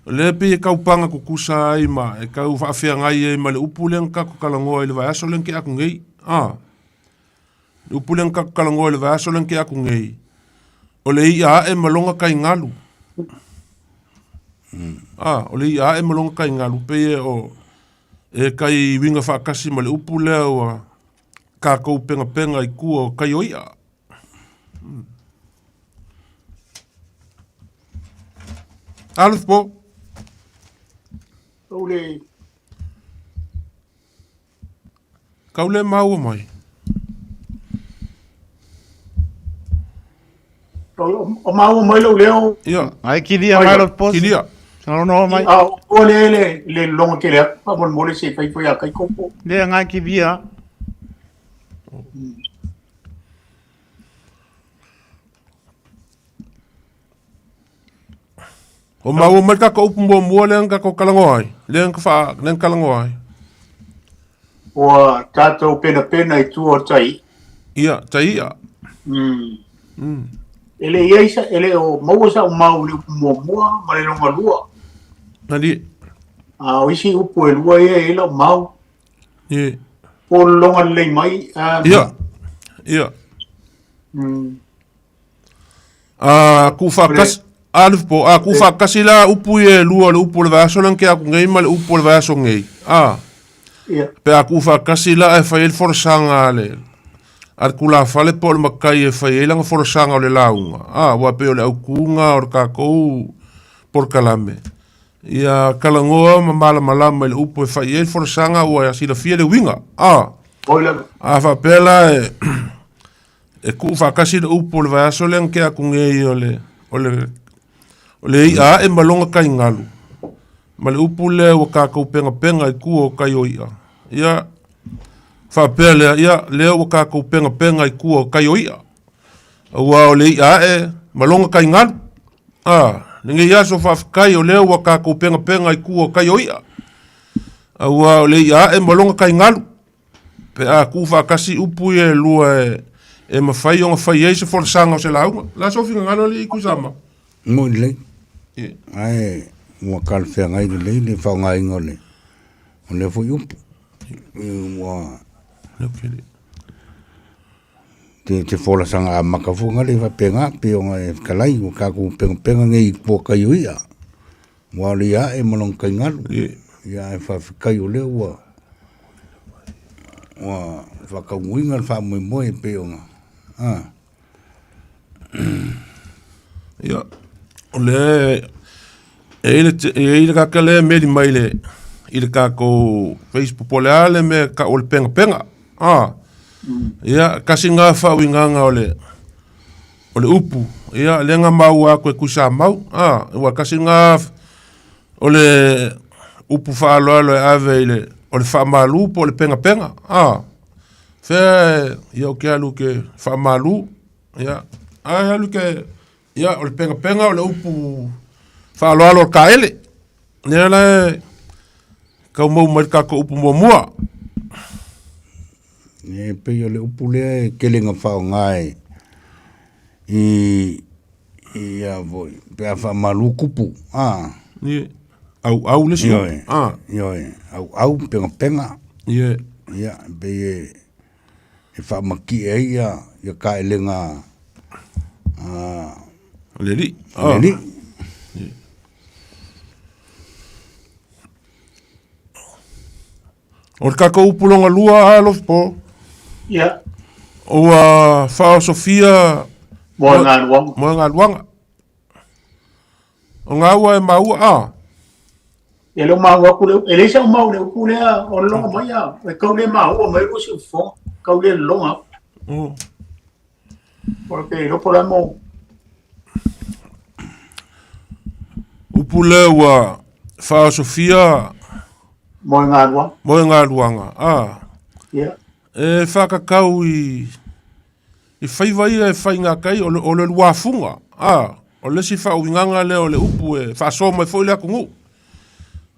S1: le pe ka upanga ku kusa ai ma e ka fa fe ngai ma le upulen ka ko kala ngoi le va so len ki aku ngai upulen ka kala ngoi le va so len ki aku ngai o le ia e malonga kai ngalu o le ia e malonga kai ngalu pe o e kai winga fa kasi ma le upule o ka ko penga i ku o kai o ia Alf po Kaule mau mai.
S5: O mau mai lo leo.
S1: Ia.
S18: Ai kilia mai lo pos.
S1: Kilia.
S18: No mai.
S5: O le longa ke le pa mon mole se kai foi a kai kopo.
S18: Le ngai kilia.
S1: O mau mai ka ko upu mo le ka ko kalangoi. Le ka fa le kalangoi.
S5: O tato pena i tu o tai.
S1: Ia, tai ia.
S5: Ele ia ele o mau sa o mau ni mo ma le longa lua.
S1: Nadi.
S5: O isi upu e lua e lo mau.
S1: Ie.
S5: O longa le mai.
S1: Ia. Ku fa kas Alf po ku fa kasila upu e lua le upu le vaso lan ke aku ngai mal upu le vaso ngai. Pe aku fa kasila e fa el forsanga le. Ar kula fale po le makai e fa el nga forsanga le launga. Wa pe le aukunga or ka ko por kalame. Ia kalangoa malama le upu e fa el forsanga wa si la fie le winga. Fa pela e ku fa kasila upu le vaso lan ke aku ngai ole ia e malonga kai ngalu. Ma le upu le o ka kou penga i ku o kai o ia. Ia, fa pele ia le o ka kou penga i ku o kai o ia. Ua o le ia e malonga kai ngalu. Ninge ia so fa kai o le o ka kou penga i ku o kai o ia. Ua o le ia e malonga kai ngalu. Pe ku fa kasi upu e lua e mawhai o nga whai e se forsanga o se launga. La so finga ngalo li iku sama.
S22: Mo le. Ai mo kal fe ngai le fa ngai ngole. O le fo yup. Mo te fola sanga makafu ngale fa penga pe o ngai kalai o ka ku penga ngai po kai ia. Mo le ia e molong kai ngalu. Ia e fa kai o le wa. Wa fa ka winga fa mo pe o nga.
S1: Ia. Ole Ele kakale me di maile. Ile kako Facebook pole ale me ka ole penga. Ia kasi ngā whawinganga ole upu. Ia lenga mau a koe kusa mau. Ua kasi ngā ole upu whaaloalo e ave ile ole whaamalu po ole penga. Whea ia o ke alu ke whaamalu. Ia alu ke ia ole penga ole upu whaaloalo ka ele. Nea lai kau mau mai kako upu mua.
S22: Ne pe ole upu le kelinga whao ngai. Ia voi pe a malu kupu.
S1: Ni au le sio.
S22: Yoi. Au penga.
S1: Ia
S22: be e wha maki ia ka elenga
S1: Leli. O kako upulonga lua alof po.
S5: Ia.
S1: O Whao Sofia.
S5: Moe ngā
S1: luanga. O ngā ua e maua
S5: E lo mau aku le e le sa mau le ku le o lo mai ya e kau le mau o mai ko se fo kau le longa. Porque lo podemos
S1: upule ua Whao Sofia.
S5: Moe ngā
S1: luanga.
S5: Ia.
S1: E whakakau i whaiwai e whai ngā kai o le luafunga. O le si whauinganga le o le upu e whaasoma e fwoi le akungu.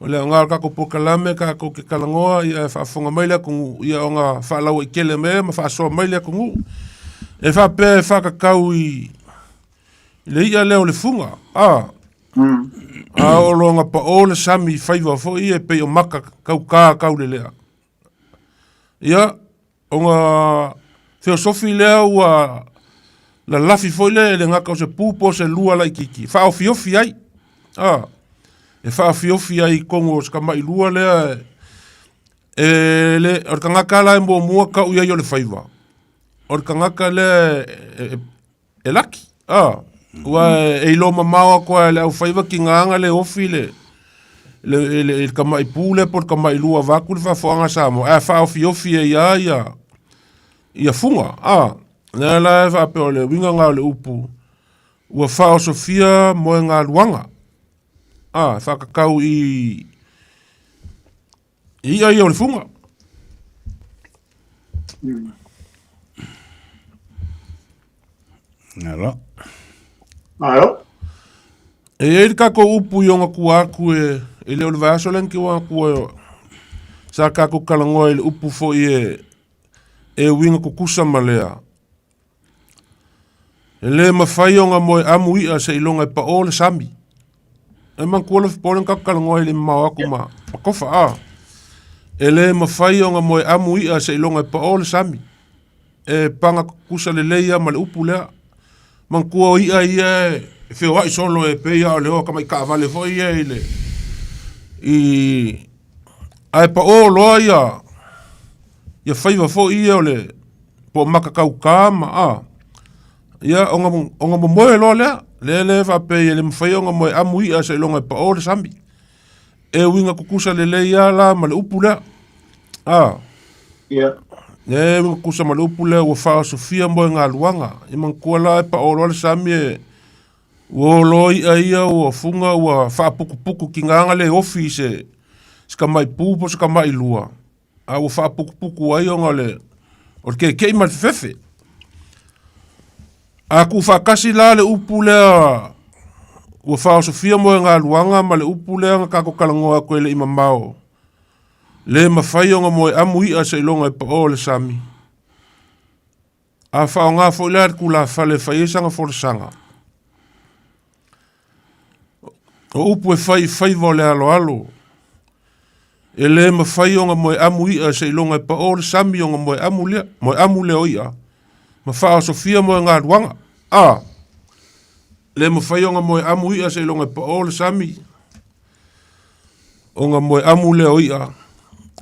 S1: O le ngā kako pokalame kako ke kalangoa i e whaafunga mai le akungu. Ia o ngā whaalau i kele me ma whaasoma mai le akungu. E whape e whakakau i le ia le o le funga. O longa pa o le sami whaiwa fwoi e pei o maka kau le lea. Ia o ngā theosofi lea ua la lafi foi le ngaka o se pupo se lua la ikiki. Wha ofiofi ai. E wha ofiofi ai kongo ska mai lua lea le or ka ngaka la mo mua ka uia yo le whaiwa. Or ka ngaka le e laki. Ua e ilo mamawa koa le au whaiwa ki nganga le ofi le ka mai pule por ka mai lua vaku le whafoanga Samoa. Wha ofiofi e ia funga. Nea la e whape o le winga ngā le upu. Ua Whao Sofia moe ngā luanga. Whakakau i ai o le funga.
S5: Alo.
S1: E e kako upu i onga kuaku e le o le vaso lenki wa kua sa kako kalangoa i le upu fo i e winga kukusa malea. E le mawhai o ngā moe amu ia se ilonga e pa o le sami. E man kua le whapore kakalangoi le mau aku ma kofa E le mawhai o ngā moe amu ia se ilonga e pa o le sami. E panga kusa le leia ma le upu lea. Man kua o ia e whio hai solo e pe ia o le o kamai ka vale fo ia i le. Ai pa o loa ia. Ia whaiva fo ia o le po makakau kāma Ia onga moe loa lea. Le whape le mwhai onga moe amu ia se ilonga e pa o le sami. E winga kukusa le leia la ma le upu lea.
S5: Ia.
S1: E winga kukusa ma le upu lea ua Whao Sofia moe ngā luanga. I man kua la e pa o loa le sami e ua loi ia ua funga ua whaapukupuku ki nganga le ofi se ska mai pupo ska mai lua. Ua whaapukupuku ai onga le o ke kei ma fefe. Aku whakasi la le upu lea ua Whao Sofia moe ngā luanga ma le upu lea ngā kako kalangoa koe le ima mao. Le mawhai o ngā moe amu ia se ilonga e pa o le sami. A whao ngā fo lea ku la whale whaiesanga fo le sanga. O upu e whai vo le alo. E le mawhai o ngā moe amu ia se ilonga e pa o le sami o ngā moe amu lea o ia. Ma Whao Sofia moe ngā luanga. Le mawhai o ngā moe amu ia se ilonga e pa o le sami. O ngā moe amu lea o ia.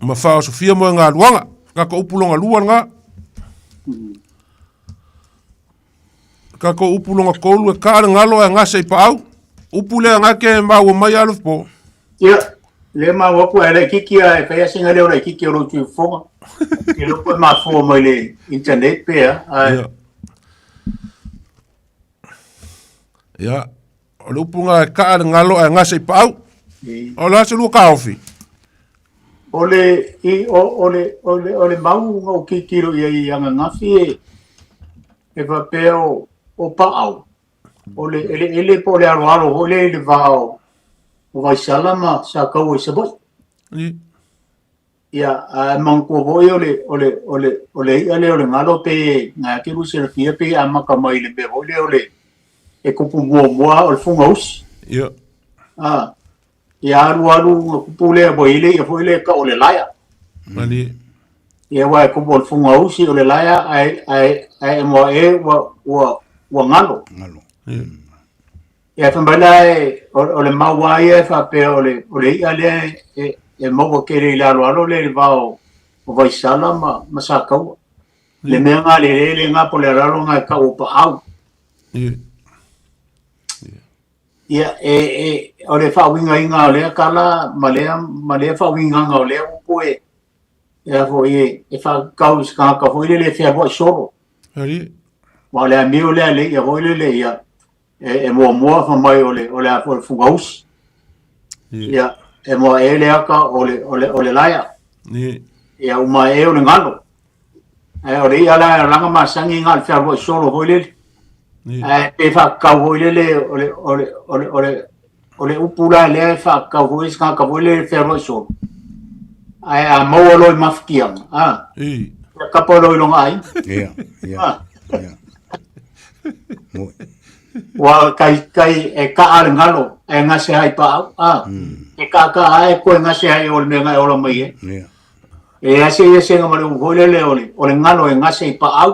S1: Ma Whao Sofia moe ngā luanga. Kako upulonga lua ngā. Kako upulonga kolu e kāre ngalo e ngase i pa au. upule ngake mau mai alu po.
S5: Ia, le ma wapu ele kikia e pea singa leo le kikia ro tu fonga. Ke lo ko ma fo mo le internet pea.
S1: Ya, o le upunga ka ngalo e ngase pau. O la se lu ka ofi.
S5: Ole mau o kikiro ia anga ngafi e va peo o pau. Ele po le aro ole le vao. O vai salama sa ka o se boy. Ya, mangko boy ole ngalo pe nga ke bu se fia pe ama ka mai le be ole e kupu mo o funga us.
S1: Ya.
S5: Ya aru pule boy le foi le ka ole laya.
S1: Mali.
S5: Ya wa kupu funga us ole laya ai mo wa ngalo. Ya tambala ole mawai fa pe ole ale e mo ke le alo le vao o vai sala ma sa ka le menga le nga po le ralo nga ka o pa au ya ole fa winga inga le kala male fa winga nga le po ya fo e fa ka fo le fe bo solo
S1: ali
S5: wala mi ole le ya ole ya e mo fa mai ole a fo fugaus ya e mo ele aka ole laya ya uma ole ngalo ole ala langa masangi ngal fa bo solo ole e fa ka ole ole upula le fa ka ole fa bo solo a mo lo mafkiam ka polo lo ngai wa kai e ka al ngalo e ngase ai pa e ka ai ko ngase ai ol menga ol mai e ase ngalo ole ngalo e ngase pa au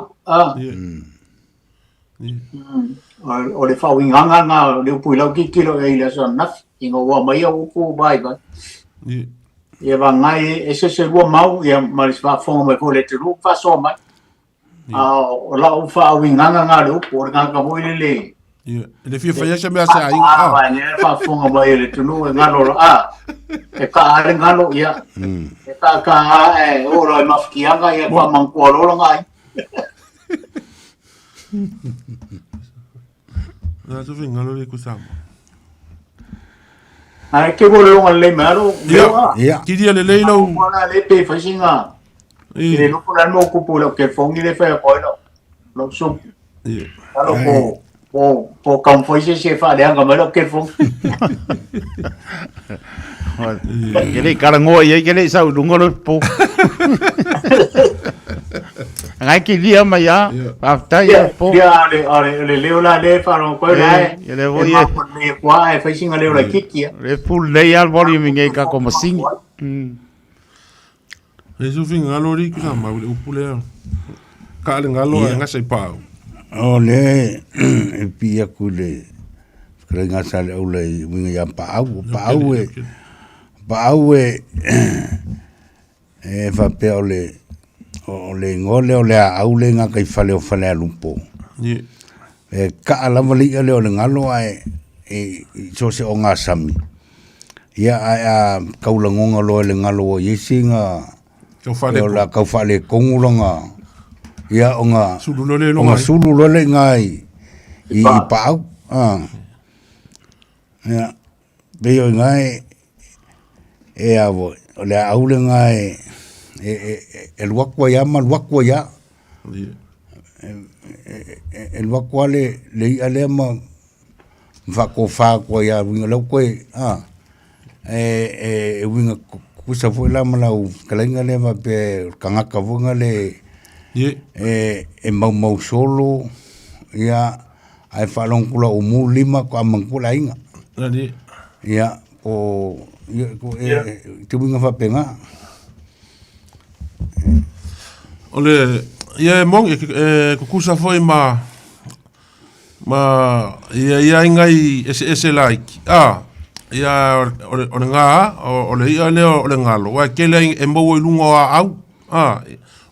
S5: ole fa winga nga le puila ki kilo e ile so naf ingo wa mai o ku bai ba e va ngai e se wo mau e malis va fo me ko le tru fa so mai o la u fa winga nga le por nga ka mo le
S1: le fia fai se me asa ai
S5: va ne fa fonga mai le tunu ngalo e ka are ngalo ia e ka o lo mafkianga ia pa manko lo ngai
S1: na tu vinga lo le kusamo
S5: ai ke bo lo le malo
S1: ya ki dia le lo
S5: wala le pe fa singa le lo ko mo ku po lo ke fongi le fa ko lo so alo po cầm phơi xe pha để ăn mới đâu kết phun
S18: cái này cả là ngồi vậy cái này sao đúng không po ngay cái gì mà ya à tay po
S5: ya le leo la le pha rồi coi lại le voi le quá ai phải xin leo lại kít kia
S18: le full day al volume ngay cả como sing
S1: Eso fin ngalo ri ku sama le upule ka le ngalo nga sai pa
S22: ole pia kule krenga sale ole winga ya pa au e fa pe ole ngole ole au le nga kai fale o fale lumpo e ka ala mali ole ngalo ai e so se onga sami ya a kaulangonga lo le ngalo yesinga la kau fale kongulanga ya onga sulu le ngai i pau ya veo ngai e avo le au le ngai el wakwa ya el wakwa le ale ma va ko fa ko ya winga lo ko winga kusa foi la malau kalenga le va pe kangaka vunga le mau solo ya ai falong kula umu lima ko amang kula inga ya o tu winga fa penga
S1: ole ya mong ko kusa foi ma ya ngai ese like ia o nga o le ia le o le ngalo wa kele e mo i lungo au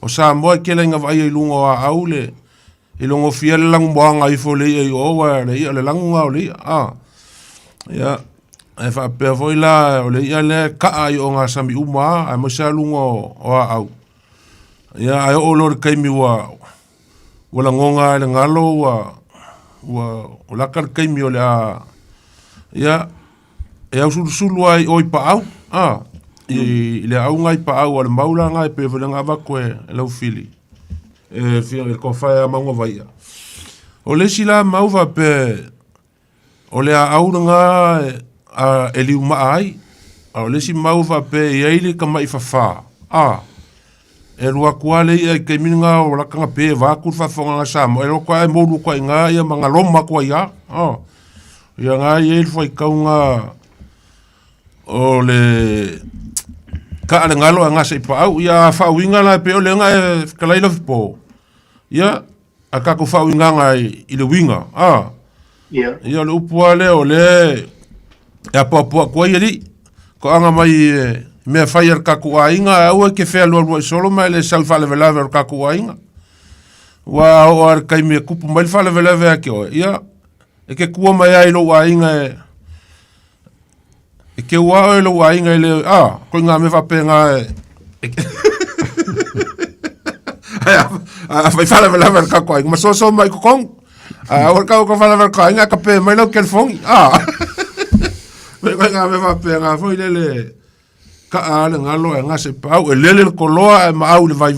S1: o Samoa kele nga vai i lungo au le i longo fiel lang boanga i fo le i o wa le ia le langu nga o le Ia, e whapea foi la, o le ia le kaa i o ngā sami uma, ai mo sa lungo o a au. Ia, ai o lor kaimi wa la ngonga le ngalo wa lakar kaimi o le a, ia, e au sulu ai o i pa au, i le au ngai pa au, le maula ngai pe vile ngā wako e lau fili. E fia e kofai a maunga vaia. O le sila mau va pe, o le a au nga e liu maa ai, o le si mau va pe i eili ka mai fafa. E rua kua le i kei minga o lakanga pe vakur fafonga nga samo. E roka e moru kwa inga ia mga loma kwa ia. Ia nga i eili fai kaunga o le ka ale ngalo a ngase ipa au. Ia whauinga la pe o le nga e kalaila fipo. Ia a kako whauinga nga i le winga. Ia le upua le o le e a pua kwa i eri. Ko anga mai mea whai ar kaku a inga, au e ke whea lua solo mai le sau whalewelewe ar kaku a inga. Wa au ar kai mea kupu mai whalewelewe ake oe. Ia, e ke kua mai ai lo a inga e ke ua o lo a inga e le, koi ngā me whape ngā a whai whalewelewe ar kaku a inga, ma so mai kukong. Au ar kaku whalewelewe ar kaku a inga, ka pe mai lau kelfongi. Koi ngā me whape ngā fwoi le ka ale ngalo e ngase pau e lele ko loa e mau le vai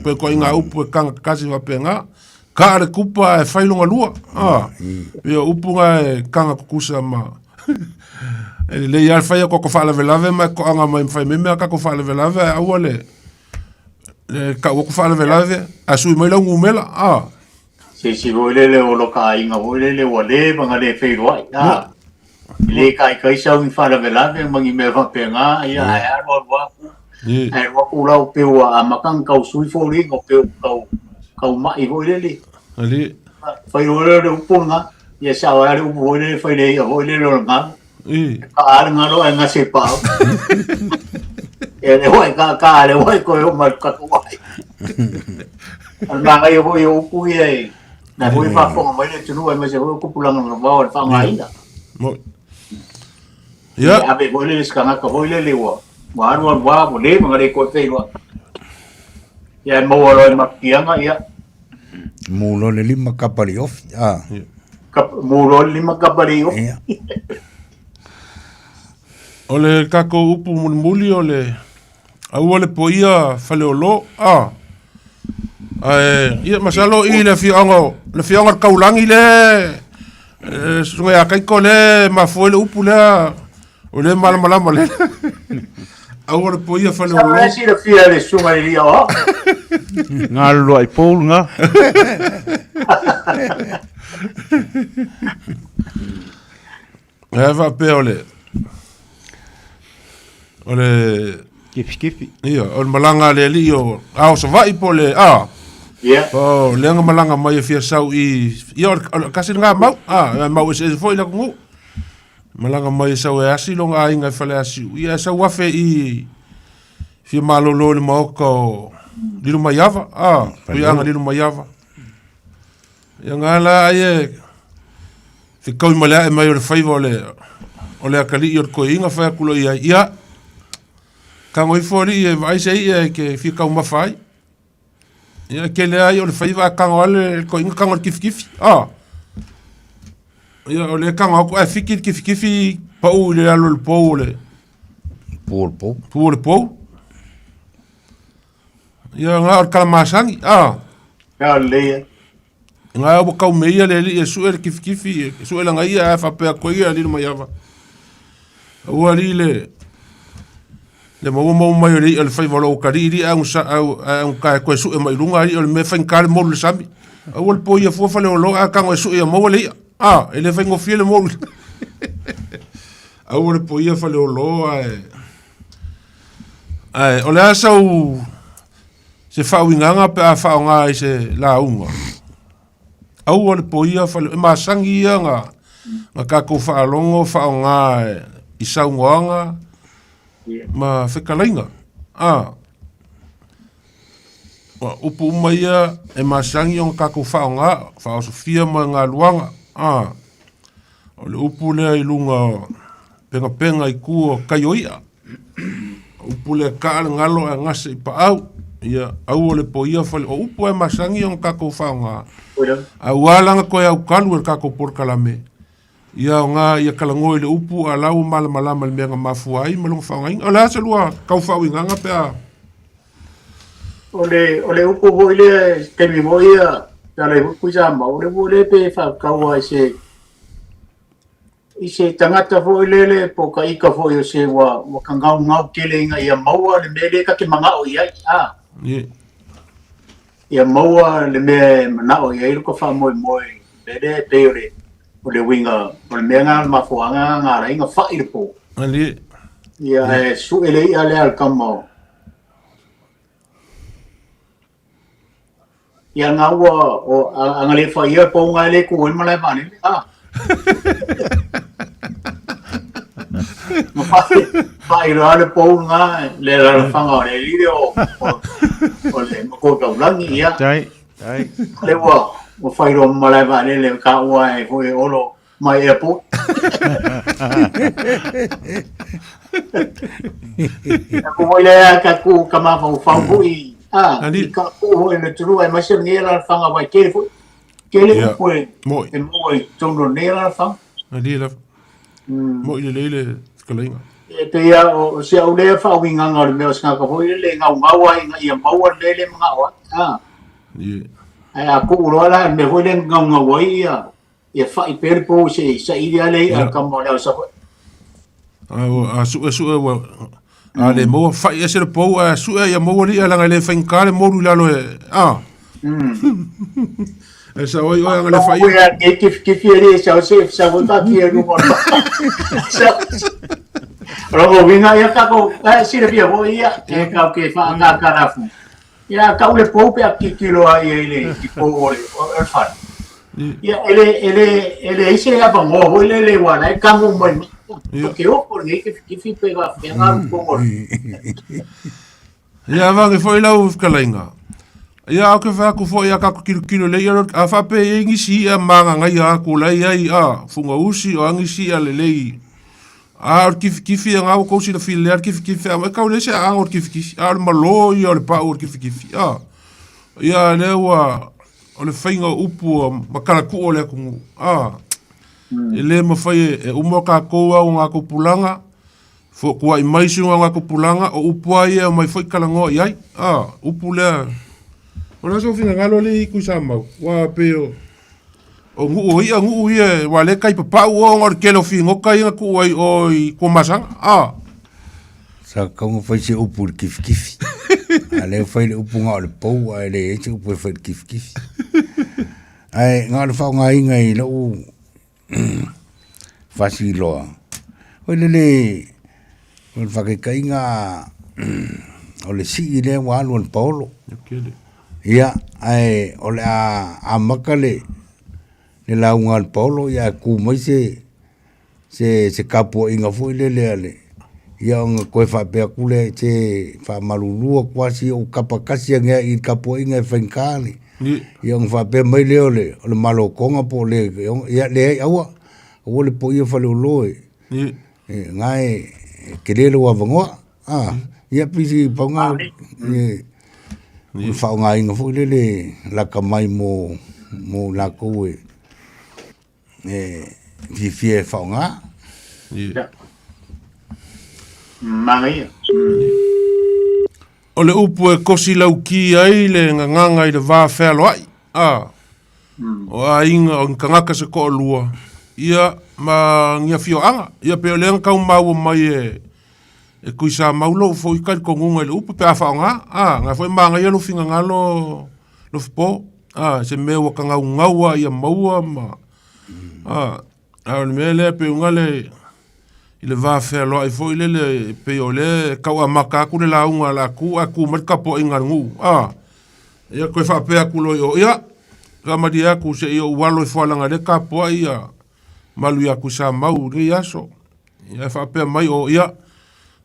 S1: pe ko inga upu e kanga kasi va penga ka ale kupa e failonga lua pe upu nga e kanga kukusa ma e le ia fai ko fala velave ma ko anga mai fai me ka ko fala velave au le ka ko fala velave asu mai la ngumela
S5: si voile o lo ka inga voile o le banga le fei roi le kai sau mi fala velave mangi me va penga ia ai ro wa ai ro ku lau pe wa makang kau sui fo ri ko pe kau mai vo le
S1: ali
S5: fai ro le punga ia sa wa le vo le fai le vo le ro nga ka nga ro nga se pa e le wa ka le wa ko yo ma ka ko ai nga yo yo ku ye na vo fa fo mai le tunu mai se ko pulang no va fa ngai da
S1: Ya,
S5: abe boleh sekarang kau boleh lewat. Wan boleh mengenai kota itu. Ya mau orang makian ya.
S22: Mulo le 5 kapali off.
S5: Mulo 5 kapali off.
S1: Ole kako upu muli ole. Au ole poia fale olo. Ia masalo I le fianga kaulangi le. Sungai akai ko le mafuele upu le. Ole malama le. Au ole poia fale olo.
S5: Sa si le fia le sungai lia o.
S18: Ngalo ai pol nga.
S1: Va pe ole. Ole
S18: kifi.
S1: Ia, ole malanga le lio. Au so vai pole.
S5: Yeah.
S1: Oh, lenga malanga mai fia sau I kasi nga mau. Mau se foi la kungu. Malanga mai sau e asi longa inga fale asi. Ia sau wafe I fia malolo le maoko. Lilu maiava. Kuianga lilu maiava. Ia ngala ai fi kau malea e mai o le faiva o le akali I o koe inga whai akulo ia. Ka ngoi fori e vai se I ke fi kau mawhai. Ia ke lea I o le whaiva kanga wale koe inga kanga kifi. Ia o le kanga ako fiki kifi pau le alo le pou le. Pou le pou. Ia ngā or kalamasangi.
S5: Ia lea.
S1: Nga o kau meia le li su el kifi su el nga ia fa pe ko ia li mai ava o ali le mo mai ri el fai volo kariri a un ka ko su e mai lunga ali me fa kar mo le sami o el po ia fo fa le lo a ka su ia mo le ele fa ngo fiele mo o le po ia fa le lo o le asa se fa winga pe a fa nga se la unga au ole poia fale masangi ia nga kako whaalongo whaonga I saungoanga ma whekalainga upu umaia masangi o kako whaonga whaosofia ma ngā luanga O le upu lea I lunga penga I kua kaioia. Upu lea kaale ngalo e ngase I pa au. Ia au o le po ia fale. O upu e masangi o kako whaonga. Au alanga koe au kalu e kako porkalame. Ia o ngā ia kalangoi le upu a lau malama le mea mafuai malunga whaonga inga. O le asa lua kau whao inganga pea.
S5: O le upu hoi le temi mo ia tala upu sama. O le mo le pe whakaua I se tangata hoi le po ka ika hoi o se wa ka ngau kele inga ia maua le mele ka ke manga o iai. Ia maua le me mana o iai luka wha moi. Lele pe o le winga o le mea ngā mafuanga ngā ra inga wha I le po. Ia su ele ia le al kamau. Ia ngā ua o angale wha ia po ngā le ku oi malai mani. Whai rā le po ngā le rā whanga o le lire o le makota ulangi ia. Le ua o whai rā malai mani le ka ua e hoi olo mai e po. Aku hoi lea ka ku kamawhau whauhui. I ka uho e le turu ai masia nera whanga wai kele fui. Kele upo e moi tono nera whanga.
S1: Adila. Moi le leile skalainga.
S5: E te ia o se au lea whauhi nganga o le mea skaka hoi le ngau ai nga ia maua lele mga oa. Ai a ku uroa la me hoi le ngau ai ia. Ia whai pere po se sa iria le a kamo leo sa hoi.
S1: A sue wa. A le moa whai e se le pou a sue ia moa li a langa le whainkare moru lalo e. E sa oi anga le whai.
S5: Ia kifi e re sa o se sa wota ki e rumor. Rogo winga ia kako sire pia hoi ia. E kau ke wha anga karafu. Ia kau le pou pe a kikilo a ia ile ki pou ore o whai. Ia ele ise ia pa mo hoi le wana e kangu mai. Ke opo ni kifi pe ga whenga pou
S1: Ia vange foi lau kalainga. Ia au ke whaku foi a kako kilo le ia a whape e ngisi a manga ngai a kulai ai a funga usi o angisi a le lei. A kifi a ngau kousi na fili lea kifi a mai kau lese a angor kifi. A le malo i o le pao kifi. Ia lewa o le whainga upu a makana ku o le kungu. E le mawhai e umo ka koua o ngā kupulanga. Fo kua I maisi o ngā kupulanga o upua ia o mai whai kalango iai. Upu lea. O naso whina ngalo le iku sa mau. Wa peo. O ngu ia. Wa le kai papau o ngor kelo whi ngoka inga ku ai o I kumasanga.
S22: Sa kaunga whai se upu le kifi. A le whai le upu ngā le pou a le e se upu le whai le kifi. Ai ngā le whao ngā inga I lau fasi loa. Hoi lele o le whakekai ngā o le si le walu an paolo. Ia ai o le a maka le lau ngā an paolo ia ku mai se kapo inga fui lele ale. Ia o ngā koe whapea kule se whamarurua kwasi o kapakasi a ngā I kapo inga e whainkāni. Ia ngā whapea mai leo le o le malo konga po le ia le ai aua o le po ia whale o loe ngai ke le lo avangoa ia pisi paunga whaunga inga fu le laka mai mo lako fie whaunga
S5: mangai
S1: O le upu e kosi lau ki ai le nganga I le vā whelo ai. O a inga o ngangaka se ko lua. Ia ma ngia fio anga. Ia peo le ngakau mau mai e kuisa maulo fo I kai kongunga le upu pe a whaonga. Nga fo I maanga ia lo finga ngalo lo fipo. Se mea waka ngau ngaua ia maua ma. A le mea lea peo ngale I le vā whelo ai fo I le peo le kau a maka aku le launga la ku aku marika po inga ngu. Ia koe whapea kulo I o ia. Kamari aku se I o walo I whalanga le ka po ia. Malu aku sa mau re aso. Ia whapea mai o ia.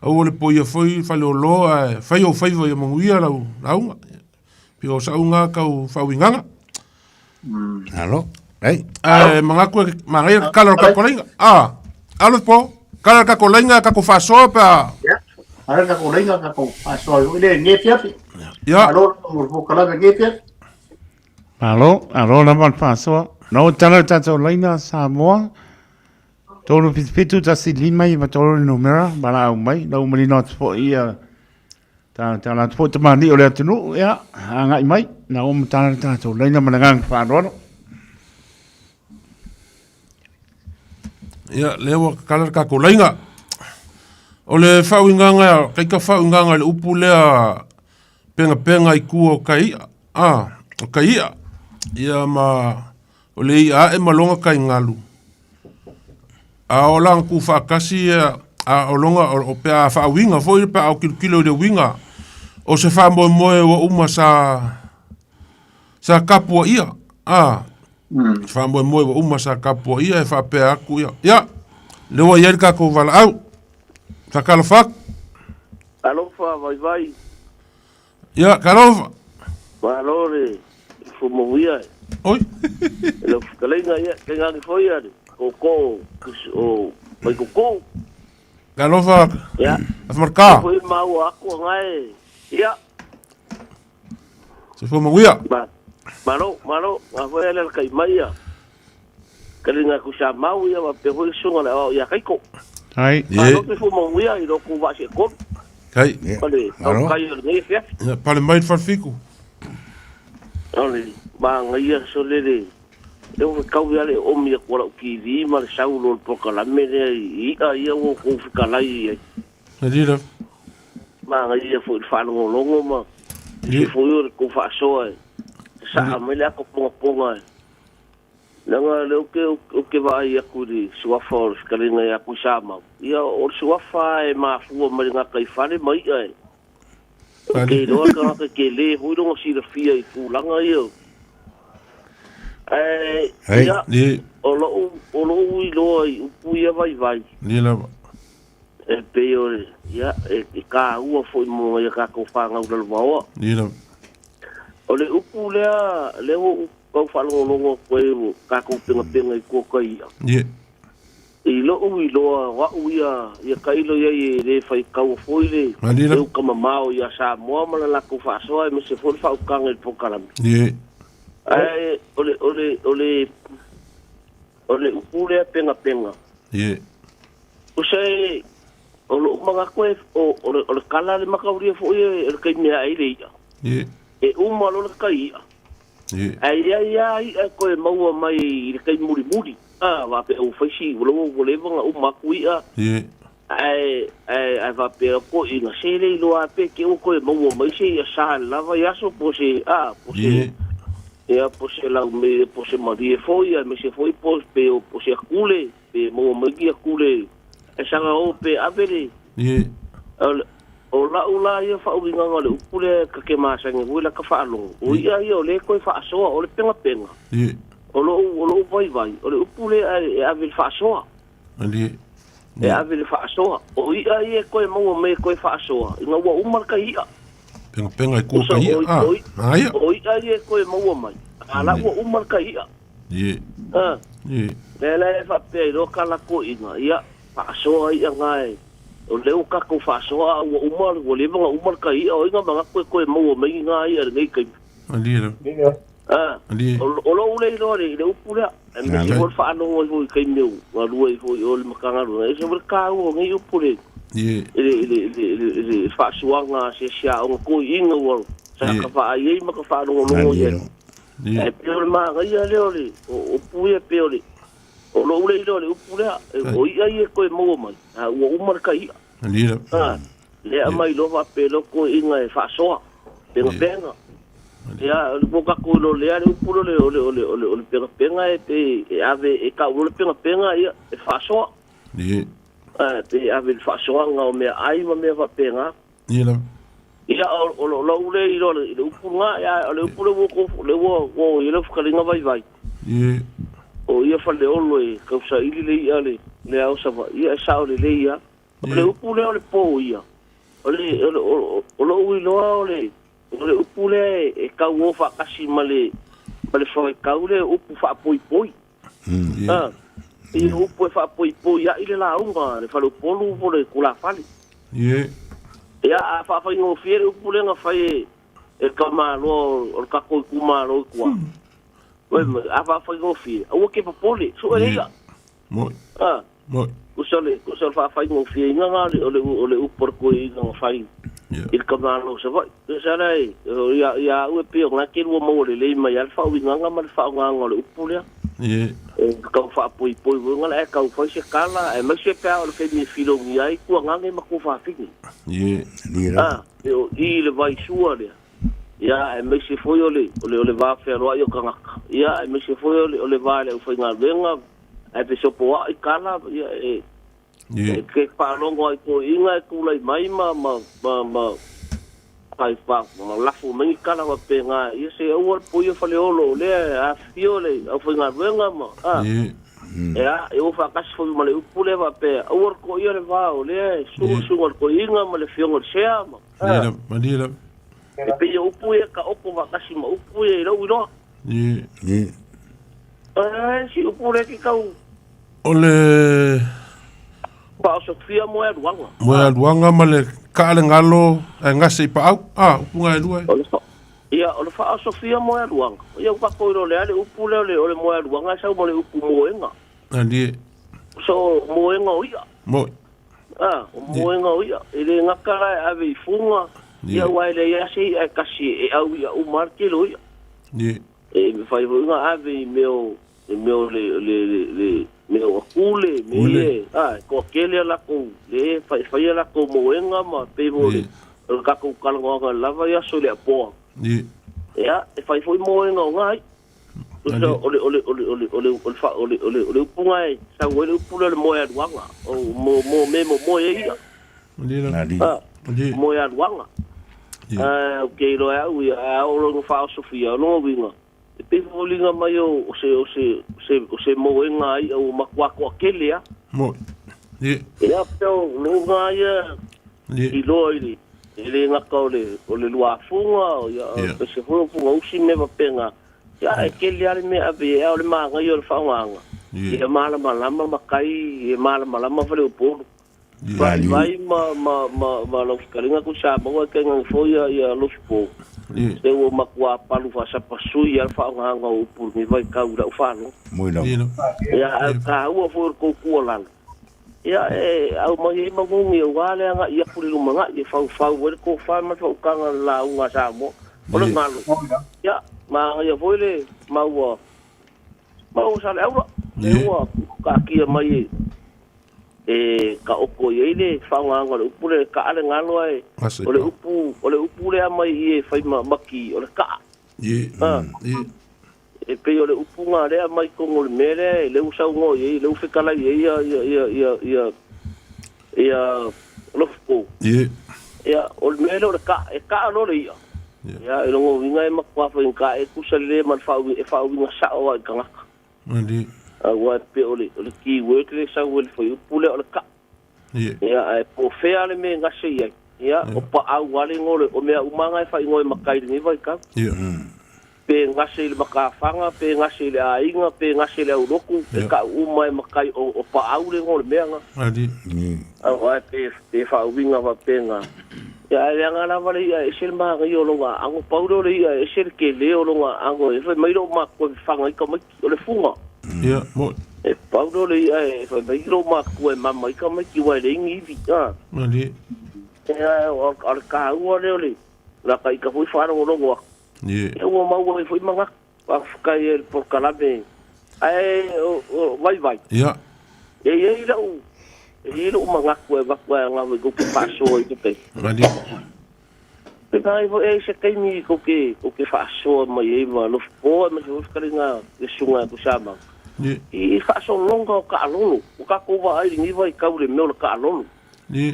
S1: Au le po ia foi whale o loa. Whai o whaiva ia manguia launga. Pio sa unga kau whauinganga.
S22: Alo. Ai.
S1: Mga kue, mga kala ka kolenga. Alo po. Kala ka kolenga ka ko faso pa.
S5: Ya. Ara ka kolenga ka ko faso. Ile ngefiapi.
S1: Ya.
S5: Alo mo kala ngefiapi.
S18: Alo na man faso. No tala tato laina Samoa. Tolu pitu tasi lima i matolo numera bala au mai. Lau mali not po ia. Ta la po tamani ole atunu ya. Ngai mai. Na o mtala tato laina manangang faano.
S1: Ya, lewa kala ka kolenga. Ole whauinganga, kai ka whauinganga le upu lea penga i kua o kai. O kai ia. Ia ma, ole ia e malonga kai ngalu. O lang ku whakasi o longa o pea whauinga, foi pea au kilo de winga. O se whamoe moe wa uma sa kapua ia. Whamoe moe wa uma sa kapua ia e whapea aku ia. Ia, lewa ieri ka ko wala au. Whakalofak.
S11: Alofa, vai.
S1: Ia, kalofa.
S11: Malore, fumongia.
S1: Oi.
S11: Ele kalenga ia, kenga ki foi ia. Koko, mai koko.
S1: Kalofa.
S11: Ia.
S1: Afmarka.
S11: Foi mau aku ngai. Ia.
S1: Se fumongia.
S11: Malo, a foi ele kai mai ia. Kalenga ku sa mau ia, wa pe foi sunga la ia kai ko.
S18: Ai.
S11: Malo te fumongia i roku va se ko.
S1: Kai.
S11: Pale, au kai ngai fia.
S1: Pale mai farfiku.
S11: Ole, ba ngai so lele. Eu kau ale o mi ko la ki vi ma sau lo po kala me i ia o ko fika lai.
S1: Nadira.
S11: Ma ngai fo fa no longo ma. Si fo yo ko fa so ai. Sa me la ko ponga. Nanga le o ke va ia ku di suafa kalinga ia ku sama. Ia o suafa e ma fu ma nga kai fale mai ai. Ke do ka ke le hu do si le fia i fu langa ia. Ia o lo i lo i pu ia vai.
S1: Ni la.
S11: E pe o ia e ka u fo mo ia ka ko fa nga u lo wa.
S1: Ni la.
S11: O le upu le o kau whalongo koe o kako penga i kua kai ia.
S1: Ie.
S11: I lo wa uia ia kailo ia i re whai kau foi le.
S1: Malira.
S11: Eu kama mao ia Samoa mana la ko whasoa me se fol whau kanga i pokarami.
S1: Ie.
S11: Ole upu lea penga.
S1: Ie.
S11: O se o lo mga koe o le kala le makauria fo ia e kai mea ai le ia.
S1: Ie.
S11: E lo le kai ia. Ai, koe maua mai i kai muri. Va pe o faisi, o levanga o makuia. Ai, va pe ko i na sele lo a pe ke o koe maua mai se ia sa lava ia so po se, ia po se la me po se marie foi, me se foi po pe o po se kule, pe maua mai kia kule. E sanga o pe avere. O la ia fa uinga ngale upule ka ke masangi wila ka fa alo. O ia le koe fa asoa o le penga. O lo vai. O le upule e ave fa asoa. E ave fa asoa. O ia koe mau me koe fa asoa. Inga wa umar ka ia.
S1: Penga i kua ka ia.
S11: O ia koe mau mai. Ala wa umar ka ia. Le fa pe ro kala ko inga ia fa asoa ia ngai. O leo ka ko fasoa o umar o le mga umar kai o inga mga koe mau mai nga ia ngai kai
S1: alira
S11: o lo le le upula me se vol fa no o kai meu wa lua o le makanga ro e se vol ka o ngai upule le fasoa nga se sia o ko inga o sa ka fa ai ma ka fa no ia e pe ma ngai le o puia pe o lo le upula o ia koe mau mai o umar kai
S1: Alira.
S11: Le mai lo va pelo ko inga e fasoa. Penga. Ya, o ka ko lo le ale pulo le penga e pe ave e ka lo penga ia e fasoa.
S1: Ie.
S11: Pe ave fasoa nga o me ai ma me va penga.
S1: Ia.
S11: Ia o lo le upunga ya le pulo ko le wo ile fukalinga vai.
S1: Ie.
S11: O ia fa le olo e ka sa ile ia le au sa ia sa o le ia. Le upule o le po ia. O lo ui loa o le upule e ka uofa kasi ma le le foi kaule upu fa poi. I upu fa poi ya ile la unga le fa lo polu vo le kula fali. Ya fa ngo fiere upu le nga fai e kamalo o ka ko kumalo kwa. Fa ngo fiere. O ke pa poli so ele ya.
S1: Moi. Moi.
S11: Usole fa ngo fiere nga ole upu ko i nga fai. Il kamalo se vai. Sarai ya u pe nga ke wo mo le mai alfa u nga ma fa nga le upu le. Kau fa poi nga la kau fa se kala e ma se pa o fe mi filo mi ai ku nga nge ma ku fa fini. I le vai sua le. Ya e me se foi ole va fe ro yo kanga. Ya e me se foi ole va le foi nga venga e pe so po ai kala ya ke pa longo ai ko inga ku lai mai ma ai pa la fu me kala wa pe nga ia se o po yo fa le olo le a fiole o foi nga venga ma ya eu fa kas foi ma le pule va pe o ko yo le va o le su ko inga ma le fiongo se ma
S1: Manila.
S11: E pe yo upu e ka opo wakasi ma upu e rau ino. Si upu re ki kau.
S1: Ole...
S11: Pa o Sofia mo e ruanga.
S1: Mo e ruanga ma le ka le ngalo e ngase i pa au. Upu nga e rua e.
S11: Ia, ole fa o Sofia mo e ruanga. Ia upa koiro le ale upu le ole mo e ruanga sa mo le upu mo e nga.
S1: Andi.
S11: So mo e nga o ia.
S1: Mo.
S11: Mo e nga o ia. Ele ngakara e ave i funga. Ia wai le ia se e kasi e au ia o marke lo ia. E me fai nga ave meo le meo akule me ko kele la ko le fai la ko moenga ma pe mo le ka ko kalanga lava ia so le po. Ia e fai foi moenga ngai. Ole pungai sa ole pula le moya duanga o mo ia. Mo ya duanga. Okay, lo ya o lo fa Sofia lo winga. Pe volinga mai o se moenga ai o makwa ko kele ya.
S1: Mo.
S11: Ya pero lo nga ya. I lo ile. Ele nga ka ole lua funga ya se funga o si me va penga. Ya kele ya me ave ole ma nga yo fa nga. Ya mala makai, mala fa le po. Vai ma lo karinga ku sa mo ke ngang fo ya lo spo. Se o makwa palu fa sa pasu ya fa nga o pu ni vai ka u da fa no.
S22: Moi no.
S11: Ya ka u fo ko ku lan. Ya au mo ye mo ngi wale nga ya pu lu manga ye fa we ko fa ma fa ka nga la u nga sa mo. Olo ngalo. Ya ma ya voile ma sa le au. Yo ka ki mai ka oko ile fa nga le upu le ka ale ngalo ai ole upu le mai e fai maki ole ka e pe ole upu nga le mai ko ngol mele le usa ngo ye le ufe kala ye ya lofko ya ole mele ole ka e ka no le ya lo ngo vinga e makwa fa ka e kusale man fa vinga sa o ka nga wa pe ole ki work le sa wel foi pule ole ka ya e po fe ale me ngase ya o pa au wale ngole o me umanga fa ngoi makai ni vai ka pe ngase le makafanga pe ngase le ainga pe ngase le uroku e ka umai makai o pa au le ngole me nga wa pe fa winga va penga ya le nga vale ya e sel ma ga yo longa ango paulo le ya e sel ke le longa ango e fa mai ro ma ko fanga i ka mai ole funga.
S1: Ja, mooi.
S11: Paulo le fa ro ma ko e mama i ka mai ki wa le ngi vi ya o ka u le la ka i ka foi fa ro lo ya o ma o foi manga pa ka e por kalabe vai
S1: ja
S11: e lo manga ko e va ko nga go pa so i te Pekai vo e se kai mi ko ke fa so mai e ma lo fo ma so ka ringa e sunga ku sama. I fa so longa ka alolo. O ka ko va ai ni vai ka ule me ka alolo. E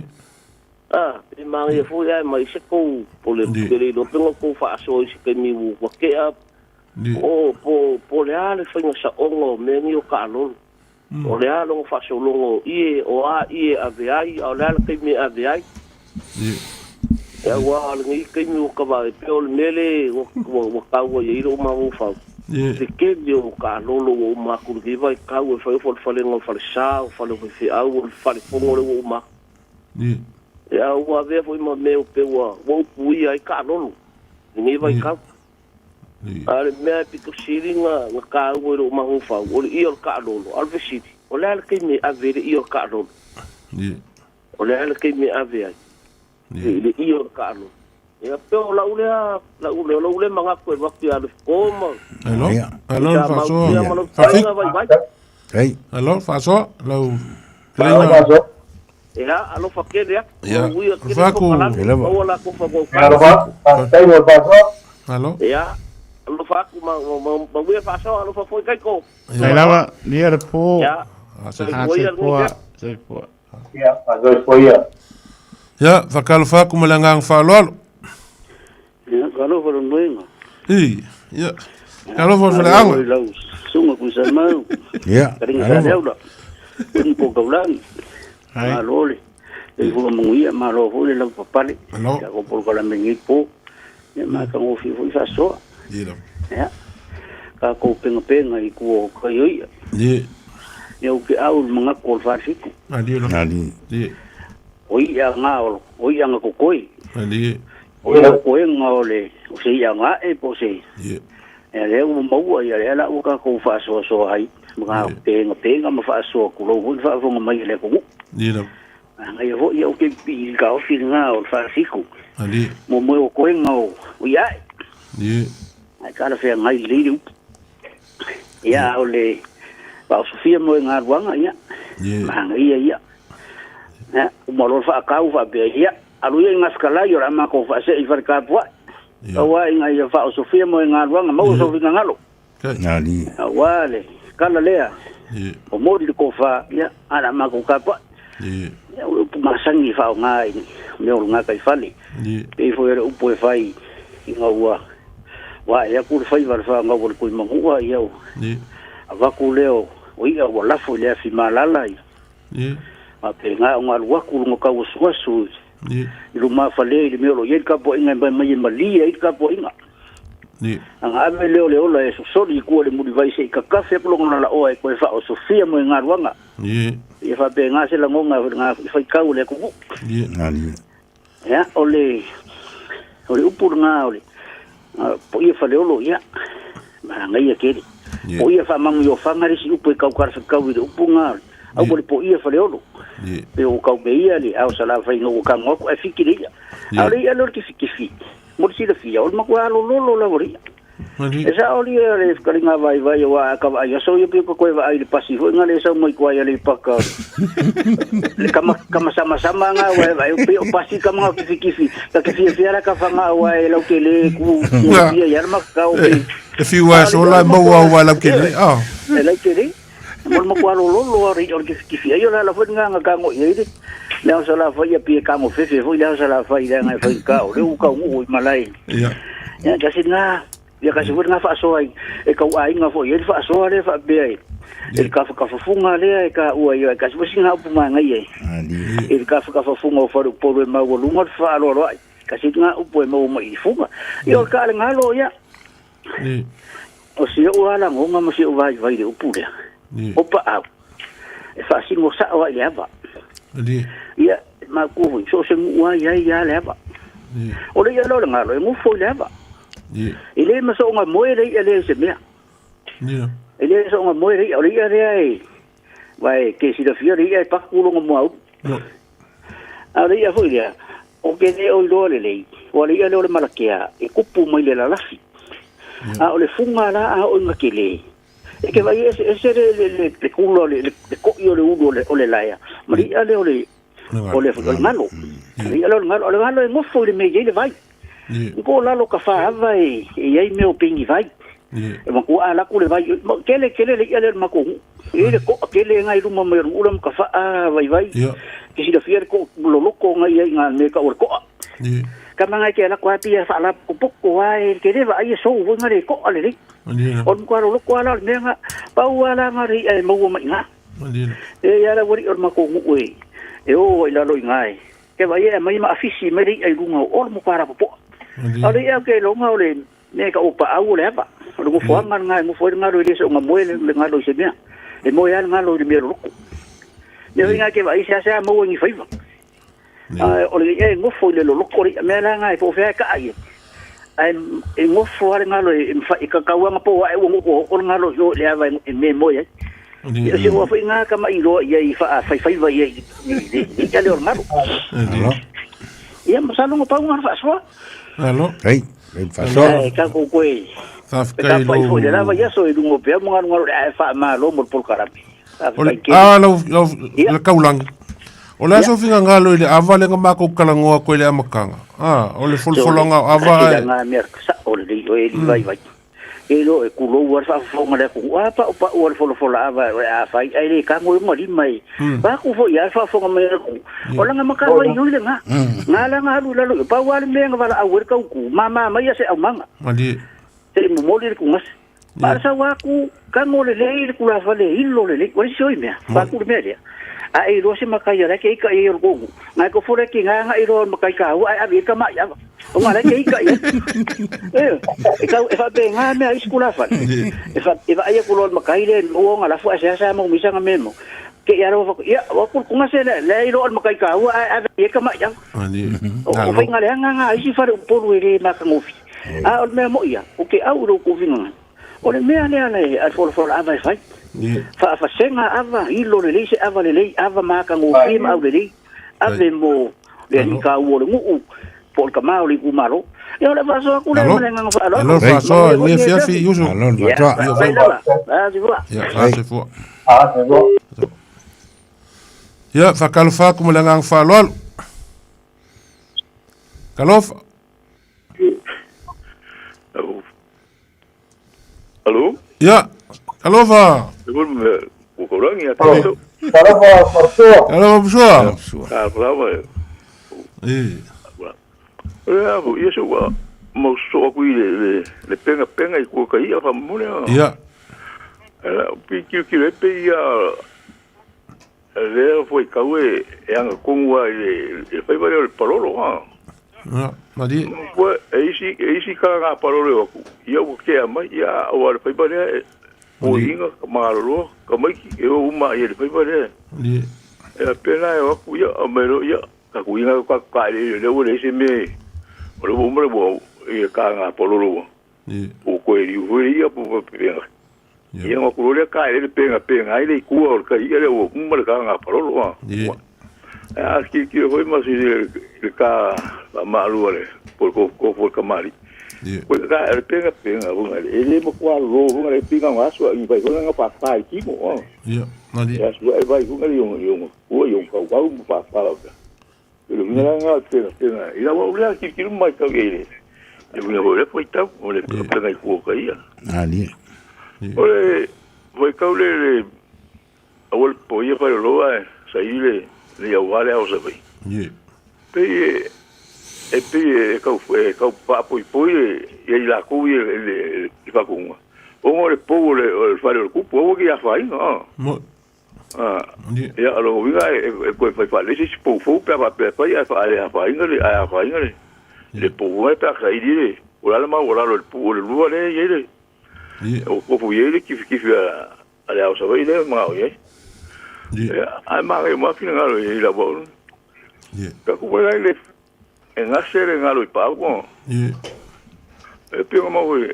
S11: ma e fo ya mai se ko po le lo pengo ko fa so se kai mi wo ke a o po le ale fa nga sa ongo me ni o ka alolo. O le alo fa so longo i o a ve ai o le ala kai mi a ve ai. Ya wa ngi kai mi ka ba pe ol mele wo ka wo ye ro ma wo fa Le ke yo ka lolo o ma ku ke vai ka o fa le ngol fa le sa o fa le fi au o fa le pongo le o ma ya o ave foi mo meu pe o pui ai ka lolo ni vai ka ale me piko siringa nga ka o ro ma ho fa o i o ka lolo al vesti o le al ke me ave i o ka lolo o le al ke me ave ai le i o ka lolo ya pero la ule manga ko va que al como
S1: alors façon alors façon là
S11: ya alo fa que ya
S1: fa ko
S11: wala ko fa ko
S1: alors
S11: ya alo fa ko ma we fa so alo fa foi kai ko
S18: lava ni era po
S11: ya
S5: ya fa foi
S1: ya fa kalfa ko malanga fa lolo
S13: ya kalau for noinga
S1: ya kalau for la agua
S13: sunga ku samau
S1: ya
S13: ringa deuda ni po kaulang malole e vo mungia malo vo le la papale ya ko por la mengipo ya ma ka mo fi fa so ya ka ko penga i ku ka yoi ya o ke au mga ko fa fiku oi ya ngao oi ya ko koi o ko ngole o se ya nga e po se ya le o mo ya le la o ka ko fa so ai mga penga ma fa so ku lo fa fo mai le ko ngai ho ya o ke pi ka o fi nga o fa siku mo o ko ngao o ya ai ka la fe ngai le ya o le ba Sofia mo nga ruanga ya ma ngai ya o mo lo fa ka o fa be ya alu ye ngaskala yo ama ko fa se ifar ka po wa inga ye fa Sofia mo nga ruanga mo so vinga ngalo
S22: nani
S13: wale kala lea o mo di ko fa ya ana ma ko ka po ya o masangi fa nga me o nga kai fali e fo era u po fai inga wa ya ku fa ivar fa nga ko mo wa ya ava ku leo o ia o la fo le fi malala a pe nga nga wa ku ngo ka su lu ma fale le me lo ye ka po inga mai mali e ka po inga ang ave leo la so di ku le mudi vai se ka ka fe plo ngala o e ko fa o Sofia mo nga ruanga e fa pe nga se la ngonga nga fa ka le ku ya ole upur nga ole po ye fale lo ya ma nga ye ke o ia fa mang yo fa ngari si upu ka ka ka wi upu nga au po ia fa le lo pe o ka be ia le au sala fa no ka ngo e fikiri au le ia lo ki fikiri mo si le fia o ma kwa lo la vori esa o le ka ringa vai wa ka vai so yo pe ko va ai pasi ho nga le sa mo ko ia le pa ka le kama sama nga wa pe o pasi ka ma ki fikiri ka ki fia ka fa nga wa e lo ke le ku ia ya ma ka o
S1: if you was all I mo wa la ke oh
S13: la ke mo ko lo ri or ki fia yo la fo nga ka ngo ye le o sala fo ia pi ka mo fe fo le o sala fa ia nga fa ka o le u ka u malai ya ka singa ya ka sibur nga fa so ai e ka ai nga fo ye fa so le fa be ai e ka fa funga le e ka u ai ka sibur singa pu ma nga ye e ka fa funga fo po le ma wo lu ngot fa lo ai ka singa u po mo mo i funga yo ka le nga lo ya o si o ala ngonga mo si o vai le upule opa au e fa si mo sa o le ava ya ma ku so se mo ya le ava o le ya lo nga lo mo fo le ava ile ma so nga mo le se me ile so nga mo o le ya ai vai ke si da fiori e pa ku lo mo au ale ya fo ya o ke ne o lo le o le ya lo malakia e kupu mai le la lafi a o le funga la a o ngakele e ke vai ese le kulo le ko yo le udo le ole laia mari ale ole ngalo ni ale ngalo mo fo le me le vai ko la lo ka fa vai e ai me o pingi vai e mo ko ala ku le vai kele le ale ma ko e le ko kele ngai ru mo me ru ulam ka fa vai ke si da fier ko lo ko ngai nga me ka or ko kamanga ke la kwa pia fa la ko poko ai ke le vai so wo ngare ko ale ri on kwa lo ko ala nga pa wala ngari e mo mai nga e ya la wori or ma ko mu e e o ila lo ngai ke vai e mai ma afisi me ri ai lunga o mo para po ale ya ke lo nga ole ne ka upa au le apa lo mo fo nga mo fo nga lo le so nga mo le nga lo se bia e mo ya nga lo le mero loko ne nga ke vai sa mo ngi faiva o le e mo fo le lo loko ri me la nga e fo fe ka ai ai e mo fo nga lo e fa ka ka wa po ai wo ko nga lo yo le ava e me mo ya se wo fa nga ka mai lo ia i fa faiva ia i ka le nga ia mo sa lo pa nga fa so
S1: Alo.
S22: Hey, fa so.
S13: Ka ko ko e.
S1: Ka
S13: fa fo le lava ia so e dungo pe mo nga fa ma lo mo por karapi.
S1: La kaulang. O le aso finga ngalo ile avale nga mako kalangoa ko ile amakanga. O le folfolonga ava.
S13: Nga mer sa o le o e vai vai. E lo e kulo war fa fo ngale ku apa pa o folfola ava a fai ai le ka mo di mai. Ba ku fo ia fa fo ngame ku. O la nga makawa i le nga. Nga la nga lu la lo pa wa le me nga wala a wer ka ku mama mai se au manga.
S1: Mali.
S13: Te mo mo le ku ngas. Para sa wa ku ka mo le ku la fa le hilo le ko si oi me. Ba ku me le. A e ro se makai ra ke ka e ro go. Nga ko fo re ki nga i ro makai ka wa a bi ka ma ya. O ngala ke ka ya. E ka e fa be nga me a iskula fa. E fa ia ko lo makai le o ngala fu a sa mo mi sa nga memo. Ke ya ro ya wa ku nga se le i ro makai ka wa a bi ka ma ya.
S1: Ani.
S13: O fa ngala nga i si fa po ru le ma ka ngofi. A o me mo ia. O ke au ro ku vinga. O le me ale a fo a vai fai. Fa senga ava hilo le se ava le ava maka ngo film au le ave mo le ka wo le mu por ka mau li ku maro yo le vaso ku le nga fa
S1: alo vaso ni fiafi yusu
S22: alo vaso
S1: ya se fo ya fa kalfa ku le nga fa lol kalof
S12: alo
S1: ya Kalova.
S12: Ukurangi ya tato.
S5: Kalova Marso.
S1: Kalova Marso.
S12: Kalova. Ya, eso wa mo so ku le penga I ku kai fa mo
S1: ya.
S12: Pi le pe ya le foi kawe yang kongwa e fa va el parolo ha.
S1: Madi.
S12: Wa eisi ka ga parolo ku. Ya ku ke ama ya wa fa va o inga marolo kamai e o ma ye pe pare
S1: ni
S12: e pena e ku ya amero ya ka ku inga ka le o le se me o le bo e ka nga pololo
S1: ni
S12: o ko e ri ya po pe ya ngo ku le ka le pe ai le ku o ka ia le o mo le ka nga pololo
S1: ni
S12: a ki ho ma si le ka ma lu le por kamari Pues el pega, ele mo kwa ro, ele pinga ngaso, i vai nga pa pa ki mo.
S1: Ya, mali.
S12: Ya su vai nga yung ka wa mo pa pa. Pero nga pega. Ila wa ula ki mai ka ele. Le ho le foi ta, o le pega ku ka ia.
S22: Ali.
S12: Ole voi ka le awol po ia pa lo sa ile le awale au sa vai.
S1: Ye.
S12: Pe e pe ka pa poi e la ku e fa ku o le po le fa le ku po que ya fa no ya lo vinga e ko fa le si po fo pe ya fa ingale le po e ta ka ide o la ma o la le po le lu le ye o po ye ki ale au sa vai le ma o ye ai ma ma fina ngalo ye la bo ka ku le en hacer en algo y pago. El pego mo we.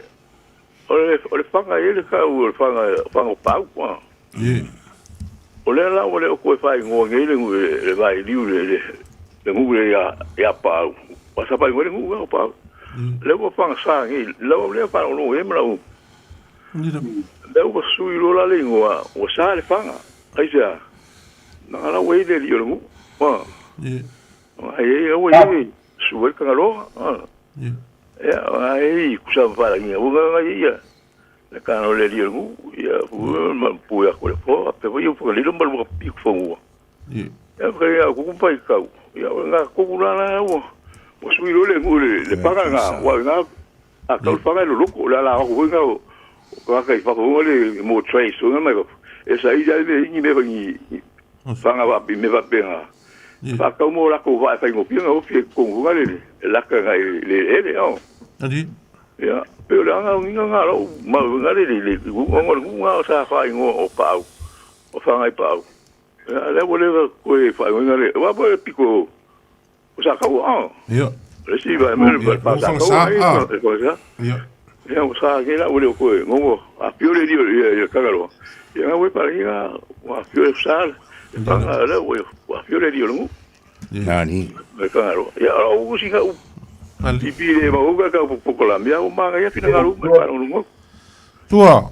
S12: Ole fanga ele ka o fanga pago. Ole la ole ko fa ngo ngele le vai liure le ngule ya pago. Pasa pa ngole ngo pago. Le ko fanga sa ngi le fa no e mra u. Le ko sui lo la lingua o sa le fanga. Ai sa. Na la we de yo ngo. Ai we suel kangalo ya ai kusa para ni bunga ngai ya le kano le dio ya man puya ko le fo pe yo fo le lomba mo pi fo ya ka ya ku pa ka ya nga ko la wo o suilo le ngule le paga nga wa nga a ka paga lo loco la ko nga ko ka fa ko le mo trace so nga me esa ya le ni me ni fanga va me va pena fa como la ko va fa ngo pinga o fi ko ngale la ka le o
S1: adi
S12: Ya, pero anga nga lo, ma ngari le ngo sa fa ngo o pau. O fa ngai pau. Ya, le vole ko e fa ngari. Wa po piko. O sa ka wa.
S1: Ya.
S12: Si va me pa sa ka.
S1: Ya.
S12: Ya, o sa ke la vole ko ngo a piore dio ya kagalo. Ya nga we pa nga wa piore sa. Pa nga le we wa piore dio ngo.
S22: Nani.
S12: Me kagalo. Ya, o si ka Pipire ma uga ka Colombia o manga ya fina garu me para un ngo.
S1: Tua.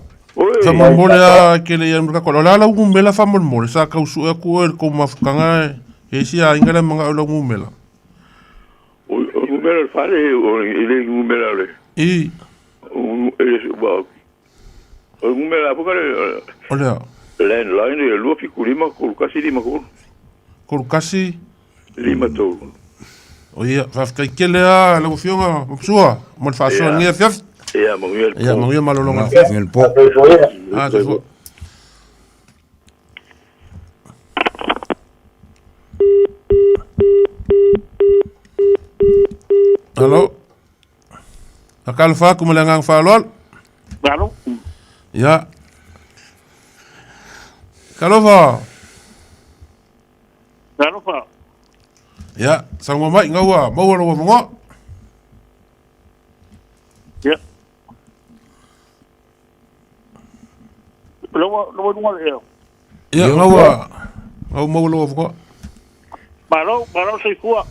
S1: Sa mamole a kele ya mka kola la ngumela fa mamole sa ka usu e ko ko mafukanga e si a ingala manga la ngumela.
S12: O ngumela fare o ile ngumela le.
S1: I
S12: o ba. O ngumela po kare.
S1: Ola.
S12: Line e lo fikulima ko kasi lima ko.
S1: Ko kasi
S12: lima to.
S1: Oia, whafkai kele a lau fionga, mapsua, mon whaasua ngia fiaf.
S12: Ia, manguia
S1: Ia, manguia malolonga fiaf.
S22: Ngel po.
S1: Ah, te fo. Halo? Akal wha kumalangang whaalol?
S11: Halo?
S1: Ia. Kalo wha?
S11: Halo wha?
S1: Ya, sang mamai ngawa, mau lo mo.
S11: Ya. Lo ya.
S1: Ya, ngawa. Mau lo mo.
S11: Malo sai kuwa.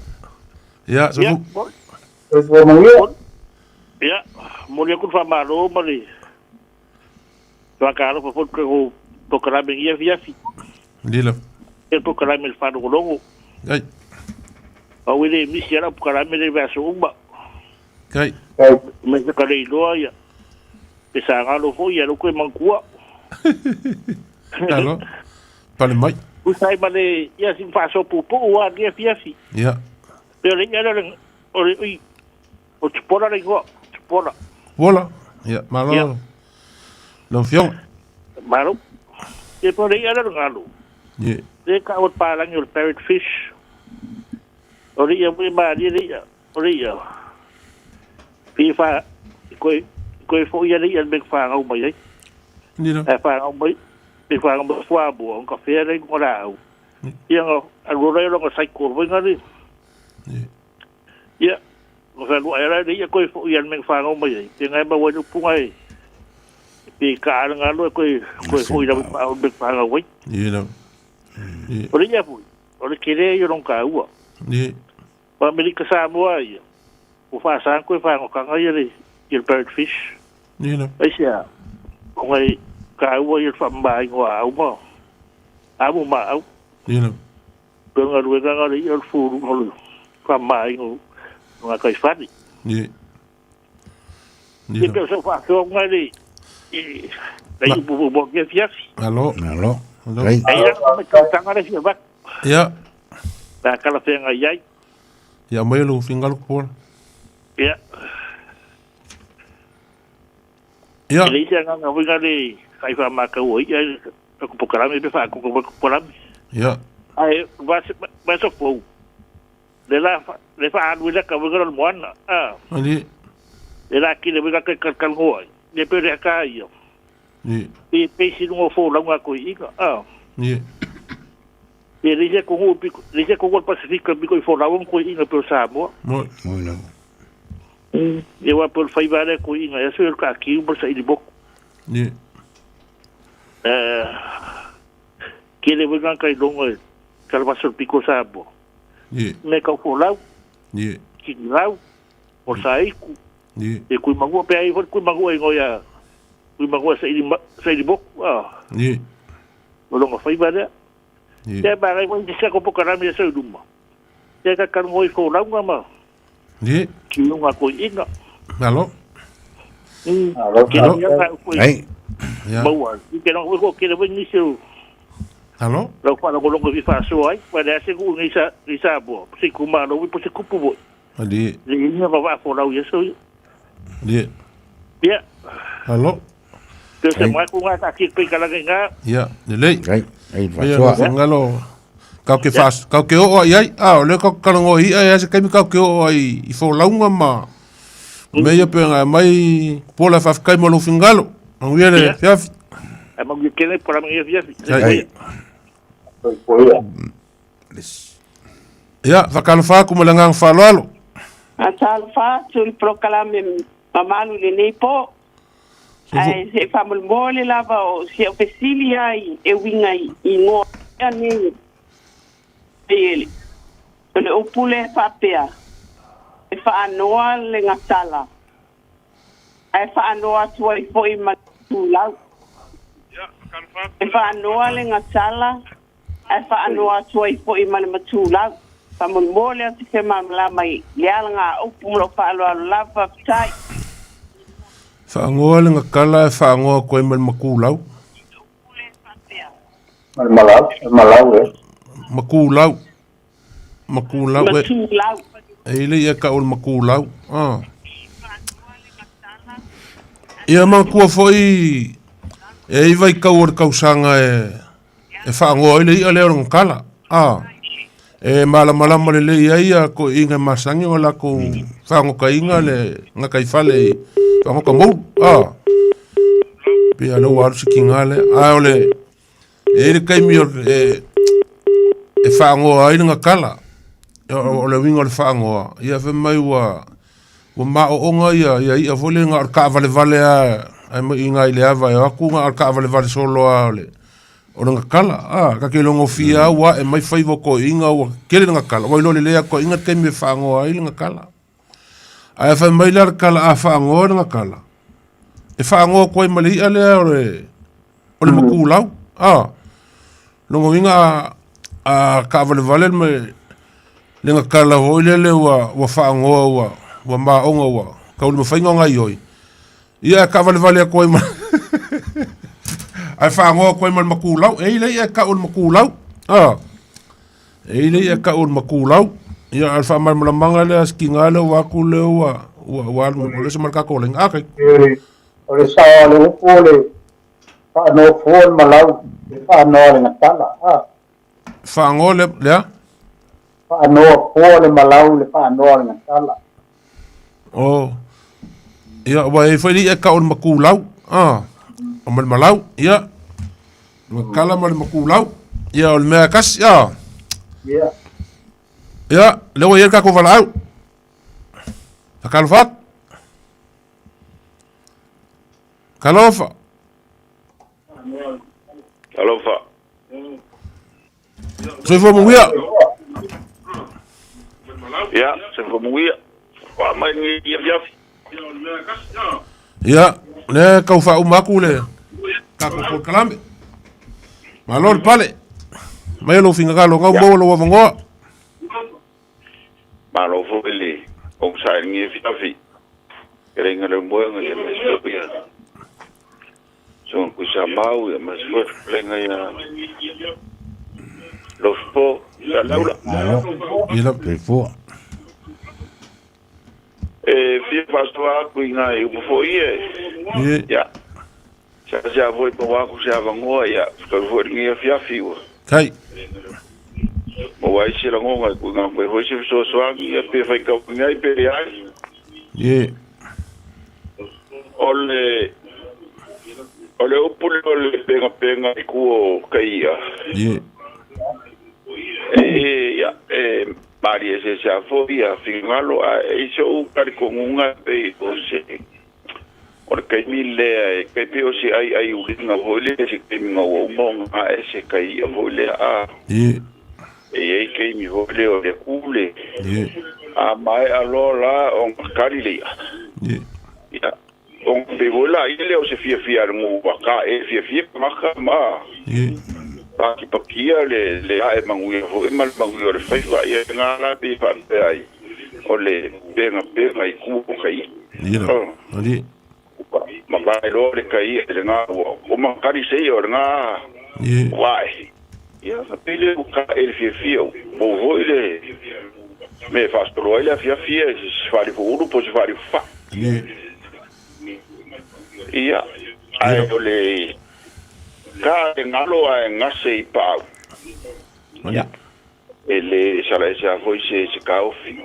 S1: Ya, so.
S11: Ya, mo le ku fa malo mali. Wa karo fa ko karame ia fiafi.
S1: Dilo.
S11: E to karame el fa do longo.
S1: Ai.
S11: O wile misi era para me deve a umba.
S1: Kai.
S11: Me se kale loia. Pesa galo foi era ko mankua.
S1: Halo. Pale mai.
S11: Usai male ia sin paso pupu wa dia fiafi.
S1: Ya.
S11: Pero le era o chupora le go, chupora.
S1: Vola. Ya, malo. Lo fion.
S11: Malo. E por aí era galo.
S1: Ya.
S11: De ka o palang your parrot fish. Oria mo ma dia oria. Pifa ko fo ia dia big fa au mai ai.
S1: Ni no.
S11: E fa au mai. Pe fa au fa bo on ka fe re ko la. Ia ngo a ro re lo sai ko vo ngari. Ia. Mo fa lu era dia ko fo ia big fa au mai ai. Te ngai ba wo pu ai. Pe ka nga lo ko fo ia big fa au mai.
S1: Ni no.
S11: Oria pu. Oria kere yo non ka ua.
S1: Ni.
S11: Pa Amerika Samoa ia. O fa san ko fa ko nga ia il bird fish.
S1: Ni no.
S11: Ai sia. O ngai ka ua il fa mai ngo au mo. Au ma au.
S1: Ni no.
S11: Ko nga ruega nga il fu ngo fa mai ngo nga kai fa ni.
S1: Ni.
S11: Ni pe so fa ko nga ni. Dai bu ke fias.
S1: Halo.
S22: Halo.
S11: Ai ya ko tanga le ba.
S1: Ya.
S11: Ta kala fe nga yai.
S1: Ya mai lo fingal por.
S11: Ya.
S1: Ya.
S11: Ele ia nga nga ni kai fa ma ka o ia ko pokarame be fa ko pokarame.
S1: Ya.
S11: Ai va so fo. Le fa anu le ka winga mo ana. Ah.
S1: Ani.
S11: Era ki le winga ka ngoi. Le pe re ka ia.
S1: Ni.
S11: Pe si no fo la nga ko ika. Ah.
S1: Ni.
S11: E le ko ho pico, le ko o Pacifico pico fo la ko ina pe Samoa.
S1: Mo.
S22: Mo no.
S11: E wa por fai vale ko ina, eso el ka ki por sai di bok.
S1: Ni.
S11: Que le winga kai longo. Kalva so pico Samoa.
S1: Ni.
S11: Me ka fo la.
S1: Ni.
S11: Ki la. Por sai ku.
S1: Ni.
S11: E ku mango pe ai ku mango e ngoia. Ku mango sai di bok. Ah.
S1: Ni.
S11: Longo fai vale. Te ba ngai mo dise ko pokarame se duma. Te ka kan ngoi fo la ma.
S1: Ni.
S11: Ki unga ko ina.
S1: Halo.
S22: Ai.
S1: Ya.
S11: Mau que no ko ke le ni se.
S1: Halo.
S11: Lo fa lo ko vi fa so ai, pa le se ku ni sa bo. Si ku ma lo po se ku po.
S1: Adi.
S11: Ni ni va fo la ye so.
S1: Dia.
S11: Ya.
S1: Halo.
S11: Te se mai ku nga ta ki pe kala nga.
S1: Ya, dele.
S22: Ai,
S1: va so. Ngalo. Kau ke fas, kau ke o ai, le kau kalongo hi ai se kai kau ke o ai I fo launga ma. Me ia penga mai pola fafkai mo lo fingalo. Ang ele fiafi.
S11: Ai mau kene para mai fiafi.
S1: Ya, fakalfa ku malangang falalo.
S14: Atalfa sul proclame mamanu le nepo. Ai se famul lava o se ofesilia e winga I ngo ani. Ele. Ole opule papea. E fa anoa le ngatala. Ai fa anoa tuai foi matulau. E fa anoa le ngatala. Ai fa anoa tuai foi matulau. Famul mole ati ke mamla mai. Lealanga opulo fa alo lava tai.
S1: Whaangoa le ngakala e whaangoa koe mal makulau.
S5: Malau e.
S1: Makulau. Makulau e.
S14: Matulau.
S1: E ile ia ka ol makulau. Ia mangkua foi e iwa I kau or kausanga e whaangoa ile ia leo ngakala. E malama le le ia ko inga masangi o la ko whaangoka inga le ngakai whale whaangoka mou. Pia no waru si kingale. Ole e kaimi e whaangoa ai ngakala. O le winga le whaangoa. Ia whe mai wa mao onga ia vole nga arka vale ai mo inga ile ava e aku nga arka vale solo ole. O ngakala ka ke longo fia wa e mai faivo ko inga wa kele ngakala. Wa lo le ko inga kaimi whaangoa ai ngakala. Ai whe mai le kala a whaangoa ngakala. E whaangoa koe mali ia lea o le makulau. Longo inga a ka vale me le ngakala hoi le wa whaangoa wa maonga wa kauli mawhainga ngai oi. Ia ka vale a koe mali. Ai whaangoa koe mali makulau. E ile ia ka ul makulau. E ile ia ka ul makulau. Ia alfa malamanga le askinga le waku le wa le se marka ko le ngakai.
S5: Ole sa le upole pa no phone malau pa no le ngatala
S1: Whaangoa lea?
S5: Pa no phone malau le pa no le ngatala.
S1: Ia wa e whairi e ka ol makulau. O mal malau ia. Makala mal makulau. Ia ol mea kas ia. Ia lewa ia ka ko valau. Takalfat. Kalofa. Soy fo muia.
S12: Ya, se fo muia. Wa mai ni ia.
S1: Ya, le ka fa umaku le. Ka ko kalambe. Malor pale. Mai lo finga ka lo ngau bo lo wa ngoa.
S12: Malo fo ele. O sai ni fiafi. Kerenga le mo nga le mesopia. Son ku Samoa e mas foi plenga ya. Los po la laula.
S18: Ila pe fo.
S12: Fia pastor ku ina e fo ie. Ya. Já foi para o já vangoa ya. Ko foi ni fiafi.
S1: Kai.
S12: O ai se langonga ku nga ko foi se so angi e pe fai ka ngai pe ai. Ole upule ole penga I kuo kaia. Ya, pari ese se afobia fingalo iso kari con unga pe o se. Porque mille que pe o se ai ulinga vole se que mi o monga ese kaia vole que mi vole o de kule. Mai alola on karilia. Ya. On pe vola ile o se fia mo waka fia maka ma. Pakia le ai mangu e mal mangu le fai ia ngala pe pa ai. O le penga I ku kai.
S1: Ali.
S12: Ma vai lo le kai le nga o ma kari sei o nga. Wai. Ia sa pele ka fia. Bo voile me faz pro ele fia se fare fu po se fare fa. Ia, ai ole ka ngalo ai ngase I pau. Ia. Ele sala se foi se kaofi.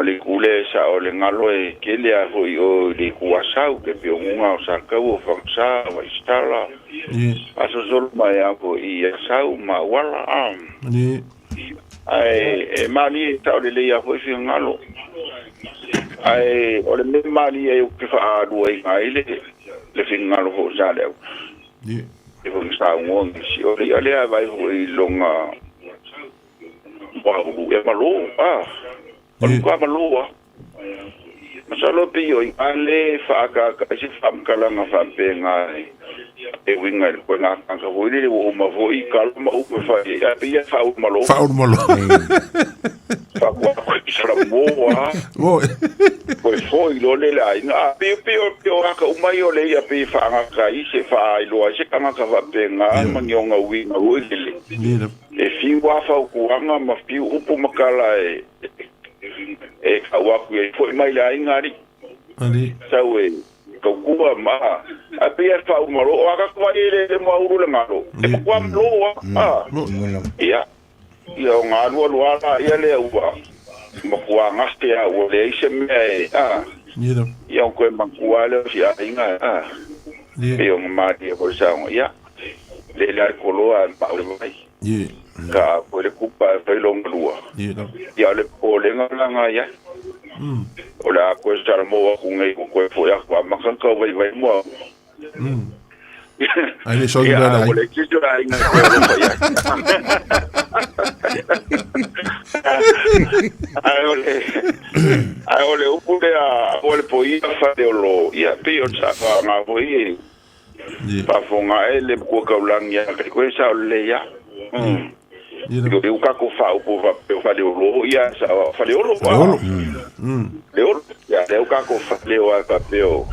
S15: o le kule sa o le ngalo e kele a hoi o le kuasau ke piongunga o sa kau o whaksa wa istala aso sol mai a hoi a sau ma wala ai e mali e tau le leia hoi fi ngalo ai o le me mali e o ke wha adua i ngai le fi ngalo ho sa leo e hoi sa ngongi si o le alea vai hoi longa e malo o le kua malo masalo pio i ale whaaka ka isi whamkalanga whampenga e winga i koe ngā kanka hoi le o mavoi kalma upe whai e pia whau malo whakua koe kisara moa koe foi lo le lai ngā pio haka umai o le ia pia whaanga isi wha iloa isi kangaka whampenga mangionga winga hoi le e fiu whau kuanga ma fiu upu makala e kawaku e foi mai la ingari sau e kaukua ma a pia whau maro o aka kua le mauru le ngaro e kua mloa ia o ngā luala ia le ua ma kua ngaste a ua le eise mea ia o koe makua le si a inga e o ngā e kore saonga ia le lai koloa maure mai ka pole kupa e whailonga lua ia le pole nganga ia o la koe sara moa kungai ko koe fo ia kua makanka vai vai moa
S1: ai le so ngana
S15: ia o le kisto la inga koe rumba ia ai o le upu le a o le po ia whare o lo ia pio sa ngā po ia pa fonga e le kua kaulangi ia ka koe sa o le ia eu kako fa o povo falei o lo ia falei o lo leo ia eu kako falei o papel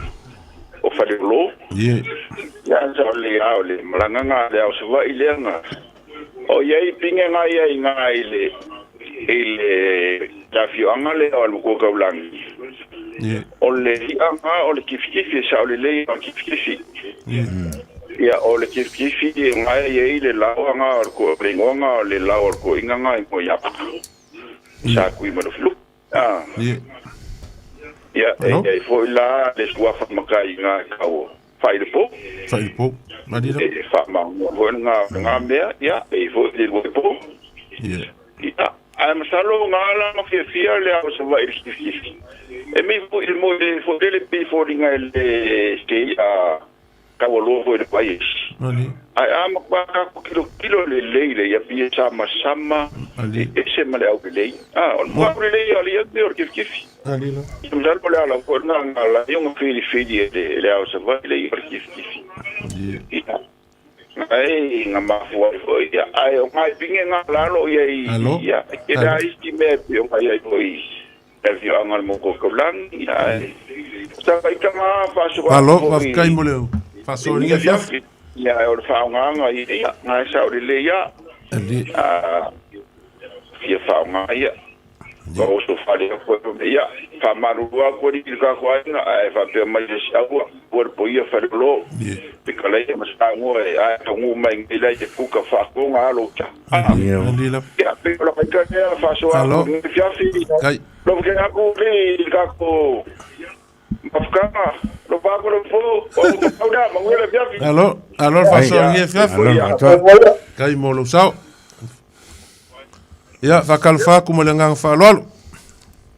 S15: o falei o lo ia já le malanga le o se vai lenga o ia pinga nga ile la fianga le o ko kaulangi o le anga o le kifkifi sa o le kifkifi ia o le kifi ngai e le laanga ko ringonga le lao ko inganga ko ia sa kui mo flu ia e foi la le sua fa makai nga kao fai po
S1: madira
S15: e fa ma ho nga mea ia e foi le po ia am salo ngala no fia le o se vai kifi e mi foi il mo le pi for nga le stia kawalo foi de país ai ama ka kilo le ia pia sama e se male au le o mo le ali de or kif ali no mdal pole ala ko na la yung fili le au se vai le or kif ai ngama foi ia ai o mai pinge nga la lo ia e da isti me pio mai ai foi vi angal mo ko lang ia sa vai kama faso
S1: allo va kai moleu faso ninguém fiaf
S15: ia o faunga ia na sa o le ia ia faunga ia o so fale ko ia fa marua ko di ka ko ai fa pe mai sa por po ia fa lo pe kala ia mas ta ngo ai ta ngo mai ile te ku ka fa ko nga lo cha ia pe lo ka ka fa so a fiaf
S1: kai
S15: lo que ako le ka ko Mafkama, lo pago lo fo, o na manguela fiafi.
S1: Allo, faso ninguém fiaf. Kai molo sao. Ia, fa kalfa como le ngang fa lolo.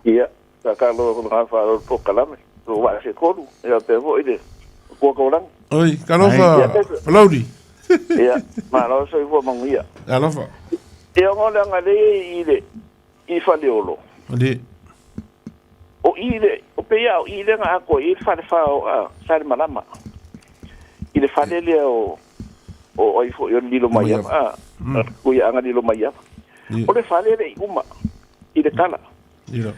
S15: Ia, fa kalo ko ngang fa lo po kalame. Lo wa se kodu, ia te vo ide. Ko ko lang.
S1: Oi, kalofa. Laudi.
S15: Ia, ma lo so vo manguia.
S1: Kalofa.
S15: Ia ngola ngale ide. I fa leolo.
S1: Odi.
S15: O ile o pea o ile nga ko i fa o sa malama ile fa le o i fo yo lilo mai ko ya nga lilo mai o le fa le uma ile kala
S1: ile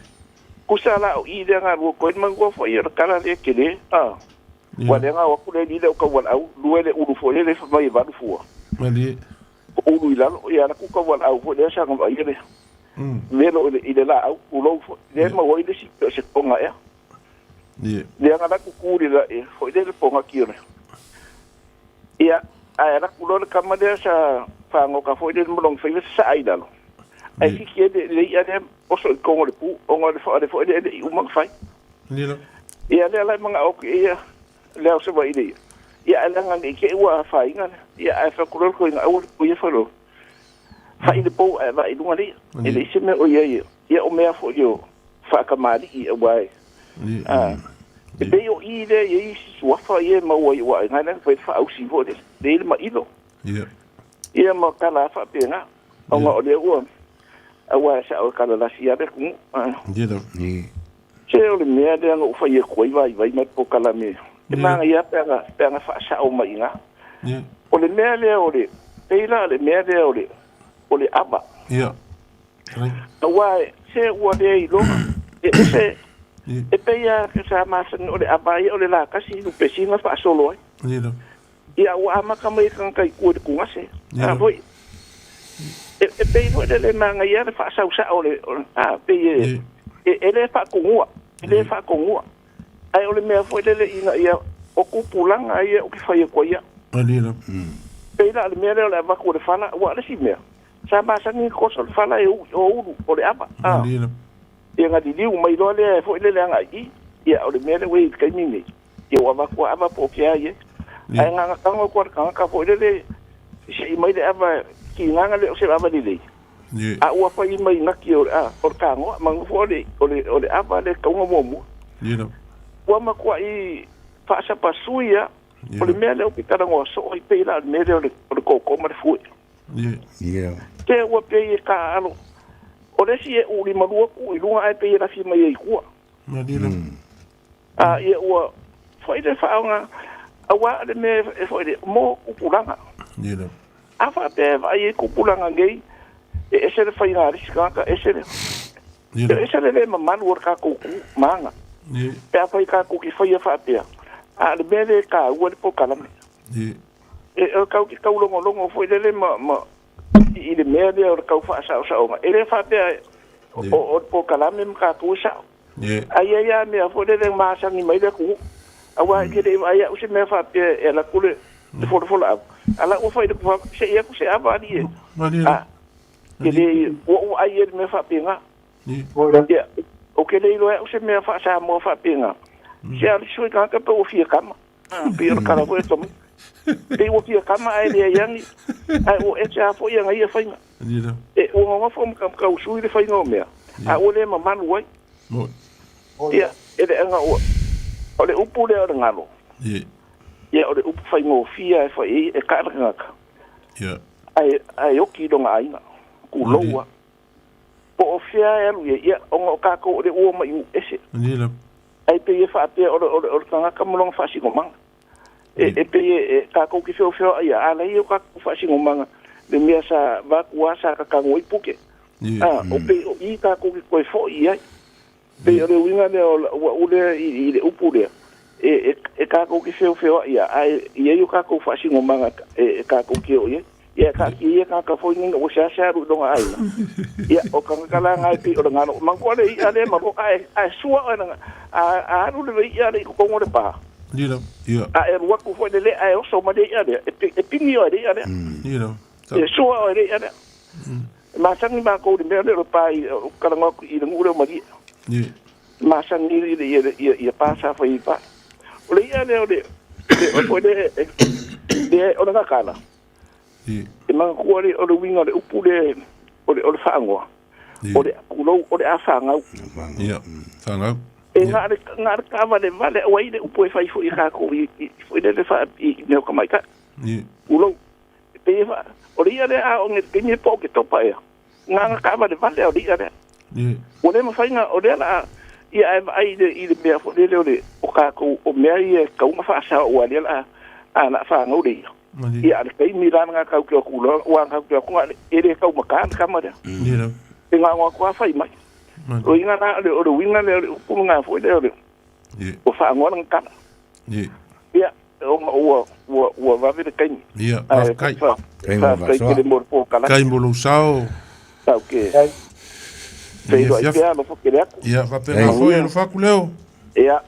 S15: ku sala o ile nga ko man go fo yo kala le kele wa le nga wa ku le ile ko wa au luele u fo le fa mai va fu
S1: mali
S15: o lu ila ya ku ko wa au fo le sa nga ile Melo ile la au ulo le ma wo ile se ponga ya le nga ku kuri la fo ile ponga kione ia ai ra ku lo ka ma de sa fa ngo ka fo ile mo long fa ile sa ai dalo ai ki ke le ia de
S12: oso i kongo le pu o ngā le fo le i umang fai
S1: Nilo.
S12: ia le lai mga oki ia leo se wa ile ia alanga ni ke ua fai ngana ia ai fa kulol ko inga au ko ia falo fa ile po ai va ilunga li ile se me o ia o mea fo yo fa ka mali i wai e be yo i le i sua fa ia ma wa ngana fa fa au si vo le ma ilo ia ma kala fa pena o nga o le ua awa sa o kala la sia be ku se o le mea le nga ufa ia koi vai mai po kala me e manga ia pega fa sa o mai nga o le mea le o le peila le mea le o le aba awa se ua le i lo se e peia ke sa masan o le aba ia o le la kasi lu pesinga fa solo ia ua ama ka mai kan kai ku de kunga se a foi e pei foi le manga ia le fa sa o le a pei ele fa kungua ele fa kungua ai o le mea foi le ina ia o kupulanga ia o ki fai ko ia
S1: Alila.
S12: Pei la le mea le va ko le fala wa le si mea sa ma sa ni ko so le fala o le apa
S1: Alila.
S12: ia nga di liu mai lo le foi le nga i ia o le mea le wei kai mini ia wa va ko ava po kia ia ai nga ka foi le si mai le ava ki nga le o se ava le a ua pa i mai ngaki o ka ngoa mang fole o le ava le kaunga momu ua makua i whaasa pasuia o le mea leo pitara ngoa so o i peila o le mea leo le koko ma le fue te ua pei e ka alo o le si e uri marua ku i lunga ai pei e rafi mai e i kua a ia ua fai le whaonga a wa le mea e fai le mo upuranga a wha pe vai e kupulanga ngei e se le fai ngā risikanga e se le mamanu or ka kuku maanga pe a fai ka kuki fai a wha pea a le mea le ka ua le po kalame e kau ki kau longo fai le i le mea le or kau wha sao ma e le wha pea o po kalame mka kua sao a ia mea fai le maasangi mai le kuku a wa ke le ai o se mea wha pea e la kule le fola au ala o fai le kua se ia ku se ava ni e ele o ai ele me fa pinga o que ele o se me fa sa mo fa pinga se ali sui ka pe o fia kama pe o kala foi tomo pe o fia kama ai le yang ai o e cha foi yang ai fa e o ma fo mo ka o sui le fa no me a o le mama no wai ia ele anga o le upu le o ngalo ia o le upu fa no fia fa e ka ngaka ai o ki donga ai ku loa po o fia e lu ia o ka ko le o mai ese ai pe e fa pe o tanga ka mo fa si ngomang e pe e ka ko ki fio ia ala i o ka fa si ngomang le mia sa va ku sa ka ngoi puke o pe o i ka ko ki ko fo ia pe o le winga o le i le upu le e ka ko ki fio ia ai ia o ka ko fa si ngomang e ka ko ki o ia ia ka foi ninga o xa ru donga ai ia o ka kala ngai pi o ngano mangko le ia le mabo ai sua a ru le ia le ko ngore pa
S1: ia
S12: a e ru ku foi le ai o so ma de ia e pingi o de ia e sua o de ia ma sang ma ko de le pa o kala ngok i le ngure ma di ma sang ni ia pa sa foi pa o le ia le o de o na kala e mga kuare o le winga le upu le o le whaangoa o le kulo o le a whaangau
S1: whaangau
S12: e ngā re kawa le vale o le upu e whai fo i kako i le wha i neo ka maika kulo pe e wha o le ia le a o nge kini po ke topa ea ngā kawa le vale o le ia le o le ma whainga o le ala ia e ai i le mea fo le le o kako o mea i e kaunga wha asa o le ala a na whaangau le ia ia le kai miranga ka ku kulo wa ka ku ngale ere ka makan kamera e nga ngwa kwa fai mai o inga na le o winga le ku nga fo le o fa ngwa nga kana ia o va ver kai
S1: ia kai
S12: kai
S1: mo lo sao
S12: tá ok Pero aí que no porque
S1: ia va pe na foi no fa ku leo
S12: ia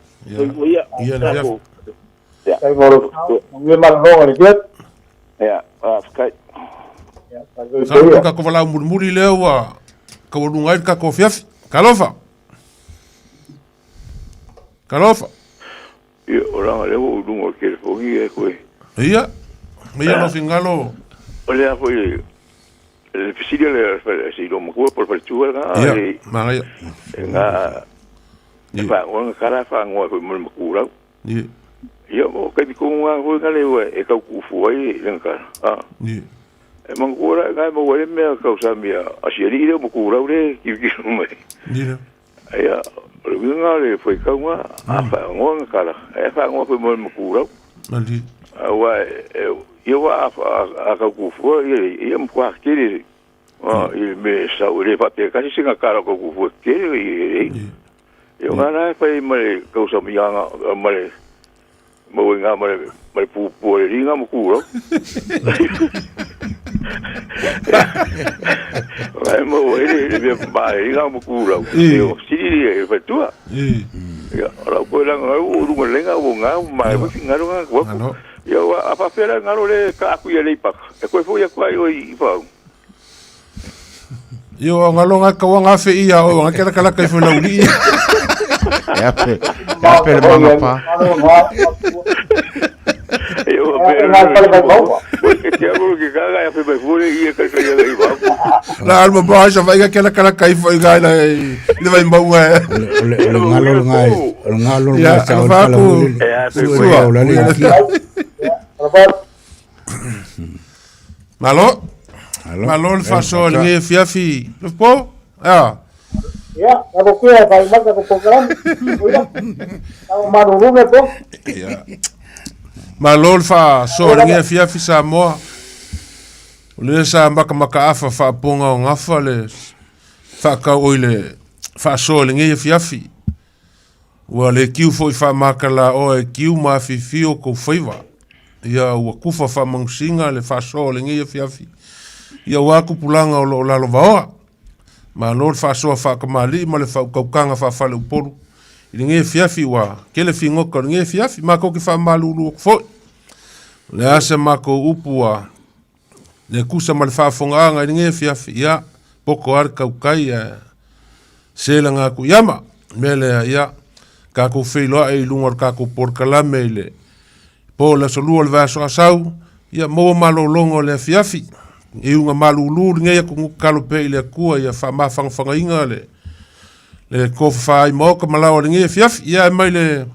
S5: Kai moro ngue malonga le kiat
S12: ia kai
S1: sa ka ko vala muri leo wa ka lunga ka ko fiafi Kalofa. Kalofa.
S12: Ia, oranga lewo udungo ke fongi e koe.
S1: Ia. Ia no fingalo.
S12: Ole a foi le fisilia le si lo mo por tua ga.
S1: Ia, manga ia.
S12: Nga e fa o kara fa ngo ko mo kura.
S1: Ia.
S12: Ia mo ka bi ko nga ho nga le e ka ku fu ai lenka. Ah.
S1: Ia.
S12: E mo kura ga mo wele me ka usa mia. Asieri le mo kura le ki mo.
S1: Ia.
S12: Ia, o nga le foi ka nga fa ngo nga kara. E fa ngo ko mo kura.
S1: Mali.
S12: Wa ia wa a ka ku fu ia mo kwa kiri. Ah, il me sa o le pa pe ka si nga kara ko ku fu kiri. Ia nga na fa mai ka usa mia nga mai mo nga mai pu le ringa mo kura. Vai mo ele me vai ringa mo kura. Io si e fa tua. Ia, ora ko la nga o ru lenga o nga mai mo nga ro nga ko. Ia a pa fera nga ro le ka ku ia le pa. E ko foi a ko ai oi fa.
S1: Yo nga lo nga ka nga fe ia o nga kala ka foi la uri.
S22: Ya pe manga pa.
S12: Eu pero porque te amo que caga ya fe me fure e que ia aí va.
S1: La alma baixa vai que aquela cai foi gai lá e vai embora.
S22: Ngalo nga sa kala uli.
S1: Malo? Malo le faso le fiafi. Lo po? Ah.
S5: Ya, ako kuya kay mag ako program. Ang marunong po.
S1: Ya. Malo le faso le fiafi Samoa. Le sa maka afa fa ponga o ngafa le fa ka oile faso le fiafi. Wa le kiu foi fa makala o e kiu ma fifio ko faiva. Ia ua kufa fa mangsinga le faso le fiafi. Ia waku pulanga o lo lalo vaoa. Ma lor fa so fa kamali ma le fa kaukanga fa fa le upolu. I nge fiafi wa kele fingo ko nge fiafi ma ko ki fa malulu fo. Le ase ma ko upua. Le kusa ma le fa fonga nge fiafi ya poko ar kaukai sela nga ku yama mele ya ka ko feilo ai lunga ka ko por kalame le. Po la solu le va so asau ya mo malolongo le fiafi. E unga malulu nge ya ku kalo pe le kua ya fa ma fang inga le ko fa I mo ka malawa nge fiaf ya mai le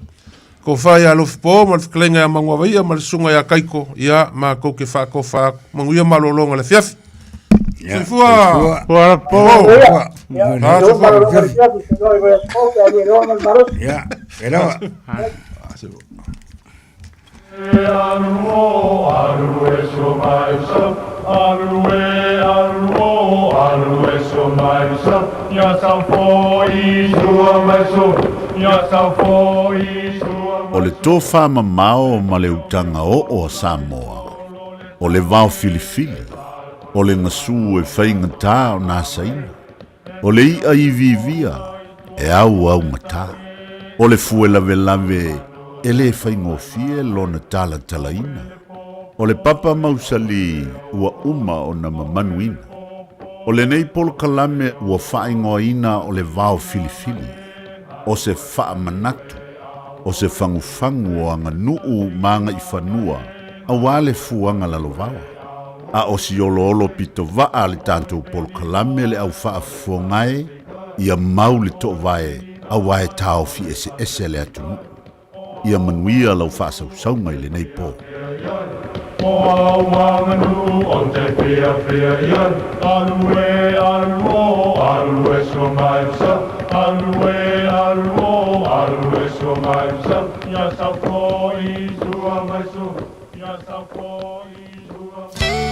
S1: ko fa ya lo po ma klenga ma ngwa ya ma sunga ya kaiko ya ma ko ke fa ko fa mangu ya malolonga le fiaf
S22: ya
S1: fua po
S22: ya era
S4: Aru eso maisa, aru eso maisa, ya sa foi sua maiso, ya sa foi sua.
S3: O le tofa mamao ma le utanga o Samoa. O le vao filifili. O le ngasu e whainga tā o nā saina. O le ia I vivia e au ngata. O le fuela velave e le whaingofie lona tala talaina. O le papa mausali ua uma o na mamanuina. O le nei polo kalame ua whaingoina o le vao filifili. O se wha manatu. O se fangufangu o anga nuu manga I whanua. A wale fuanga lalovawa. A o si olo pito vaa le tanto polo kalame le au wha fongai. Ia mau le to vae. A wae tau fi ese le atunu. Ia manuia lau whaasaunga I le nei pō.
S4: O awanganu o te pia ian, aru e so maisa, aru e so maisa, ia sa foi sua maiso, ia sa foi sua maiso.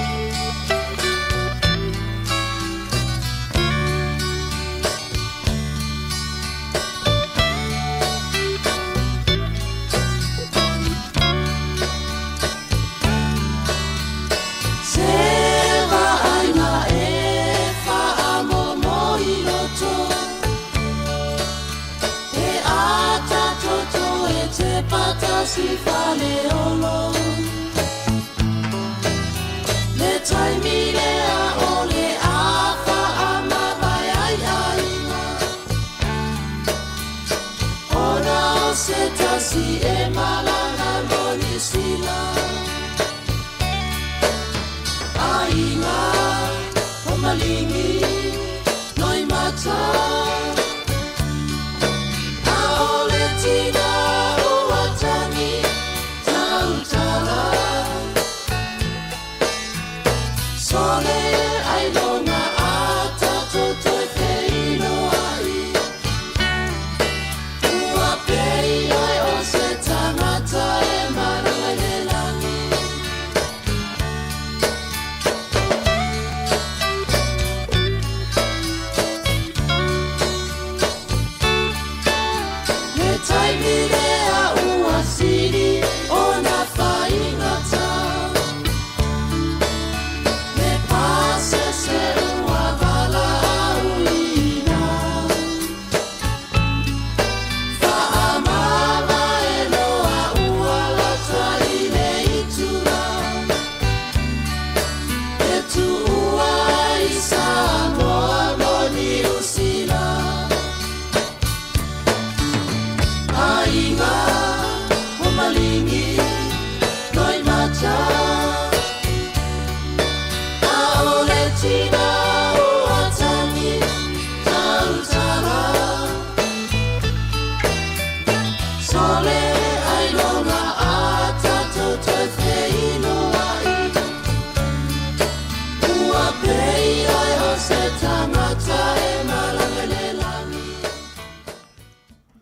S7: Si fale olo le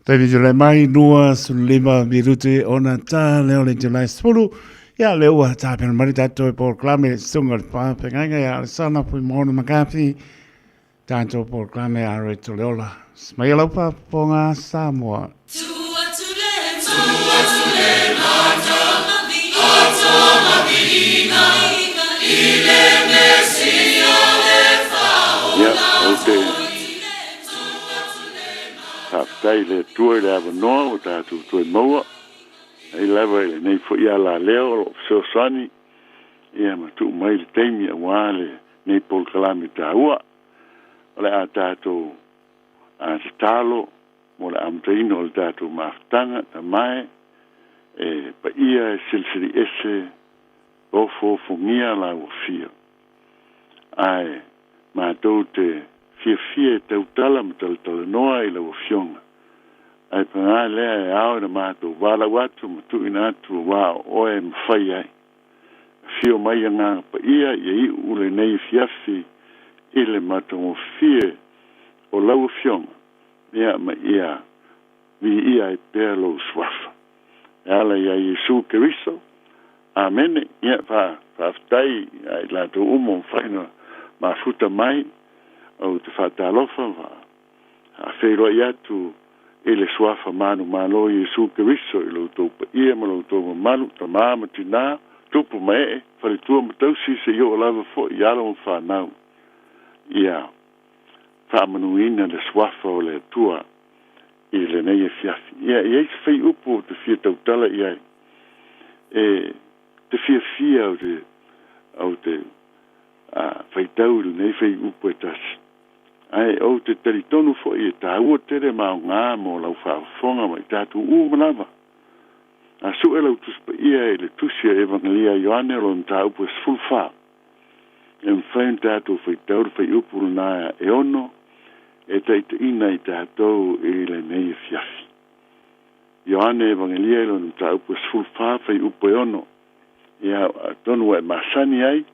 S18: Tavi jule mai nua sulima mirute ona ta leo le jule spulu. Ya leo wa ta pena mari tato e por klame sunga pa penganga ya sana pui mona makapi. Tanto por klame a reto leola. Smaila pa ponga Samoa.
S17: Tai le tue le ava noa o tātou tue maua. Ei lewa ele nei fo ia la leo o so sani. Ia ma tu mai le teimi a wale nei pol kalami tā ua. O le a tātou a te talo mo le amtaino o le tātou maftanga ta mai. E pa ia e silsiri ese o fo fungia la o fia. Ai ma tau te fia tau tala ma tala noa i la o fionga. Ai panga lea e ao na mātou wala watu matu ina atu wā oe mwhai ai. Fio mai anga pa ia i ule nei fiafi ile mātou o fie o lau fionga. Ia ma ia vi ia e pēr lo swafa. E ala ia Jesu Keriso. Amene ia whaftai ai lato umo mwhaino ma futa mai au te whatalofa wa. A whero i atu ele swafa manu malo Jesu Keriso i lo topa ia ma lo topa malu ta mama tina tupu mae whare tua matausi se yo lava fo i ala o whanau ia whamanuina le swafa o le tua i le nei e fiafi ia i eis whai upo te fia tautala i ai e te fia au te whaitau le nei whai upo e tasi ai o te teritonu fo i ta ua tere mao ngā mo lau whaafonga mai tātu manawa. A su e lau tuspa ia e le tusia evangelia Ioane lo nta upo e sfulwha. E mwhain tātu whai tauru whai upuru nāia e ono e taita ina i tātou e le nei e fiafi. Ioane evangelia lo nta upo e sfulwha whai upo e ono. Ia tonu e masani ai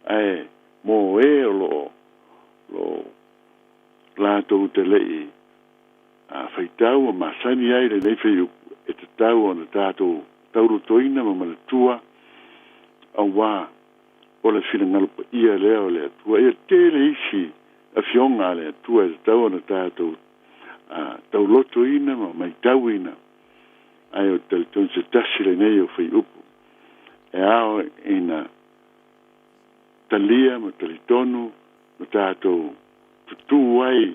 S17: ai mo e lo lato te lei a faitau o masani ai le nei fei e te tau o na tātou tauru toina ma manatua a wā o le whirangalu pa ia leo le atua ia tele isi a fionga le atua e te tau o na tātou tau loto ina ma mai tau ina ai o te ton se tasi le nei o fei upu e ao ina talia ma talitonu ma tātou tu ai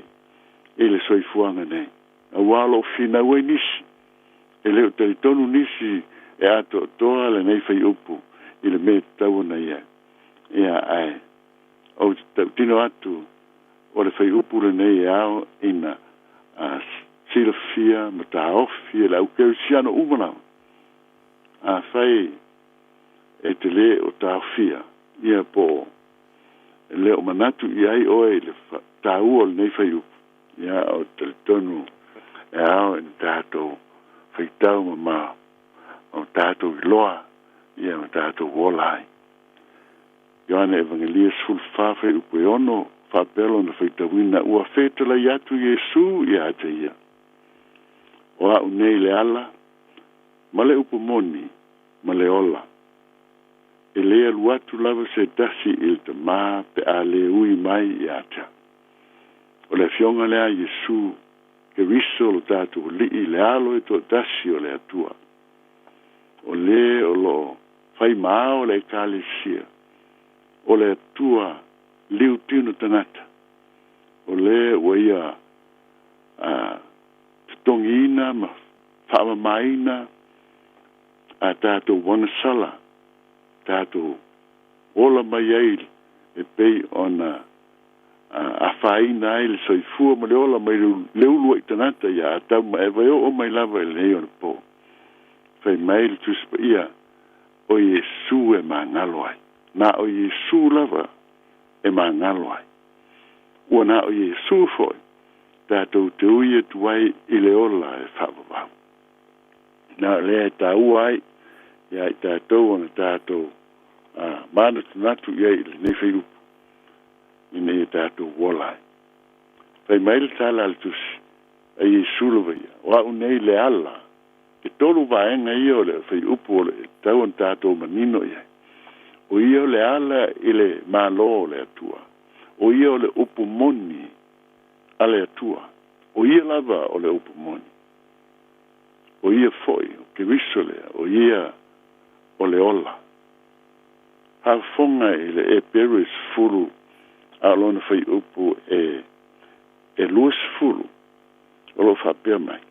S17: ele soifuanga nei a walo fina we nisi ele o teritonu nisi e ato toa le nei fai upu ile me tau na ia ai o tino atu o le fai upu le nei ao ina silofia ma ta ofi la uke siano umana a fai e te le o ta ofia ia po le o manatu iai oe le tāua le nei whai upu. Ia o teritonu e ao en tātou whaitau ma o tātou iloa, ia o tātou wolai. Ioane evangelia sfulwha whai upu e ono, whapelo na whaitawina ua whetala i atu Jesu ia ate ia. O au nei le ala, ma le upu moni, ma le ola. E lea luatu lava se tasi il te maa pe a le ui mai i ata. O le fionga lea Jesu ke riso lo tātou li i le alo e to tasi o le atua. O le o lo fai maa o le kalesia. O le atua liu tino tanata. O le o ia tongina ma whaama maina a tātou wanasala. Tātou ola mai ai e pei ona a whaina ai le soifua ma le ola mai leulua i tanata ia a tau ma e vai o mai lava e lei ona po. Whai mai le tuspa ia o Jesu e ma ngalo ai. Na o Jesu lava e ma ngalo ai. Ua na o Jesu foi tātou te uia tuai i le ola e whapapau. Na lea tāu ai ia i tātou ana tātou mana tunatu ia i le nei whai upu i nei tātou wolai. Whai mai le tāla al tusi ai sulu ia wa unei le ala e tolu vaenga ia o le fai upu o le tau an tātou manino ia o ia o le ala i le malo o le atua o ia o le upu moni a le atua o ia lava o le upu moni o ia foi o ke viso lea o ia o le ola hafonga i le e peris furu a lona fai upu e luas furu o lo whapea mai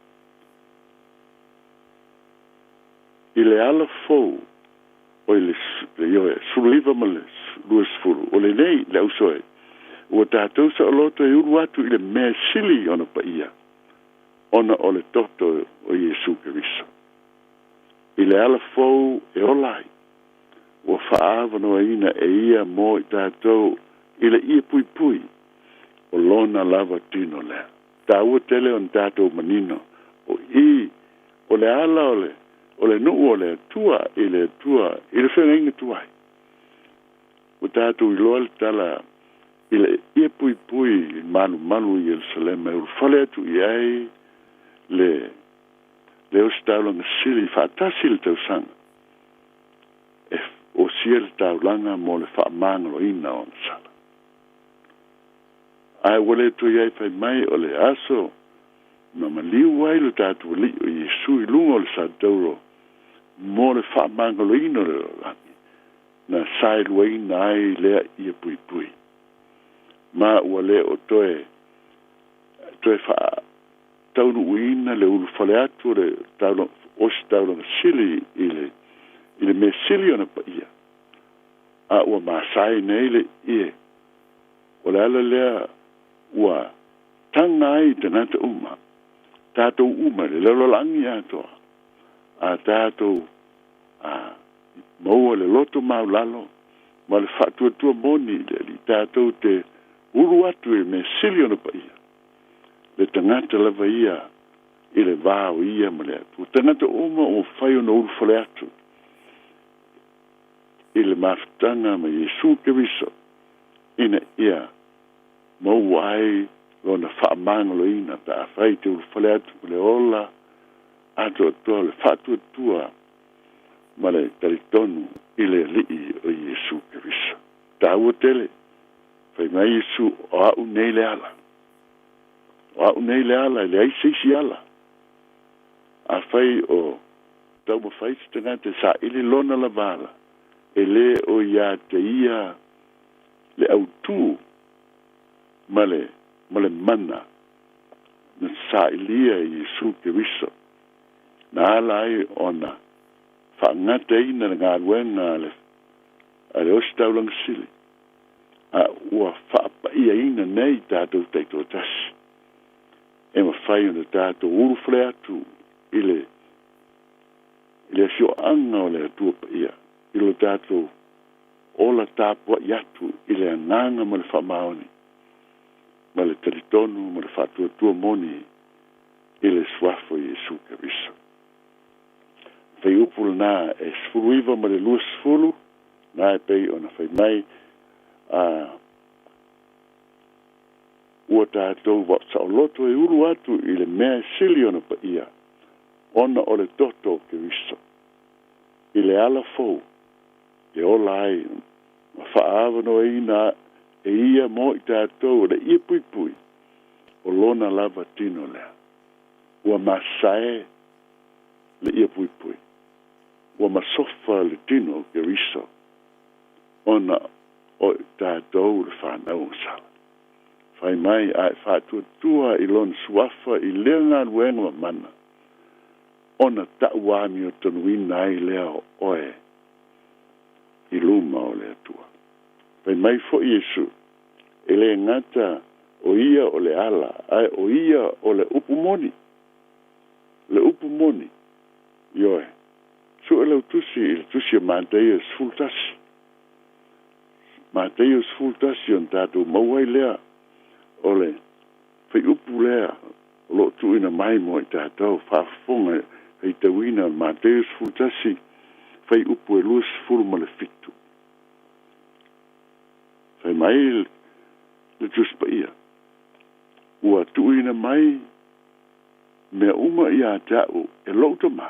S17: i le ala fou o i le suruiva ma le luas furu o le nei le ausoe ua tātou sa o loto e uru atu i le mea sili ona pa ia ona o le toto o Iesu Keriso i le ala fou e olai ua whaavano ina e ia mo i tātou i le ia pui pui o lona lava tino lea ta ua tele on tātou manino o le ala o le nuu o le tua i le whenga tuai o tātou i loa le tala i le ia pui pui manu i Jerusalem e urfale atu i ai le ostaulanga sili whaatasi le tausanga o sia le taulanga mo le whaamangalo ina o na sala ai wale tu iai fai mai o le aso ma maliu wai le tātou li o Iesu i lunga o le sātauro mo le whaamangalo ina le langi na sai luaina ai lea ia pui pui ma ua le o toe wha taunu uina le ulu fale atu le taulanga sili i le me sili ona pa ia a ua masai nei le ie o le ala lea ua tanga ai tanata uma tātou uma le lalolangi atoa a tātou maua le loto maulalo ma le whatuatua moni le li tātou te uru atu e me sili ona pa ia le tangata lava ia i le vāo ia ma le atu tangata uma o whai ona uru fale atu i le mafutanga ma Iesu Keriso ina ia mau ai lona whaamangalo ina ta awhai te uru fale atu le ola ato atua le whatuatua ma le taritonu i le lii o Iesu Keriso ta ua tele fai mai Iesu o au nei le ala le aisisi ala a fai o tau ma fai tanga te sa ili lona la vala e le o ia te ia le autu ma le mana na sa ilia Iesu Keriso na ala ai ona whaangata ina ngā ruenga ale ostaulang sili a ua whaapa ia ina nei tātou teito tasi e ma whai ona tātou urufre atu i le sio anga o le atua pa ia i lo tātou ola tāpua i atu i le ananga ma le whamaoni ma le taritonu ma le whatuatua moni i le swafo Iesu Keriso whai upul nā e sfuruiva ma le lua sfulu nā e pei ona whai mai ua tātou wa saoloto e uru atu i le mea sili ona pa ia ona o le toto Keriso i le ala fou e ola ai ma whaavano e ina e ia mo i tātou le ia pui pui o lona lava tino lea ua masae le ia pui pui ua masofa le tino Keriso ona o tātou le whanau sala fai mai ai whatuatua i lon suafa i lea ngā ruenga mana ona ta'uami o tanuina ai lea oe i luma o le atua fai mai fo Iesu e le ngata o ia o le ala ai o ia o le upumoni ioe su e lau tusi i le tusi a Mateus fultasi on tātou mauai lea ole fai upu lea o lo tuina mai mo i tātou whaafonga hei tawina Mateus fultasi fai upu e luas furu ma le fitu fai mai le tus pa ia ua tuina mai mea uma ia te au e loutama.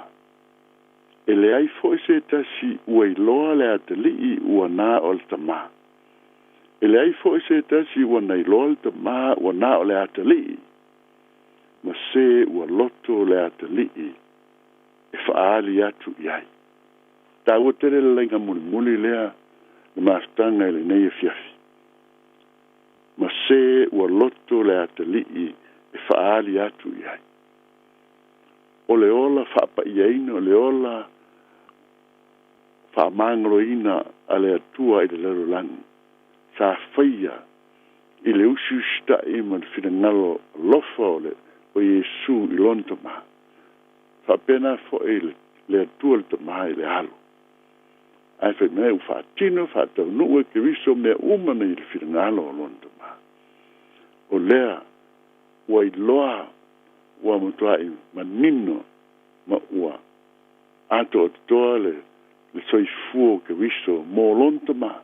S17: E le ai fo se tasi ua iloa le atali ua nā o le tama. E le ai fo se tasi ua na iloa le tama ua nā o le atali. Ma se ua loto le atali e whaali atu iai. Tā ua tere le lenga muli lea le maastanga e le nei e fiafi. Ma se ua loto le atali e whaali atu iai. O le ola whaapa iaina, o le ola whaamangalo ina a le atua i le lero langi. Sa whaia i le usu sta i ma le whina lofa o le o Yesu i lontama. Whapena fo e le atua le tamaha i le halo. Ai whai mea u whaatino, whaatau nua ke riso mea umana i le whina o lontama. O lea, ua i loa ua mutuai manino ma ua ato atoa le soifuo ke riso mo lontama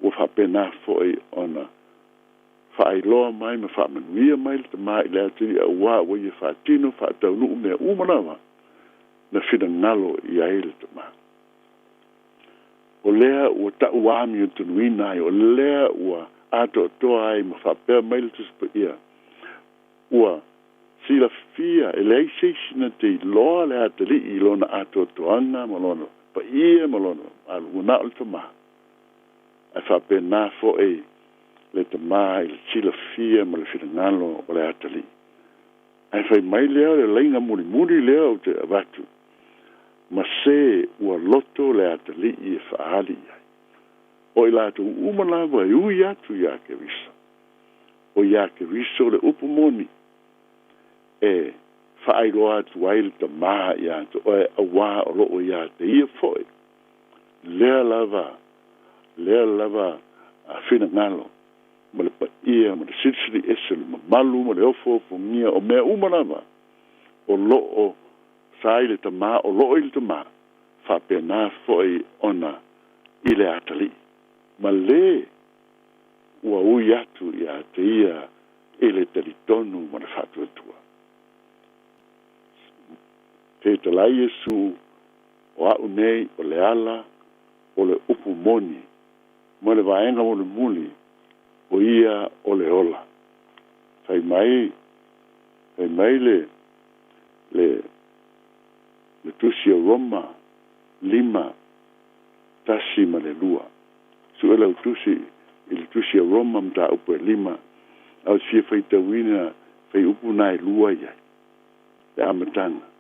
S17: ua whapena foi ona whaailoa mai ma whaamanuia mai le tama i le atiri a ua ua ia whaatino whaatau nuu mea umanawa na whina ngalo i aile tama. O lea ua tau wami o tunuina ai, o lea ua ato atoa ai ma whapea mai le tuspa ia ua sila fia e lei seisina te loa le atali i lona ato toanga malono pa ia malono al una o tama a fa pena fo e le tama il sila fia ma le finangalo o le atali ai fai mai leo le lenga muri leo te avatu ma se ua loto le atali i faali o ila tu umana wa ui atu ya ke viso o ya ke viso le upumoni e whaairoa atu ai le tamaha i atu o e awa o loo i ate ia foi lea lava a whina ngalo ma le pa ia ma le sitsiri ese le mamalu ma le ofo pungia o mea umanama o loo sai le tamaha o loo i le tamaha whapena foi ona i le atali ma le ua ui atu i ate ia e le teritonu ma le whatuatua. Te talai Yesu o au nei o le ala o le upu moni ma le vaenga o le muli o ia o le ola. Fai mai le tusi o Roma lima tasi ma le lua. Suela o tusi il tusi o Roma mta upu e lima au sia fai tawina fai upu nai lua ia le amatanga.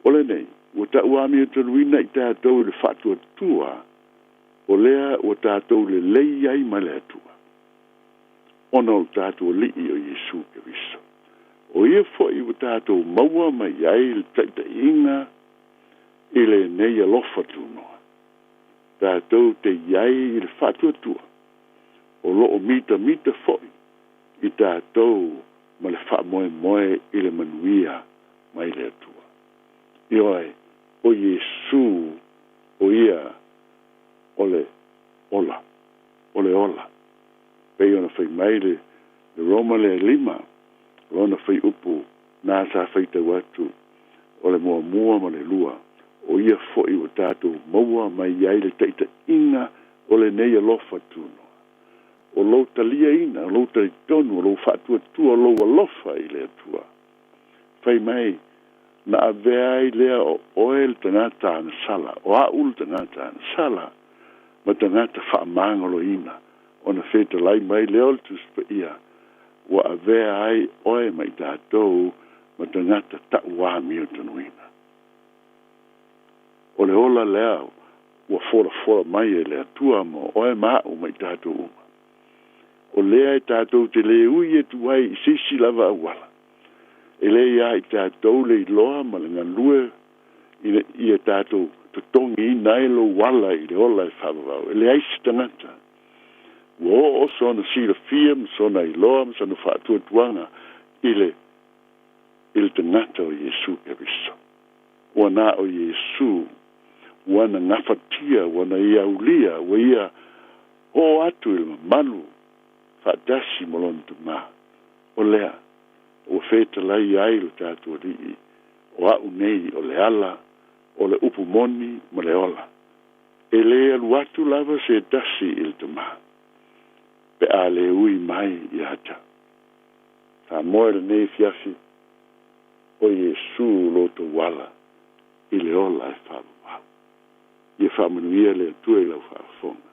S17: Ole nei, o ta uami o tanuina i tātou le whatua tua, o lea o tātou le lei ai ma le atua. Ona o tātou li o Yesu ke viso. O ia fo i o tātou maua mai ai le taita inga i le nei alofa tunoa. Tātou te iai i le whatua tua. O loo mita foi i tātou ma le wha moe i le manuia mai le atua. Ioi, o Yesu, o ia, ole ola. Pei ona fai maile, le Roma le lima, ona fai upu, nā sa fai te watu, ole mua ma le lua, o ia foi o tātou maua mai iaile teita inga, ole nei alofa tuno. O lo talia ina, o lo talitonu, o lo fatua tua, o lo alofa i le atua. Fai mai, na avea i lea o oel tangata ana sala, o aul tangata ana sala, ma tangata whaamangolo ina, o na feta lai mai leo le tuspa ia, wa avea ai oe mai tātou, ma tangata ta'uami o tanuina. O le ola lea, wa fora mai e lea tua mo, oe mao mai tātou uma. O lea i tātou te le ui e tuai i sisi lava awala. E le ia i tātou le iloa ma le ngalue i e tātou tutongi i nailo wala i le ola e whawawau. E le aisi tangata. Wo o sona sila fia ma sona iloa ma sona whaatua tuanga i le tangata o Yesu ke riso. Wana o Yesu, wana ngafatia, wana ia ulia, wa ia ho atu il malu, whaatasi molon tu ma. O lea, o fetalai ai lo tātou alii o a'u nei o le ala o le upu moni ma le ola e lē alu atu lava se tasi i le tamā pe a le ui mai i ata sa moe lenei fiafi o Iesu loto wala i le ola e whaamawau ia whaamanuia le atua i lau whaafonga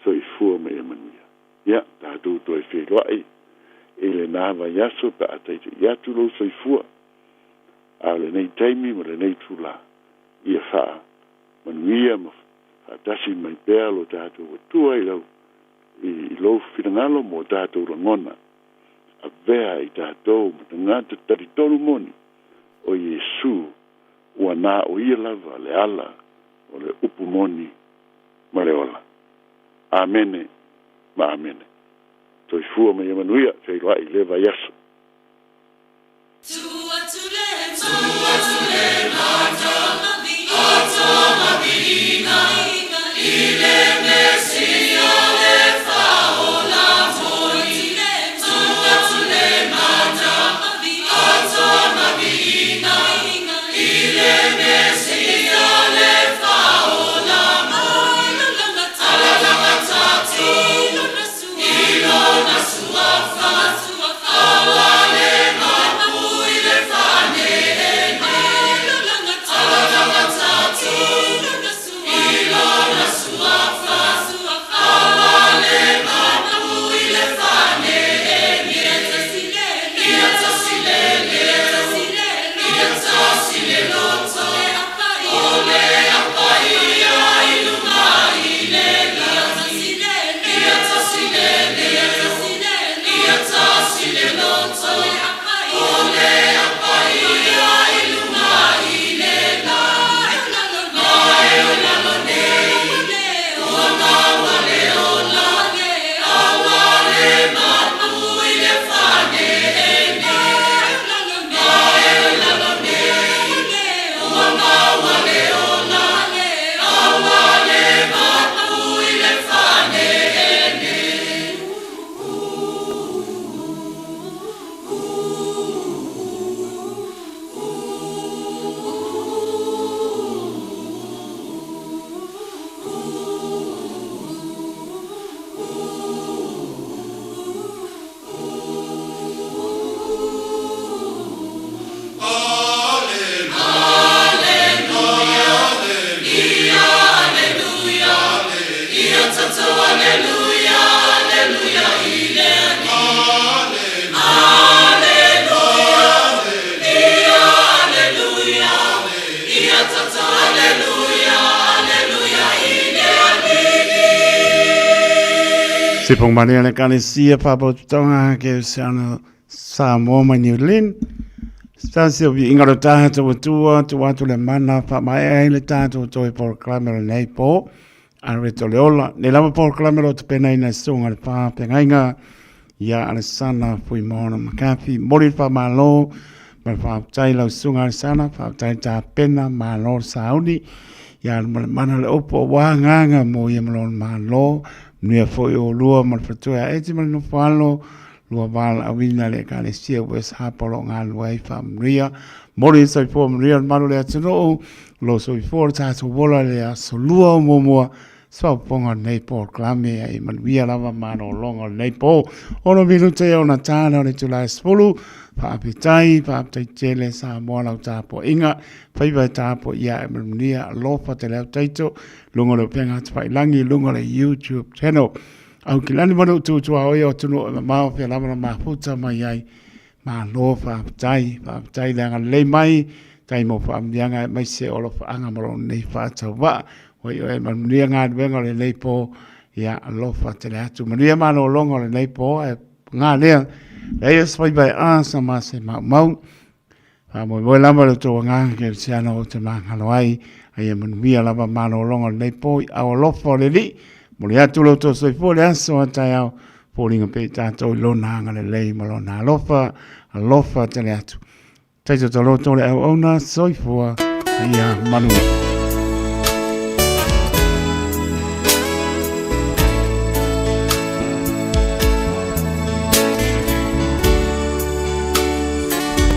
S17: so i fua me e manuia ia tātou toi wheroai e le nāwa yaso pa a teite i atu lo so i fua a le nei taimi ma le nei tula ia wha manuia ma whaatasi mai pēa lo tātou atua i lau i lo whirangalo mo tātou rangona a vea i tātou ma ta ngāta taritonu moni o Iesu ua nā o ia lava le ala o le upu moni ma le ola. Amene ma amene. Toi fua me Emanuia, te roa i leva yaso.
S18: Sipong Maria le kalesia papotonga ke sana Samoa ma New Zealand. Stasi obi ingaro tato tua tu le mana pa mai le tato to por clamero nei po arreto leola ne lava por clamero te pena ina songa le pa pengainga ya ale sana fui mona makafi mori pa malo ma pa tai la sunga sana pa tai ta pena malo saudi ya mana le opo wa nganga mo yemlon malo nia foi o lua mal fatua e te no falo lua val awina le kalesia wes hapolo ngal wai famria mori sai fo mria malu le atino lo so for ta so vola le so lua momo so ponga nei por clame ai man via lava mano longo nei po ono minute ona tana le tula spulu pa apitai tele sa mo la tapo inga fai vai tapo ia mnia lo fa te le taito lungo le penga tai langi lungo le YouTube channel au kilani mano tu au yo tu no ma fe la ma puta mai ai ma lo fa tai la le mai tai mo fa mianga mai se olo fa anga mo nei fa tawa o yo e man ria nga venga le leipo ya lo fa te le atu maria mano longo le leipo e nga le e fai vai ansa ma se mau mo la mo to nga ke siano te ma haloi ai man via la mano longo le leipo au lo fo le li mo le atu lo to so fo le aso ta ya po ringa pe ta to lo na nga le lei mo lo na lo fa te le atu tai to lo to le ona so fo ya manu